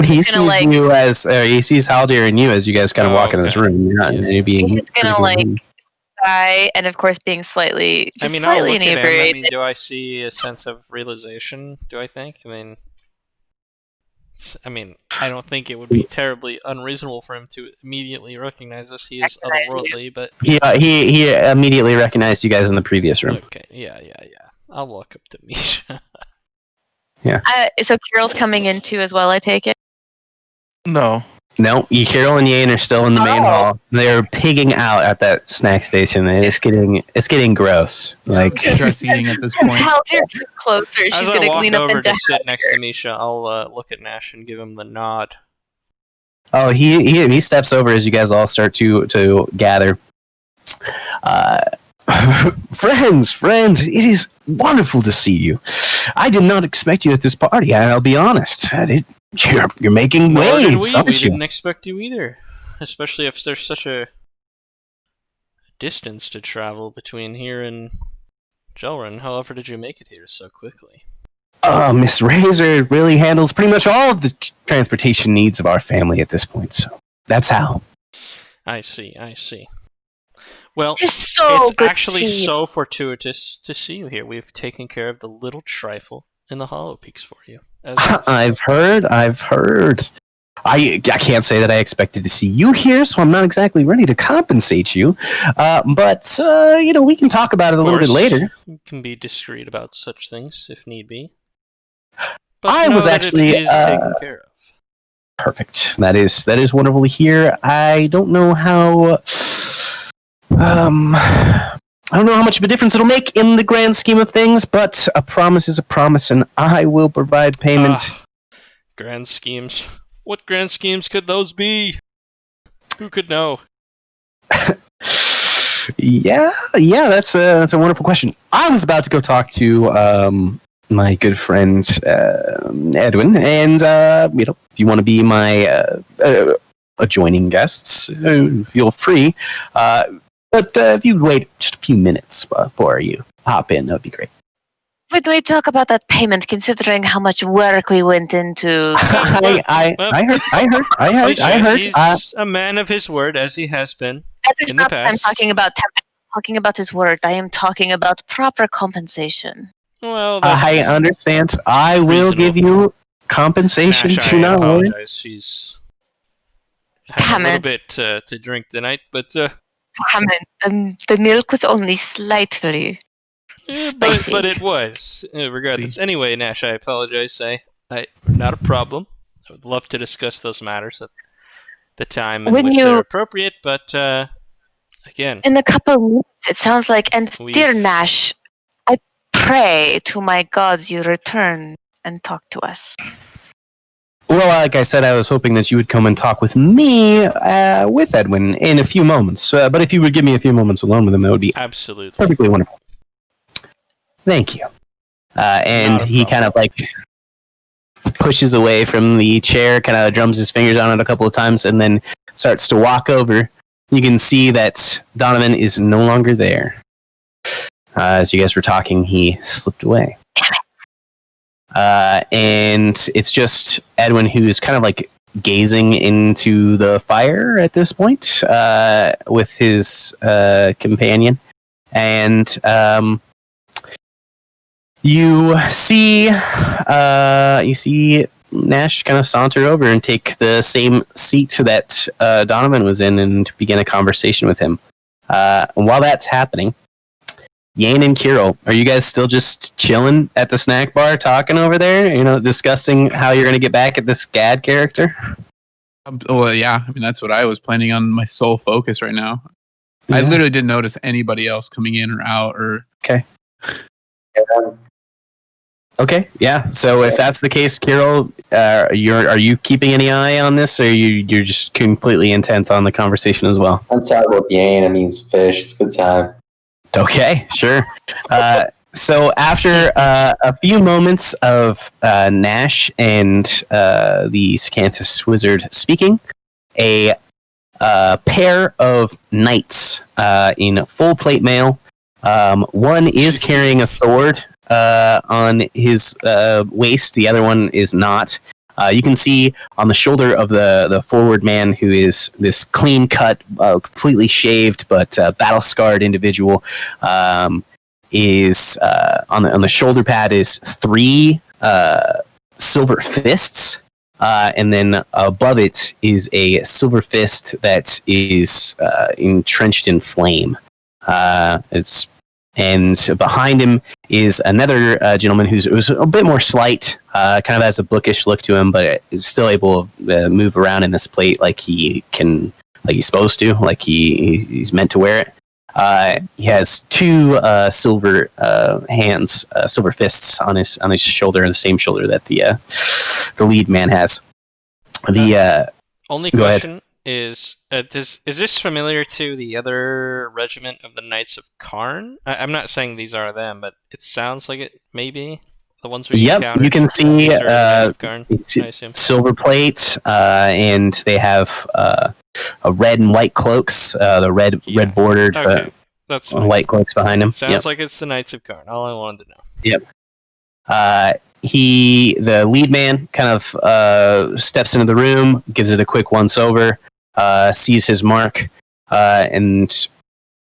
He sees like- you as he sees Haldir and you as you guys kind of Oh, walk in this okay. room. You're not Yeah. being. He's gonna like sigh, and of course, being slightly, I just mean, I'll slightly look at him. I inebriated. mean, do I see a sense of realization? Do I think? I mean, I don't think it would be terribly unreasonable for him to immediately recognize us. He is Recognize otherworldly, but He immediately recognized you guys in the previous room. okay, yeah. I'll walk up to Misha. So Carol's coming in too as well. I take it. no. No, Carol and Yane are still in the main Oh. hall. They're pigging out at that snack station. It's getting gross. Like Stress eating at this point. Haldir, get closer. She's As I gonna walk lean up over into to sit next to Haldir. Misha, I'll look at Nash and give him the nod. oh, he steps over as you guys all start to gather. Friends, it is wonderful to see you. I did not expect you at this party. I'll be honest. You're making Nor did waves, we. aren't We you? didn't expect you either. Especially if there's such a distance to travel between here and Jelren. However, did you make it here so quickly? Miss Razor really handles pretty much all of the transportation needs of our family at this point. So that's how. I see. Well, It's so it's good actually to see you. so fortuitous to see you here. We've taken care of the little trifle in the Hollow Peaks for you. As I've heard. I can't say that I expected to see you here, so I'm not exactly ready to compensate you. But we can talk about it a little bit later. You can be discreet about such things if need be. But I was actually it is taken care of. Perfect. That is wonderful to hear. I don't know how. I don't know how much of a difference it'll make in the grand scheme of things, but a promise is a promise, and I will provide payment. Grand schemes. What grand schemes could those be? Who could know? Yeah, that's a wonderful question. I was about to go talk to my good friend Edwin, and if you want to be my adjoining guests, feel free. But if you'd wait just a few minutes before you hop in, that would be great. When we talk about that payment, considering how much work we went into, I heard. He's a man of his word, as he has been that is in the not what I'm past. talking about his word. I am talking about proper compensation. Well, I understand. I will give you compensation. Nash, Do I not worry. apologize. She's had a little bit to drink tonight, but The milk was only slightly spicy. but it was regardless. Anyway, Nash, I apologize. I not a problem. I would love to discuss those matters at the time in which they're appropriate, but again, in a couple of minutes, it sounds like. And dear Nash, I pray to my gods you return and talk to us. Well, like I said, I was hoping that you would come and talk with me with Edwin in a few moments. But if you would give me a few moments alone with him, that would be absolutely perfectly wonderful. Thank you. And he kind of pushes away from the chair, kind of drums his fingers on it a couple of times, and then starts to walk over. You can see that Donovan is no longer there. As you guys were talking, he slipped away. And it's just Edwin who's kind of gazing into the fire at this point with his companion. And you see Nash kind of saunter over and take the same seat that Donovan was in and begin a conversation with him. While that's happening, Yane and Kirill, are you guys still just chilling at the snack bar talking over there? Discussing how you're going to get back at this Gad character? Well, yeah. I mean, that's what I was planning on my sole focus right now. Yeah. I literally didn't notice anybody else coming in or out. Okay. Okay, yeah. So if that's the case, Kirill, are you keeping any eye on this, or you're just completely intent on the conversation as well? I'm talking about Yane. I mean, fish. It's a good time. Okay, sure. So after a few moments of Nash and the Scantus wizard speaking, a pair of knights in full plate mail. One is carrying a sword on his waist. The other one is not. You can see on the shoulder of the forward man, who is this clean-cut, completely shaved but battle-scarred individual, is on the shoulder pad is 3 silver fists, and then above it is a silver fist that is entrenched in flame. And behind him is another gentleman who's a bit more slight, kind of has a bookish look to him, but is still able to move around in this plate like he's supposed to, like he's meant to wear it. He has 2 silver hands, silver fists on his shoulder, the same shoulder that the lead man has. The only question is this familiar to the other regiment of the Knights of Karn? I'm not saying these are them, but it sounds like it may be the ones we encountered. You can see Karn, silver plate, and they have a red and white cloaks, the red bordered that's white cloaks behind him. Sounds like it's the Knights of Karn. All I wanted to know. Yep. The lead man kind of steps into the room, gives it a quick once over, sees his mark, and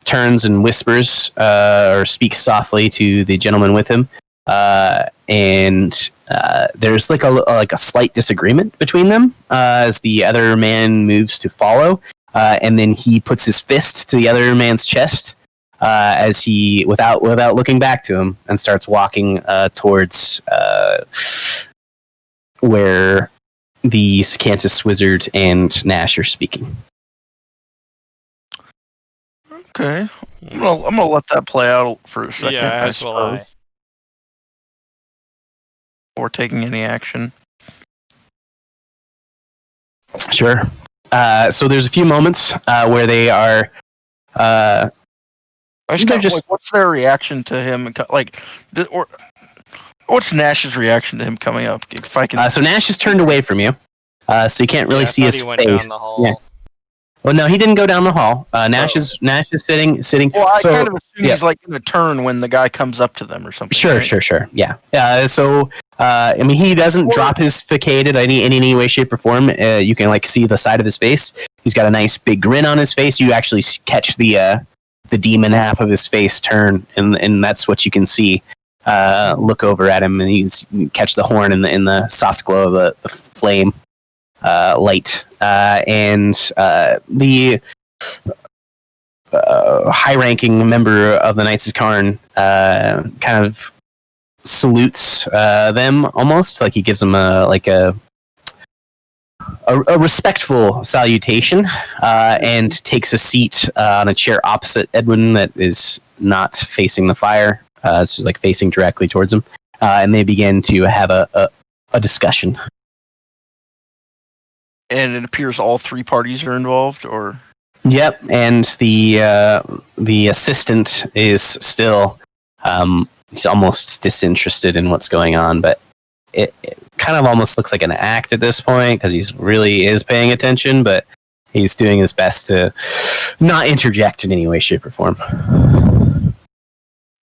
turns and whispers or speaks softly to the gentleman with him, and there's like a slight disagreement between them as the other man moves to follow, and then he puts his fist to the other man's chest as he, without looking back to him, and starts walking towards where the Kansas Wizard and Nash are speaking. Okay. I'm gonna let that play out for a second. Yeah, as will I. Before taking any action. Sure. So there's a few moments where they are. I just They're got, just- like, what's their reaction to him? Like, or what's Nash's reaction to him coming up? If I can. So Nash is turned away from you, so you can't really Yeah, I see thought his he went face. down the hall. Yeah. Well, no, he didn't go down the hall. Nash is sitting. Well, I so, kind of assume yeah. he's like in a turn when the guy comes up to them or something. Sure, right? sure. Yeah. So, I mean, he doesn't drop his facade in any way, shape, or form. You can like see the side of his face. He's got a nice big grin on his face. You actually catch the demon half of his face turn, and that's what you can see. Look over at him, and you catch the horn in the soft glow of the flame light, and the high-ranking member of the Knights of Karn kind of salutes them almost like he gives them a respectful salutation, and takes a seat on a chair opposite Edwin that is not facing the fire. It's just like facing directly towards him, and they begin to have a discussion. And it appears all three parties are involved, or Yep, and the assistant is still he's almost disinterested in what's going on, but it kind of almost looks like an act at this point because he's really is paying attention, but he's doing his best to not interject in any way, shape, or form.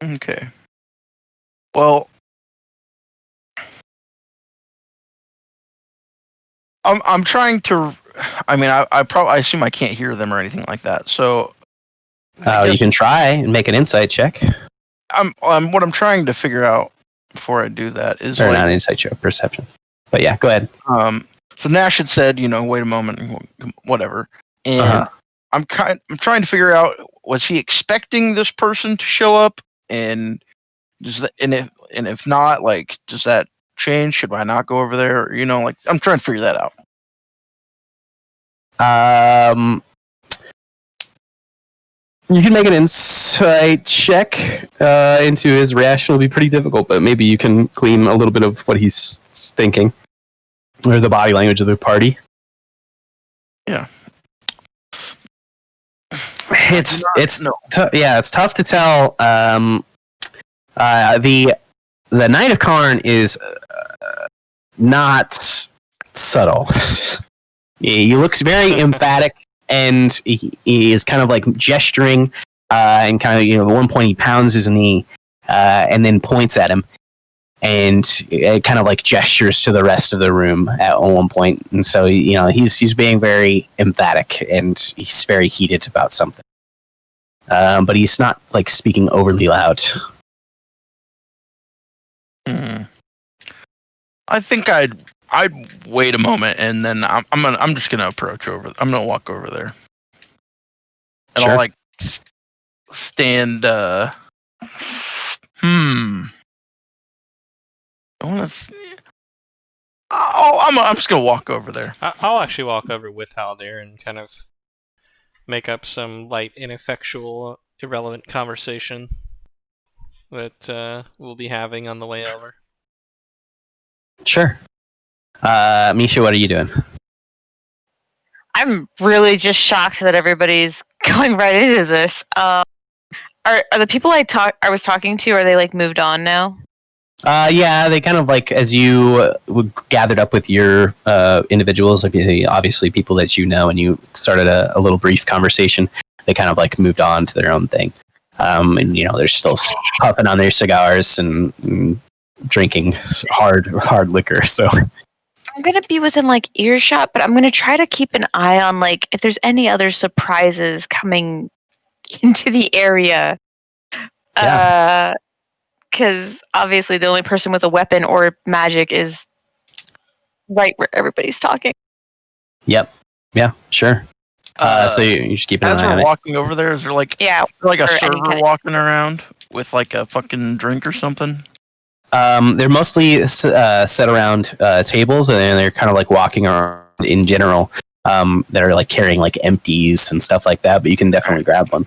okay. Well, I'm trying to. I mean, I assume I can't hear them or anything like that. So You can try and make an insight check, what I'm trying to figure out before I do that is or like, not an insight check, perception. But yeah, go ahead. so Nash had said, wait a moment, whatever, and Uh-huh. I'm trying to figure out, was he expecting this person to show up, and does that, and if not, like, does that change? Should I not go over there? Like, I'm trying to figure that out. You can make an insight check into his reaction. It'll be pretty difficult, but maybe you can glean a little bit of what he's thinking, or the body language of the party. Yeah. It's No. it's tough to tell. The Knight of Karn is not subtle. He looks very emphatic, and he is kind of like gesturing, and kind of at one point he pounds his knee, and then points at him, and it kind of like gestures to the rest of the room at one point. And so he's being very emphatic, and he's very heated about something. But he's not like speaking overly loud. I think I'd wait a moment, and then I'm just gonna approach over. I'm gonna walk over there, and Sure. I'll like stand. I want to. I'm just gonna walk over there. I'll actually walk over with Haldir and kind of make up some light, ineffectual, irrelevant conversation that we'll be having on the way over. Sure. Misha, what are you doing? I'm really just shocked that everybody's going right into this. Are the people I was talking to, are they like moved on now? Yeah, they kind of like, as you gathered up with your individuals, like obviously people that you know, and you started a little brief conversation. They kind of like moved on to their own thing, and they're still puffing on their cigars and drinking hard liquor. So I'm gonna be within like earshot, but I'm gonna try to keep an eye on like if there's any other surprises coming into the area. Yeah. Because obviously the only person with a weapon or magic is right where everybody's talking. Yep. Yeah. Sure. So you just keep an As eye on we're it. walking over there, is there like Yeah. like a or any server kind of- walking around with like a fucking drink or something? They're mostly set around tables, and they're kind of like walking around in general. That are like carrying like empties and stuff like that. But you can definitely grab one.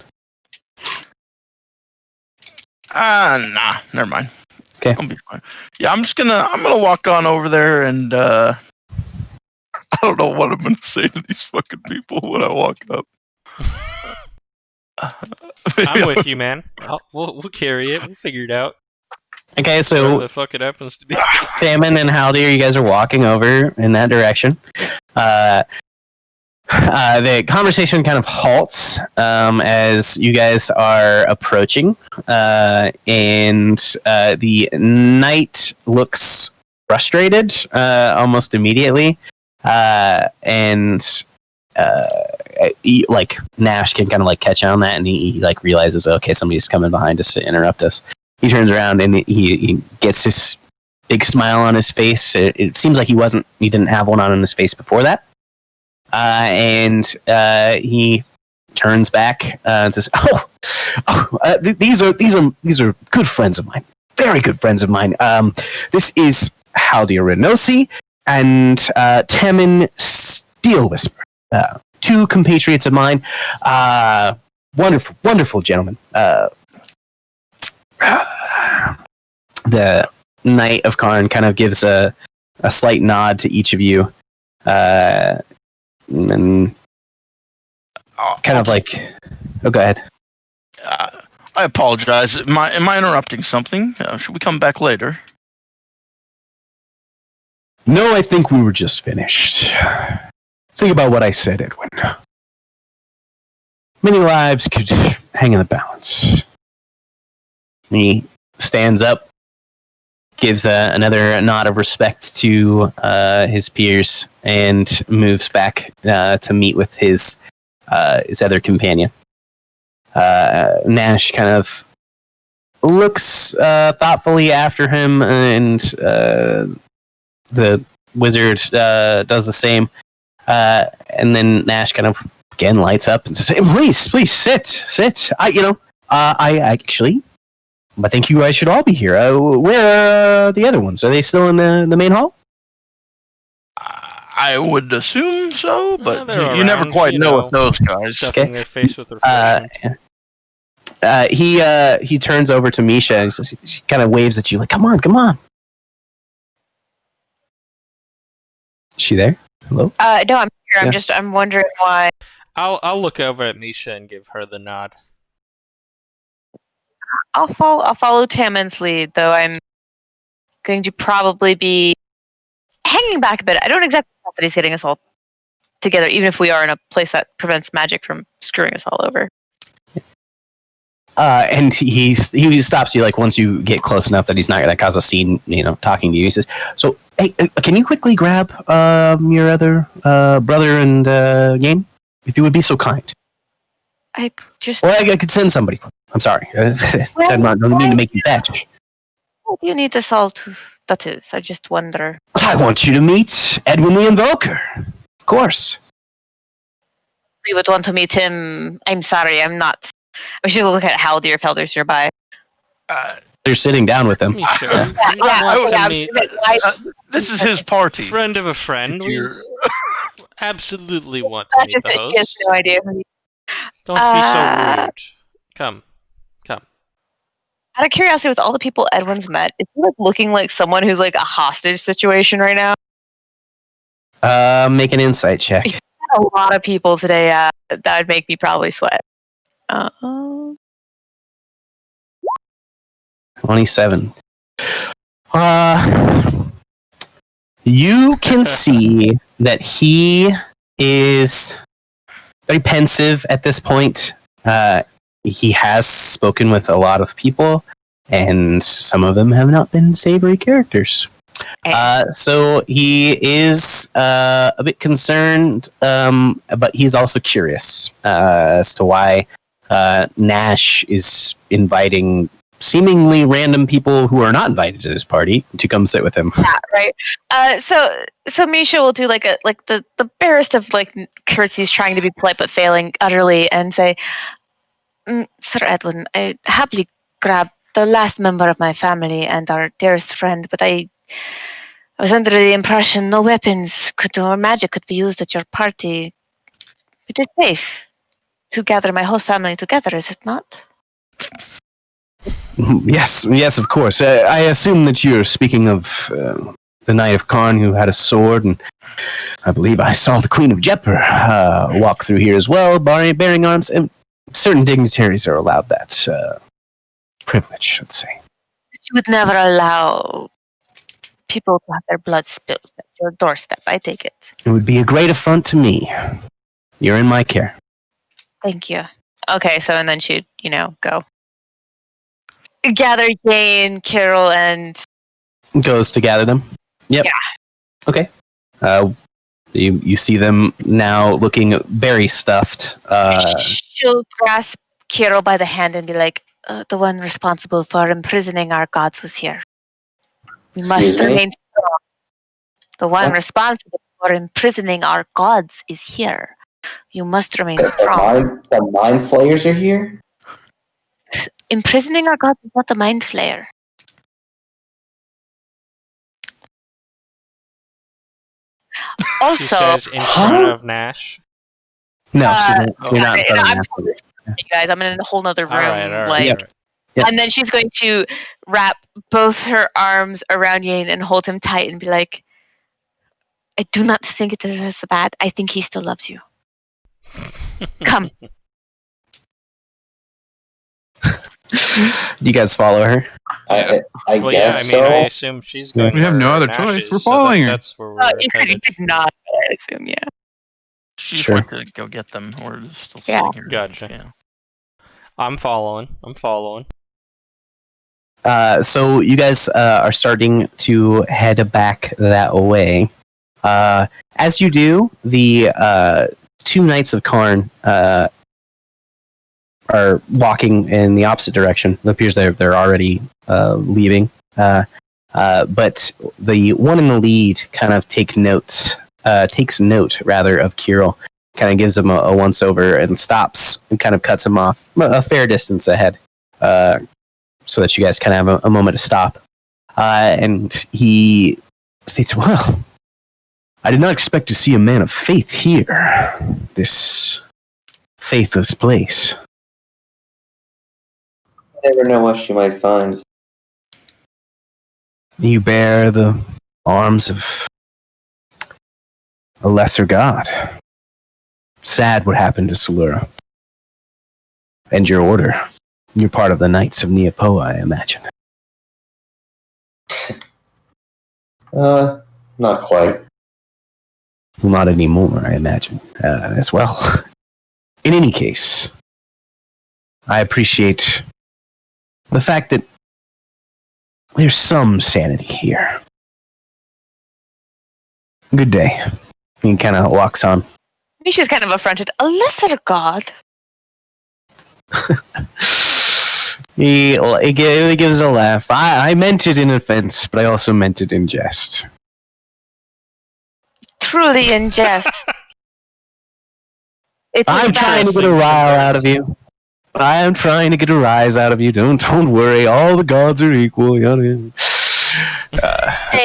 Nah, never mind. Okay. I'll be fine. Yeah, I'm gonna walk on over there and I don't know what I'm gonna say to these fucking people when I walk up. I'm with you, man. We'll carry it. We'll figure it out. Okay, Whatever so the fuck it happens to be. Tammin and Haldir, you guys are walking over in that direction. The conversation kind of halts as you guys are approaching, and the knight looks frustrated almost immediately, and like Nash can kind of like catch on that, and he like realizes, okay, somebody's coming behind us to interrupt us. He turns around and he gets this big smile on his face. It seems like he didn't have one on his face before that. And he turns back and says, these are good friends of mine, very good friends of mine. This is Haldir Renosi and Tammin Steelwhisper, two compatriots of mine. Wonderful gentlemen. The Knight of Karn kind of gives a slight nod to each of you. And kind of like, oh, go ahead. I apologize. Am I interrupting something? Should we come back later? No, I think we were just finished. Think about what I said, Edwin. Many lives could hang in the balance. He stands up, gives another nod of respect to his peers, and moves back to meet with his other companion. Nash kind of looks thoughtfully after him, and the wizard does the same. And then Nash kind of again lights up and says, "Please sit. I think you guys should all be here. Where are the other ones? Are they still in the main hall?" I would assume so, but they're you never around, quite you know know, with those guys. Stuffing their face with refreshment. He turns over to Misha and she kind of waves at you like, come on. Is she there? Hello? No, I'm here. Yeah. I'm wondering why. I'll look over at Misha and give her the nod. I'll follow Tammin's lead, though I'm going to probably be hanging back a bit. I don't exactly know that he's getting us all together, even if we are in a place that prevents magic from screwing us all over. And he stops you like once you get close enough that he's not going to cause a scene, talking to you. He says, "So, hey, can you quickly grab your other brother and game, if you would be so kind?" I just. Or I could send somebody. I'm sorry. I don't mean to make you fetch. What do you need this all to? That is, I just wonder. I want you to meet Edwin the Invoker. Of course. You would want to meet him. I'm sorry, I'm not. I should look at Haldir if Haldir's nearby. They're sitting down with him. Misha, Yeah, you want to meet This is his party. friend of a friend. We You're- absolutely want to That's meet just the that she has host. no idea who he is. Don't be so rude. Come. Out of curiosity, with all the people Edwin's met, is he like looking like someone who's like a hostage situation right now? Make an insight check. A lot of people today. That would make me probably sweat. 27. You can see that he is very pensive at this point. He has spoken with a lot of people, and some of them have not been savory characters. So he is a bit concerned, but he's also curious as to why Nash is inviting seemingly random people who are not invited to this party to come sit with him. Yeah, right. So Misha will do like the barest of like curtsies, trying to be polite but failing utterly, and say, "Sir Edwin, I happily grabbed the last member of my family and our dearest friend, but I was under the impression no weapons or magic could be used at your party. It is safe to gather my whole family together, is it not?" Yes, of course. I assume that you're speaking of the Knight of Karn who had a sword, and I believe I saw the Queen of Jepper walk through here as well, bearing arms. And certain dignitaries are allowed that privilege, let's say. You would never allow people to have their blood spilled at your doorstep, I take it. It would be a great affront to me. You're in my care. Thank you. Okay, so and then she'd, go. Gather Jane, Carol, and... Goes to gather them? Yep. Yeah. Okay. You see them now looking very stuffed. She'll grasp Carol by the hand and be like, the one responsible for imprisoning our gods was here. We must Excuse me? remain strong. The one What? responsible for imprisoning our gods is here. You must remain The strong. mind flayers are here? Imprisoning our gods is not the mind flayer. She Also, says in front of Nash. No, you're okay. not. I'm telling this to you guys. I'm in a whole nother room. All right. like, Yep. Yep. And then she's going to wrap both her arms around Yane and hold him tight and be like, I do not think it is as bad. I think he still loves you. Come. Do you guys follow her? I Well, guess yeah. I mean, so. I assume she's going. We have no where other Nash choice. is, We're so following her. That's where we're You headed. did not, I assume, yeah. She just Sure. went to go get them. We're just still Yeah. sitting here. Gotcha. Yeah. I'm following. So you guys are starting to head back that way. As you do, the two Knights of Karn are walking in the opposite direction. It appears they're already leaving. But the one in the lead kind of takes note of Kirill. Kind of gives him a once over and stops and kind of cuts him off a fair distance ahead. So that you guys kind of have a moment to stop. And he states, well, I did not expect to see a man of faith here. This faithless place. I never know what she might find. You bear the arms of a lesser god. Sad what happened to Salura. And your order. You're part of the Knights of Neapoa, I imagine. Not quite. Well, not anymore, I imagine, as well. In any case, I appreciate the fact that there's some sanity here. Good day. He kind of walks on. Misha's kind of affronted. A lesser god? He gives a laugh. I meant it in offense, but I also meant it in jest. Truly in jest. I'm trying to get a rise out of you. I'm trying to get a rise out of you. Don't worry. All the gods are equal. Saying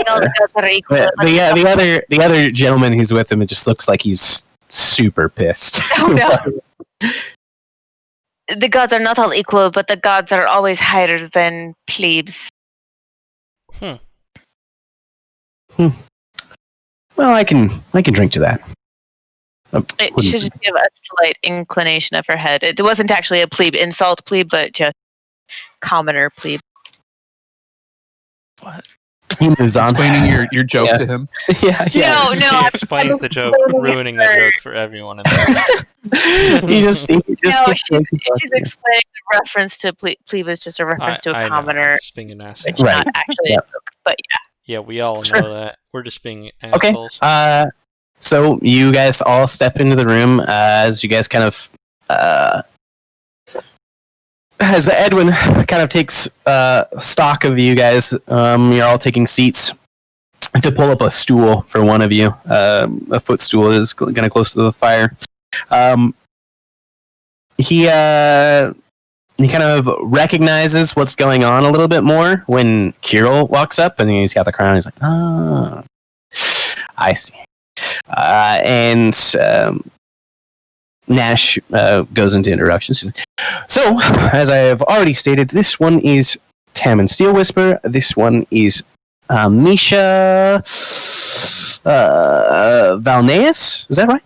all the gods are equal. The other gentleman who's with him, it just looks like he's super pissed. Oh no. The gods are not all equal, but the gods are always higher than plebes. Well, I can drink to that. It should just give a slight inclination of her head. It wasn't actually a plebe insult plebe, but just commoner plebe. What? He moves on. Explaining your joke Yeah. to him. yeah. No, She explains the joke, ruining the joke for everyone. In the he just No, keeps she's talking. explaining the reference to plebe is just a reference to a commoner. Just being an asshole. It's Right. not actually Yeah. a joke, but yeah. Yeah, we all Sure. know that. We're just being Okay. assholes. So you guys all step into the room as you guys kind of as Edwin kind of takes stock of you guys, you're all taking seats to pull up a stool for one of you. A footstool is kind of close to the fire. He kind of recognizes what's going on a little bit more when Kirill walks up, and he's got the crown. He's like, "Ah, I see." And Nash goes into introductions. So, as I have already stated, this one is Tam and Steel Whisper. This one is Misha Valneus. Is that right?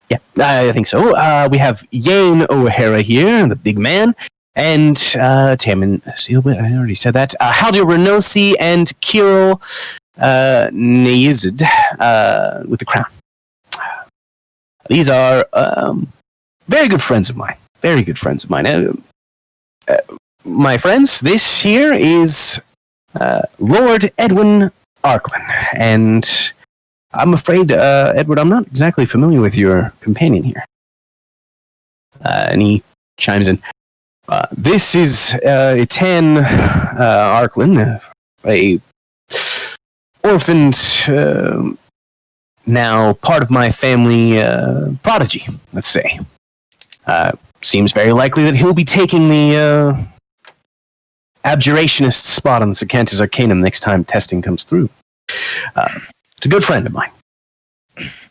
Yeah, I think so. We have Yane O'Hara here, the big man, and Tam and Steel. I already said that. Haldir Renosi and Kirill Neyzid with the crown. These are very good friends of mine. Very good friends of mine. My friends, this here is Lord Edwin Arklin. And I'm afraid, Edward, I'm not exactly familiar with your companion here. And he chimes in. This is Etan Arklin, a orphaned... now part of my family prodigy, let's say. Seems very likely that he'll be taking the abjurationist spot on the Sacantus Arcanum next time testing comes through. It's a good friend of mine.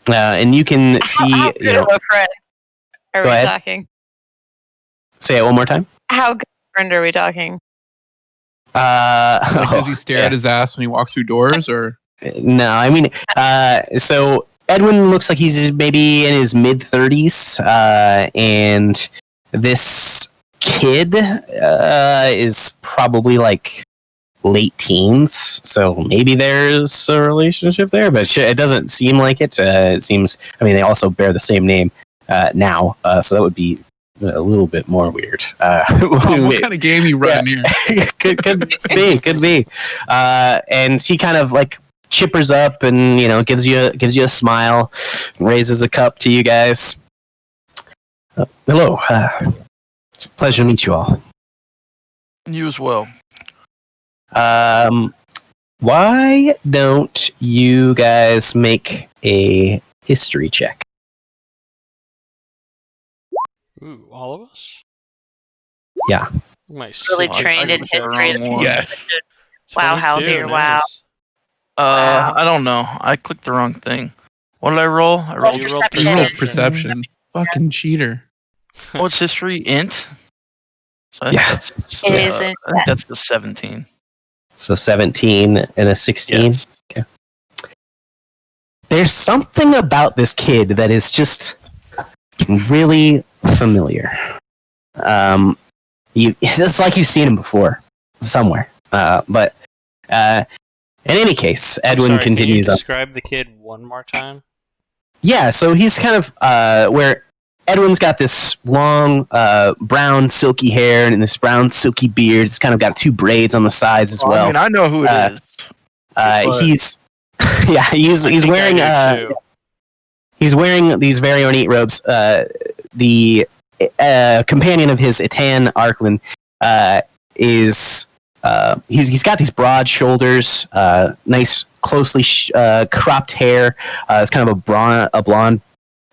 And you can see... How good of a friend are Go we ahead. talking? Say it one more time. How good of a friend are we talking? Like, does he stare at his ass when he walks through doors, or? No, I mean, so Edwin looks like he's maybe in his mid-30s, and this kid is probably like late teens, so maybe there's a relationship there, but it doesn't seem like it. It seems, I mean, they also bear the same name now, so that would be a little bit more weird. What kind of game you running here? could be. And he kind of like chippers up and gives you a smile, raises a cup to you guys. Hello, it's a pleasure to meet you all. You as well. Why don't you guys make a history check? Ooh, all of us? Yeah. My Really sick. trained in I clicked the history. wrong one. Yes. Wow, 22, Haldir, wow. nice. Wow. I don't know. I clicked the wrong thing. What did I roll? I rolled. You rolled Perception. You rolled perception. perception. Fucking cheater. What's history? Int. So I think Yeah. that's, It is I think that's the 17. So 17 and a 16. Yes. Okay. There's something about this kid that is just really familiar. It's like you've seen him before somewhere. But in any case, Edwin Sorry, continues Can you up. describe the kid one more time? Yeah, so he's kind of where Edwin's got this long brown silky hair and this brown silky beard. It's kind of got two braids on the sides as well. I mean, I know who it is. but- He's he's I think wearing I do too. he's wearing these very ornate robes. The companion of his, Etan Arklin, is he's got these broad shoulders, nice closely cropped hair. It's kind of a blonde,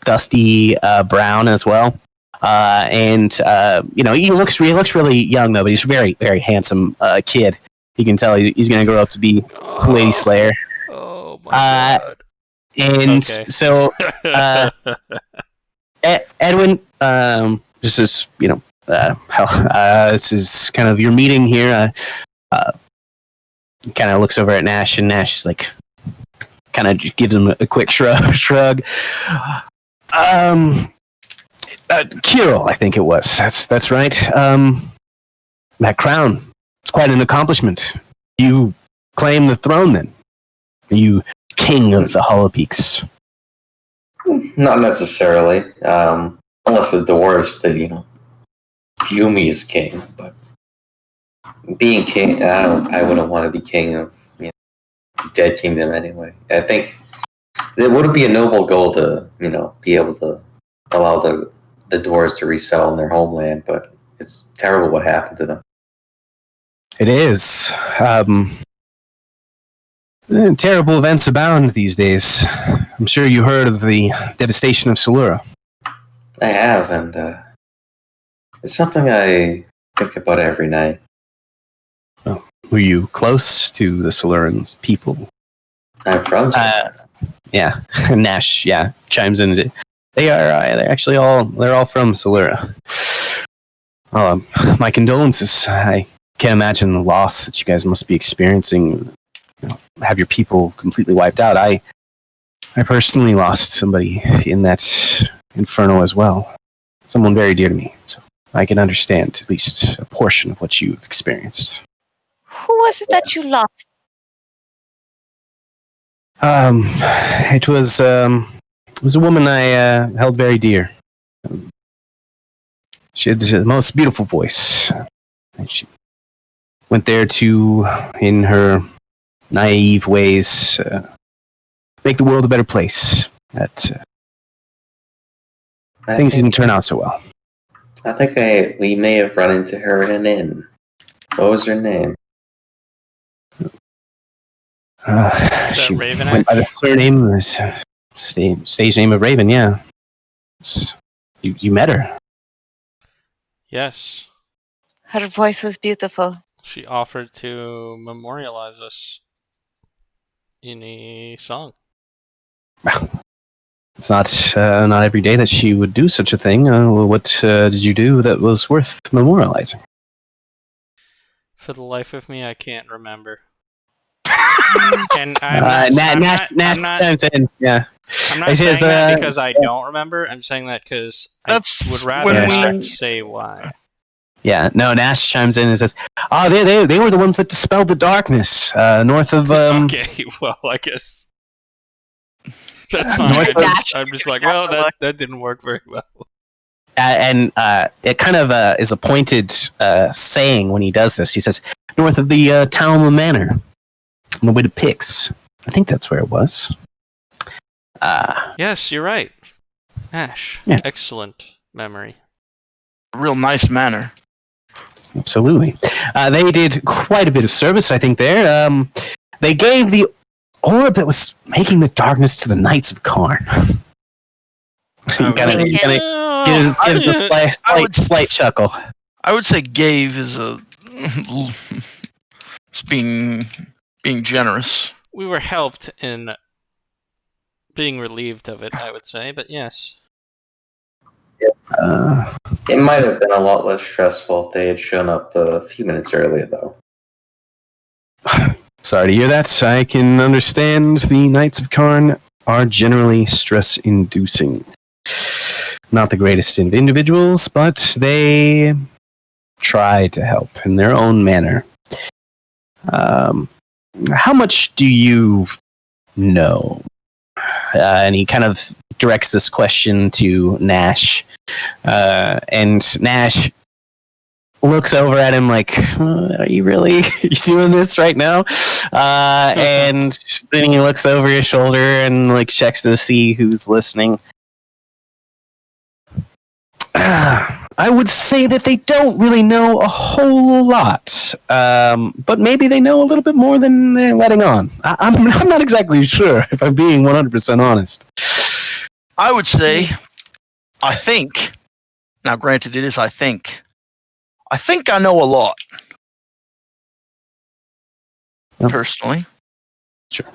dusty brown as well. And he looks really young though, but he's a very, very handsome kid. You can tell he's going to grow up to be Lady Slayer. Oh my god. And Okay. so Edwin, this is this is kind of your meeting here. Kind of looks over at Nash, and Nash is like, kind of gives him a quick shrug. Kirill, I think it was. That's right. That crown. It's quite an accomplishment. You claim the throne, then? Are you king of the Hollow Peaks? Not necessarily, unless the dwarves that view me as king. But being king, I wouldn't want to be king of Dead Kingdom anyway. I think it would be a noble goal to be able to allow the dwarves to resettle in their homeland, but It's terrible what happened to them. It is. Terrible events abound these days. I'm sure you heard of the devastation of Solura. I have, and it's something I think about every night. Were you close to the Solurans people? I'm from. Yeah, Nash. Yeah, chimes in. They're actually they're all from Solura. My condolences. I can't imagine the loss that you guys must be experiencing. Have your people completely wiped out. I personally lost somebody in that inferno as well. Someone very dear to me. So I can understand at least a portion of what you've experienced. Who was it that you lost? It was a woman I held very dear. She had the most beautiful voice. And she went there to, in her naive ways, make the world a better place. Things didn't turn out so well. I think we may have run into her in an inn. What was her name? She Raven went by the Ash? surname, stage name of Raven. Yeah, you met her. Yes. Her voice was beautiful. She offered to memorialize us in a song. It's not every day that she would do such a thing. What did you do that was worth memorializing? For the life of me, I can't remember. And I'm not Yeah. I'm not He saying says, that because I don't remember. I'm saying that because I That's would when rather we- not say why. Yeah, no, Nash chimes in and says, "Oh, they were the ones that dispelled the darkness north of." Okay, well, I guess that's fine. I'm just like, well, that didn't work very well. And it kind of is a pointed saying when he does this. He says, "North of the Talma Manor, on the way to Pix. I think that's where it was." Yes, you're right. Ash, Yeah. excellent memory. real nice manner. Absolutely. They did quite a bit of service, I think, there. They gave the orb that was making the darkness to the Knights of Karn. Gives a slight chuckle. I would say gave is it's being generous. We were helped in being relieved of it, I would say, but yes. It might have been a lot less stressful if they had shown up a few minutes earlier, though. Sorry to hear that. I can understand the Knights of Karn are generally stress-inducing. Not the greatest of individuals, but they try to help in their own manner. How much do you know? And he kind of directs this question to Nash. And Nash looks over at him like, are you really doing this right now? And then he looks over his shoulder and like checks to see who's listening. I would say that they don't really know a whole lot, but maybe they know a little bit more than they're letting on. I'm not exactly sure, if I'm being 100% honest. I would say, I think. Now, granted, it is I think. I think I know a lot. Oh. Personally. Sure.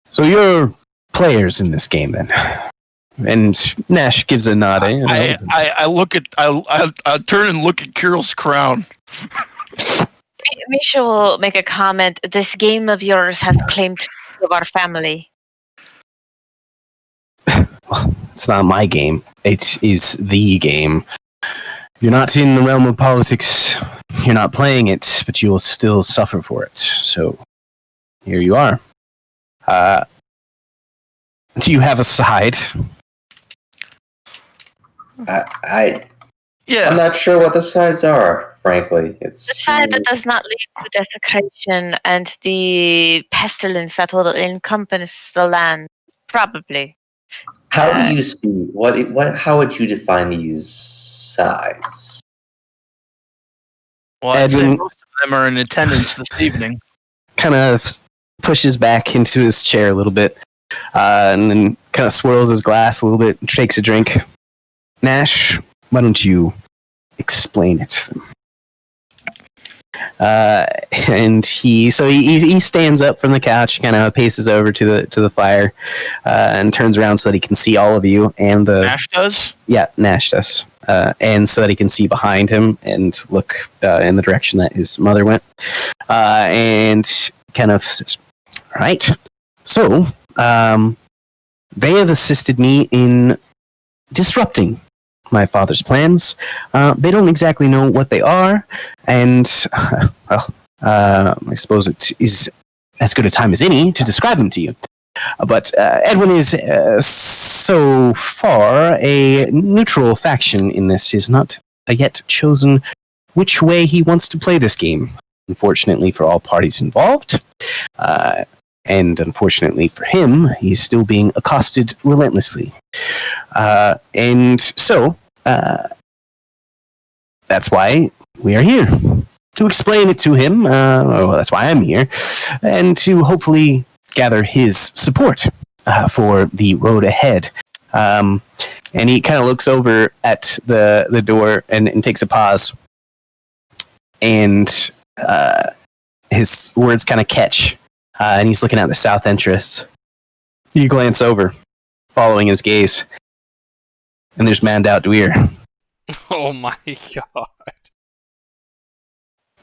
So you're players in this game, then? And Nash gives a nod. I look at I turn and look at Kirill's crown. Misha will make a comment. This game of yours has claimed of our family. Well, it's not my game. It is the game. You're not in the realm of politics. You're not playing it, but you will still suffer for it. So here you are. Do you have a side? I'm Yeah. not sure what the sides are, frankly. It's The side that does not lead to desecration and the pestilence that will encompass the land. Probably. how do you see what? How would you define these sides? Well, I'd say Edwin most of them are in attendance this evening. kind of pushes back into his chair a little bit, and then kind of swirls his glass a little bit, and shakes a drink. Nash, why don't you explain it to them? And he stands up from the couch, kind of paces over to the fire, and turns around so that he can see all of you. And Nash does? Yeah, Nash does. And so that he can see behind him and look in the direction that his mother went. And kind of says, right. So, they have assisted me in disrupting my father's plans. They don't exactly know what they are. And, I suppose it is as good a time as any to describe them to you. But Edwin is so far a neutral faction in this. He has not yet chosen which way he wants to play this game. Unfortunately for all parties involved, and unfortunately for him, he's still being accosted relentlessly. And so, that's why we are here. To explain it to him, well, that's why I'm here, and to hopefully gather his support for the road ahead. And he kind of looks over at the door and takes a pause. And his words kind of catch. And he's looking at the south entrance. You glance over, following his gaze. And there's Mandout Dweer. Oh my god.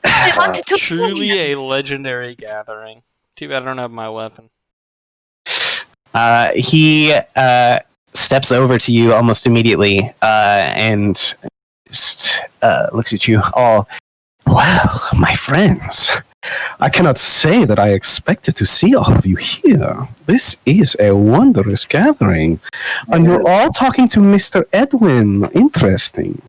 I wanted to Truly a legendary gathering. Too bad I don't have my weapon. He steps over to you almost immediately and just looks at you all. Well, my friends, I cannot say that I expected to see all of you here. This is a wondrous gathering. And you're all talking to Mr. Edwin. Interesting.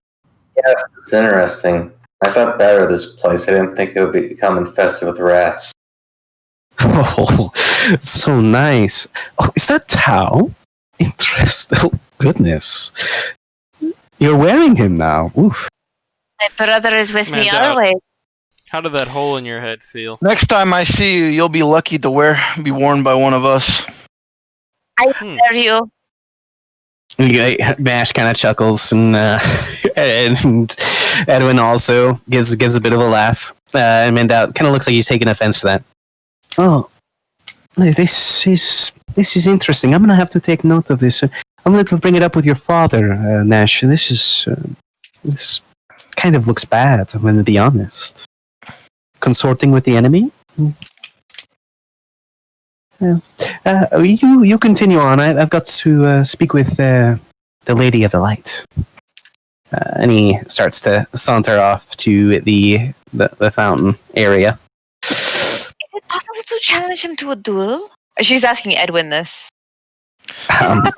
Yes, it's interesting. I thought better of this place. I didn't think it would become infested with rats. Oh, it's so nice. Oh, is that Tao? Interesting. Oh, goodness. You're wearing him now. Oof. My brother is with me Mandout. always. How did that hole in your head feel? Next time I see you, you'll be lucky to be worn by one of us. I dare you. Bash kind of chuckles, and Edwin also gives a bit of a laugh. And Mandout kind of looks like he's taking offense to that. Oh, this is interesting. I'm gonna have to take note of this. I'm gonna bring it up with your father, Nash. This kind of looks bad. I'm gonna be honest. Consorting with the enemy. Yeah. You continue on. I've got to speak with the Lady of the Light. And he starts to saunter off to the fountain area. Is it possible to challenge him to a duel? She's asking Edwin this. That is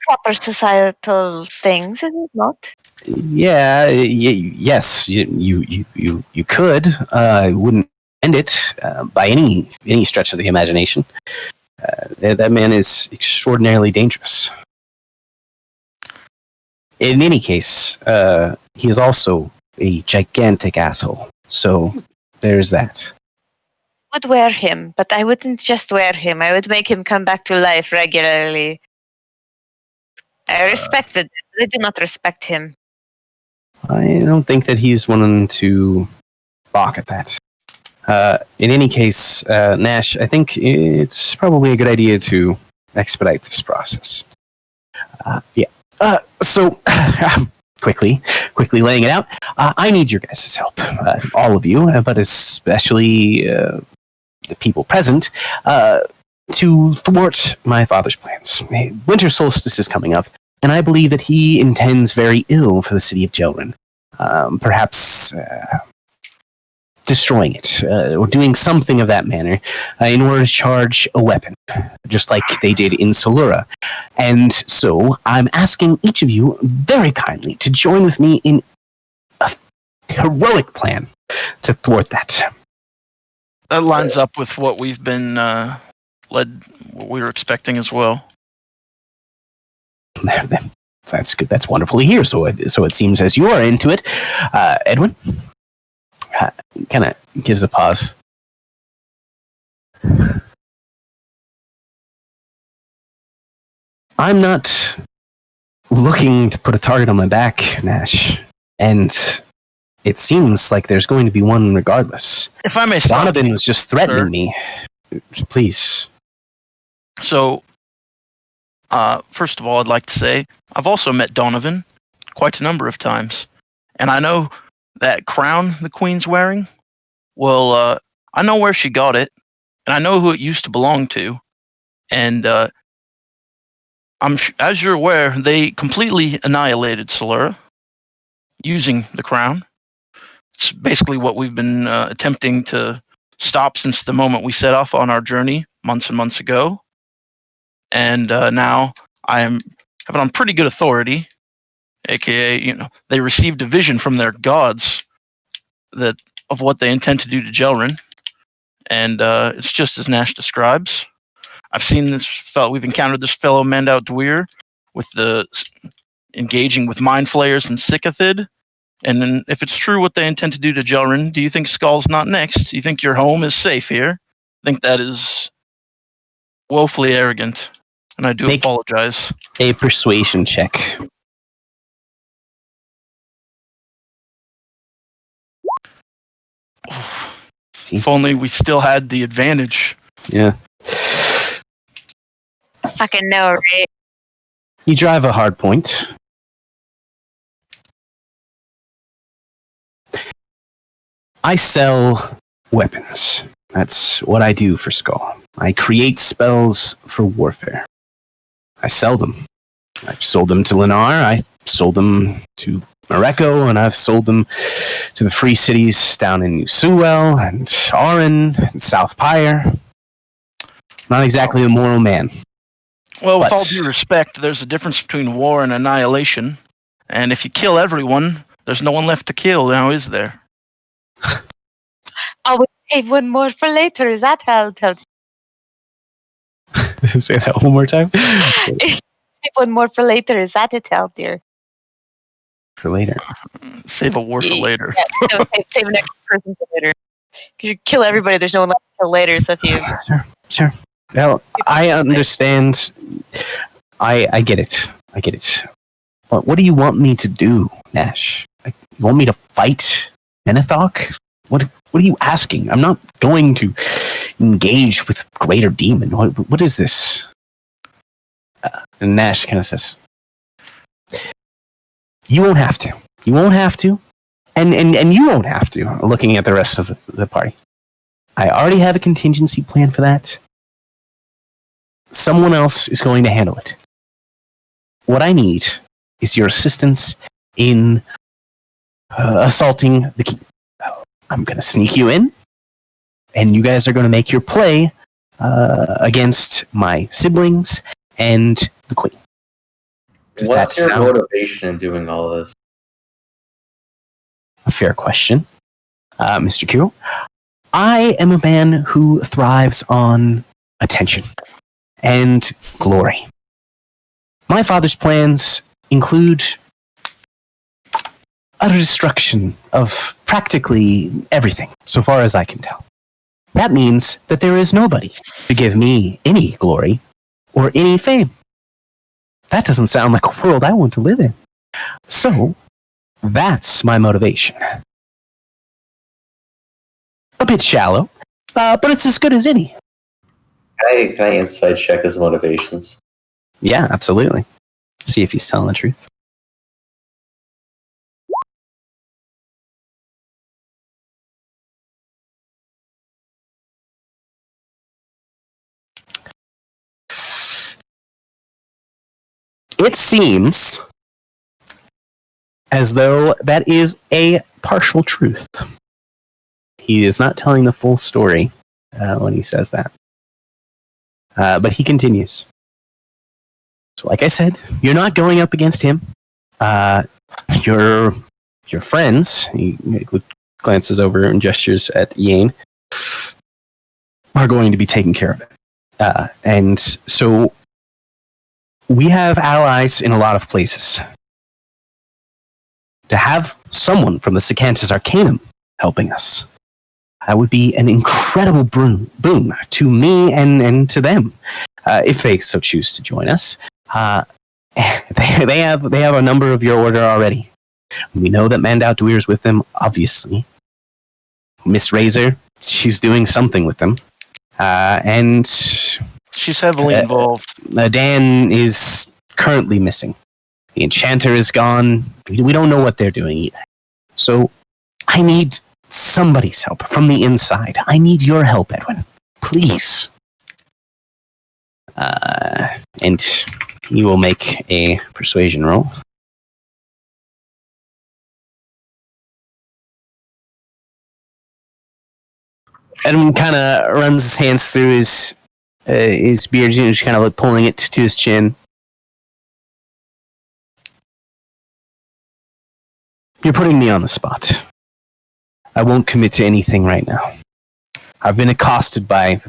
proper societal things, is it not? Yeah. Yes. You could. I wouldn't end it by any stretch of the imagination. That man is extraordinarily dangerous. In any case, he is also a gigantic asshole. So there's that. I would wear him, but I wouldn't just wear him. I would make him come back to life regularly. I respect it. I do not respect him. I don't think that he's one to balk at that. In any case, Nash, I think it's probably a good idea to expedite this process. Yeah. So, quickly laying it out, I need your guys' help, all of you, but especially the people present, to thwart my father's plans. Winter solstice is coming up, and I believe that he intends very ill for the city of Jelrin. Perhaps destroying it, or doing something of that manner, in order to charge a weapon, just like they did in Solura. And so, I'm asking each of you very kindly to join with me in a heroic plan to thwart that. That lines up with what we've been what we were expecting as well. That's good. That's wonderful to hear. So it seems as you are into it, Edwin. kind of gives a pause. I'm not looking to put a target on my back, Nash. And it seems like there's going to be one regardless. If I may stop Donovan you, was just threatening sir. me. So please. So, first of all, I'd like to say I've also met Donovan quite a number of times. And I know that crown the Queen's wearing, well, I know where she got it, and I know who it used to belong to. And as you're aware, they completely annihilated Solera using the crown. It's basically what we've been attempting to stop since the moment we set off on our journey months and months ago. And now I am having on pretty good authority, aka, they received a vision from their gods of what they intend to do to Jelrin, and it's just as Nash describes. I've seen this fellow. We've encountered this fellow Mandau Dwyer with engaging with mind flayers and Sycothid. And then, if it's true what they intend to do to Jelrin, do you think Skull's not next? Do you think your home is safe here? I think that is woefully arrogant, and I do apologize. A persuasion check. If only we still had the advantage. Yeah. Fucking no, right? You drive a hard point. I sell weapons. That's what I do for Skull. I create spells for warfare. I sell them. I've sold them to Lennar, I sold them to Mareko, and I've sold them to the free cities down in New Sewell and Aran and South Pyre. Not exactly a moral man. Well, with all due respect, there's a difference between war and annihilation. And if you kill everyone, there's no one left to kill now, is there? I would save one more for later. Is that how it tells you? Say that one more time. Save one more for later. Is that it, Hell, dear? For later. Save a war for later. Yeah, no, save an extra person for later. Because you kill everybody, there's no one left to kill later. So if you Sure. Well, I understand. I get it. I get it. But what do you want me to do, Nash? You want me to fight Menethok? What are you asking? I'm not going to engage with Greater Demon. What is this? And Nash kind of says, "You won't have to. You won't have to, and you won't have to." Looking at the rest of the party, I already have a contingency plan for that. Someone else is going to handle it. What I need is your assistance in assaulting the keep. I'm going to sneak you in, and you guys are going to make your play against my siblings and the queen. Does What's that your sound motivation in doing all this? a fair question, Mr. Q? I am a man who thrives on attention and glory. My father's plans include utter destruction of practically everything, so far as I can tell. That means that there is nobody to give me any glory or any fame. That doesn't sound like a world I want to live in. So, that's my motivation. A bit shallow, but it's as good as any. Can I insight check his motivations? Yeah, absolutely. See if he's telling the truth. It seems as though that is a partial truth. He is not telling the full story when he says that. But he continues. So like I said, you're not going up against him. Your friends, he glances over and gestures at Yane, are going to be taken care of it. And so we have allies in a lot of places. To have someone from the Sacantus Arcanum helping us. That would be an incredible boon to me and to them, if they so choose to join us. They have a number of your order already. We know that Mandau Dweer's with them, obviously. Miss Razor, she's doing something with them. And She's heavily involved. Dan is currently missing. The Enchanter is gone. We don't know what they're doing either. So I need somebody's help from the inside. I need your help, Edwin. Please. And you will make a persuasion roll. Edwin kind of runs his hands through his beard, just kind of like pulling it to his chin. You're putting me on the spot. I won't commit to anything right now. I've been accosted by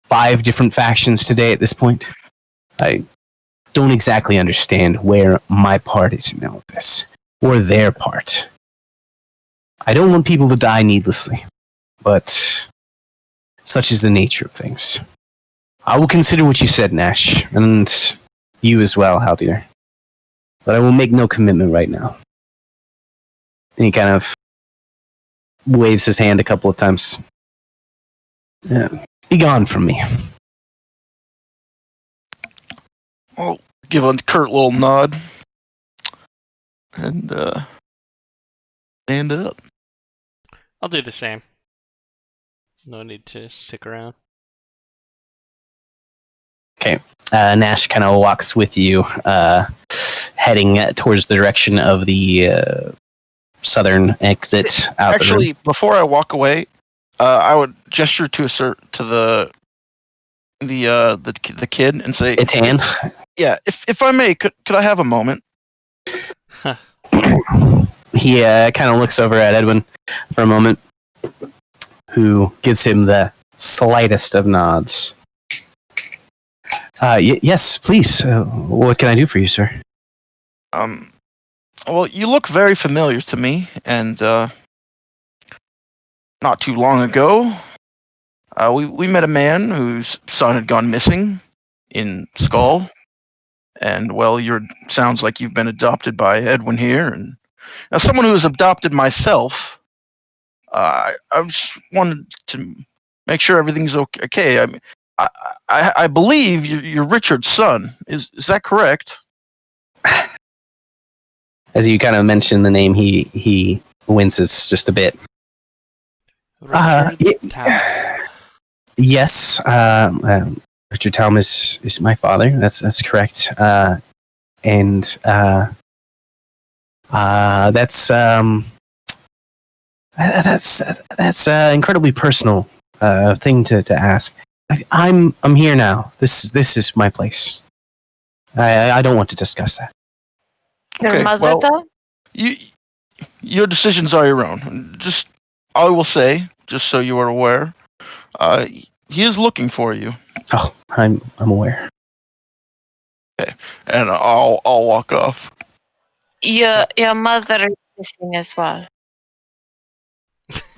5 different factions today at this point. I don't exactly understand where my part is in all of this, or their part. I don't want people to die needlessly, but such is the nature of things. I will consider what you said, Nash, and you as well, Haldir. But I will make no commitment right now. And he kind of waves his hand a couple of times. Be gone from me. I'll give a curt little nod and stand up. I'll do the same. No need to stick around. Okay. Nash kind of walks with you, heading towards the direction of the southern exit out the room. Actually, before I walk away, I would gesture to the kid and say, Itan. "Yeah, if I may, could I have a moment?" He kind of looks over at Edwin for a moment, who gives him the slightest of nods. Yes, please. What can I do for you, sir? Well, you look very familiar to me, and not too long ago, we met a man whose son had gone missing in Skull, and well, sounds like you've been adopted by Edwin here, and as someone who has adopted myself, I just wanted to make sure everything's okay. I mean, I believe you're Richard's son. Is that correct? As you kind of mention the name, he winces just a bit. Yes, Richard Talm is my father. That's correct. And that's incredibly personal thing to ask. I'm here now. This is my place. I don't want to discuss that. Your Okay, mother, well, though? Your decisions are your own. I will say, just so you are aware, he is looking for you. Oh, I'm aware. Okay, and I'll walk off. Your mother is missing as well.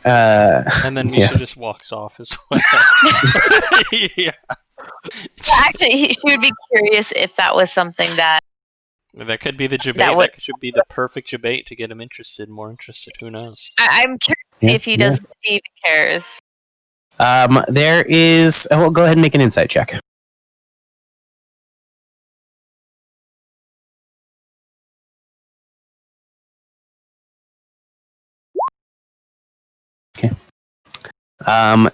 And then Misha just walks off as well. Yeah. Actually, she would be curious if that was something that. That could be the debate. That would- That should be the perfect debate to get him more interested. Who knows? I'm curious to see if he does, if he even cares. There is. Well, go ahead and make an insight check. Okay.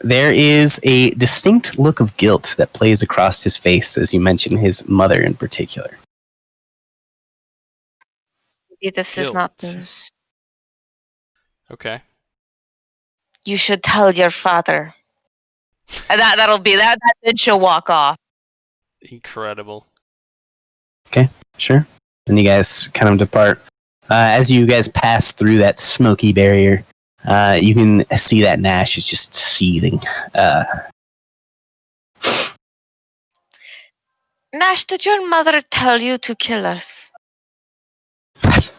There is a distinct look of guilt that plays across his face as you mention his mother in particular. Maybe this is not Guilt. news. Okay. You should tell your father. And that'll be that. Then she'll walk off. Incredible. Sure. Then you guys kind of depart. As you guys pass through that smoky barrier, you can see that Nash is just seething. Nash, did your mother tell you to kill us? What?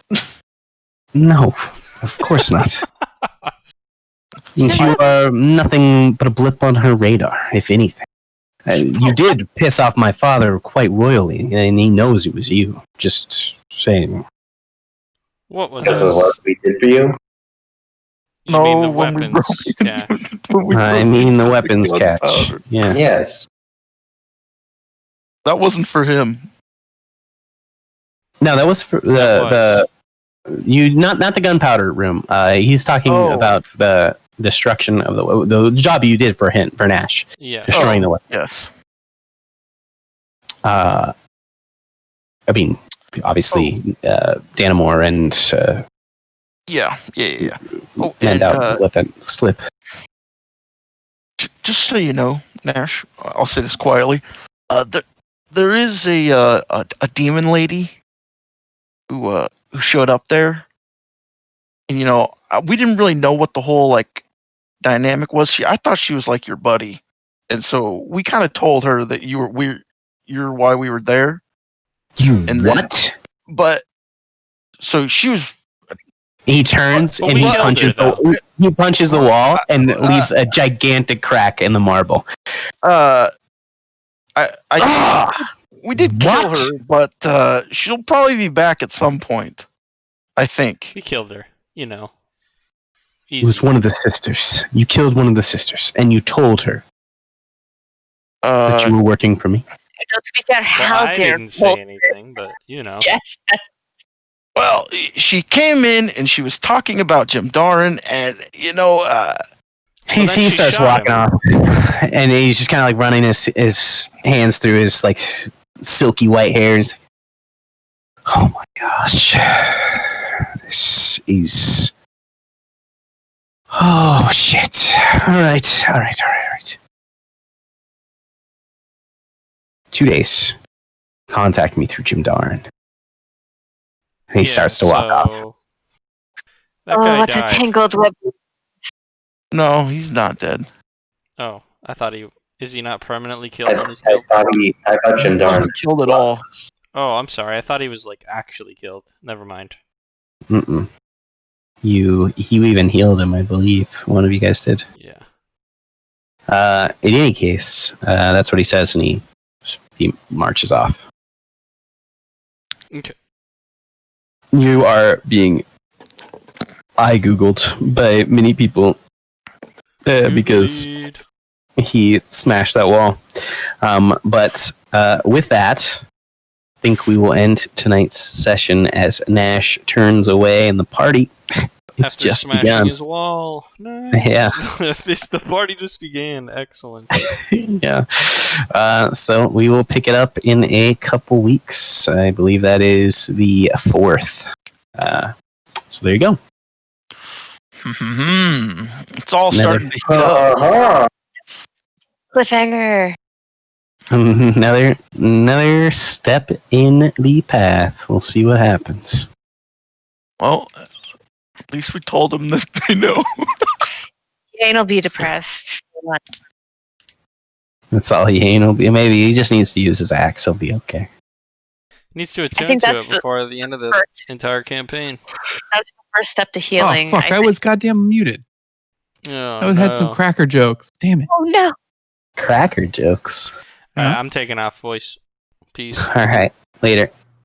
No, of course not. And you are nothing but a blip on her radar, if anything. You did piss off my father quite royally, and he knows it was you. Just saying. What was Because of this? what we did for you? You mean the when we weapons broke cache? when we I broke mean the into weapons catch. gunpowder. Yeah. Yes. That wasn't for him. No, that was for That you not the gunpowder room. He's talking about the destruction of the job you did for Nash, Yeah. destroying the weapon. Yes. I mean, obviously, Danamore and Yeah. Oh, and Mandel let that slip. just so you know, Nash, I'll say this quietly. There is a demon lady who showed up there, and we didn't really know what the whole like dynamic was. I thought she was like your buddy, and so we kind of told her that you're why we were there. And then- what? But so she was. He turns But and we he killed punches her, though. he punches the wall and leaves a gigantic crack in the marble. We did kill What? her, but she'll probably be back at some point. I think. We killed her. You know. It was Easy. one of the sisters. You killed one of the sisters, and you told her that you were working for me. To be fair, Well, how I dare didn't say anything, but you know. Yes. Well, she came in and she was talking about Jim Doran, and then He she starts shot walking off, and he's just kind of like running his hands through his like silky white hair. And he's like, oh my gosh, this is. Oh shit! All right. 2 days. Contact me through Jim Doran. And he starts to walk off. That Oh, guy what a died. tangled web. no, he's not dead. Oh, I thought is he not permanently killed when he's I killed? thought Jim He Darn wasn't killed at all. Oh, I'm sorry. I thought he was like actually killed. Never mind. Mm-mm. You even healed him, I believe. One of you guys did. Yeah. In any case, that's what he says, and he marches off. Okay. You are being eye googled by many people because Indeed. he smashed that wall. But with that, I think we will end tonight's session as Nash turns away and the party. It's After just smashing begun. his wall. Nice. Yeah. The party just began. Excellent. Yeah. So we will pick it up in a couple weeks. I believe that is the 4th. So there you go. It's all starting to heat up. Uh-huh. Cliffhanger. Another step in the path. We'll see what happens. Well, at least we told them that they know. Jane will be depressed. That's all he ain't. Maybe he just needs to use his axe. He'll be okay. Needs to attune think to that's it the before the end of the first. entire campaign. That's the first step to healing. Oh fuck! I was goddamn muted. Oh, I had some no. cracker jokes. Damn it! Oh no. Cracker jokes. I'm taking off, boys. Peace. All right. Later.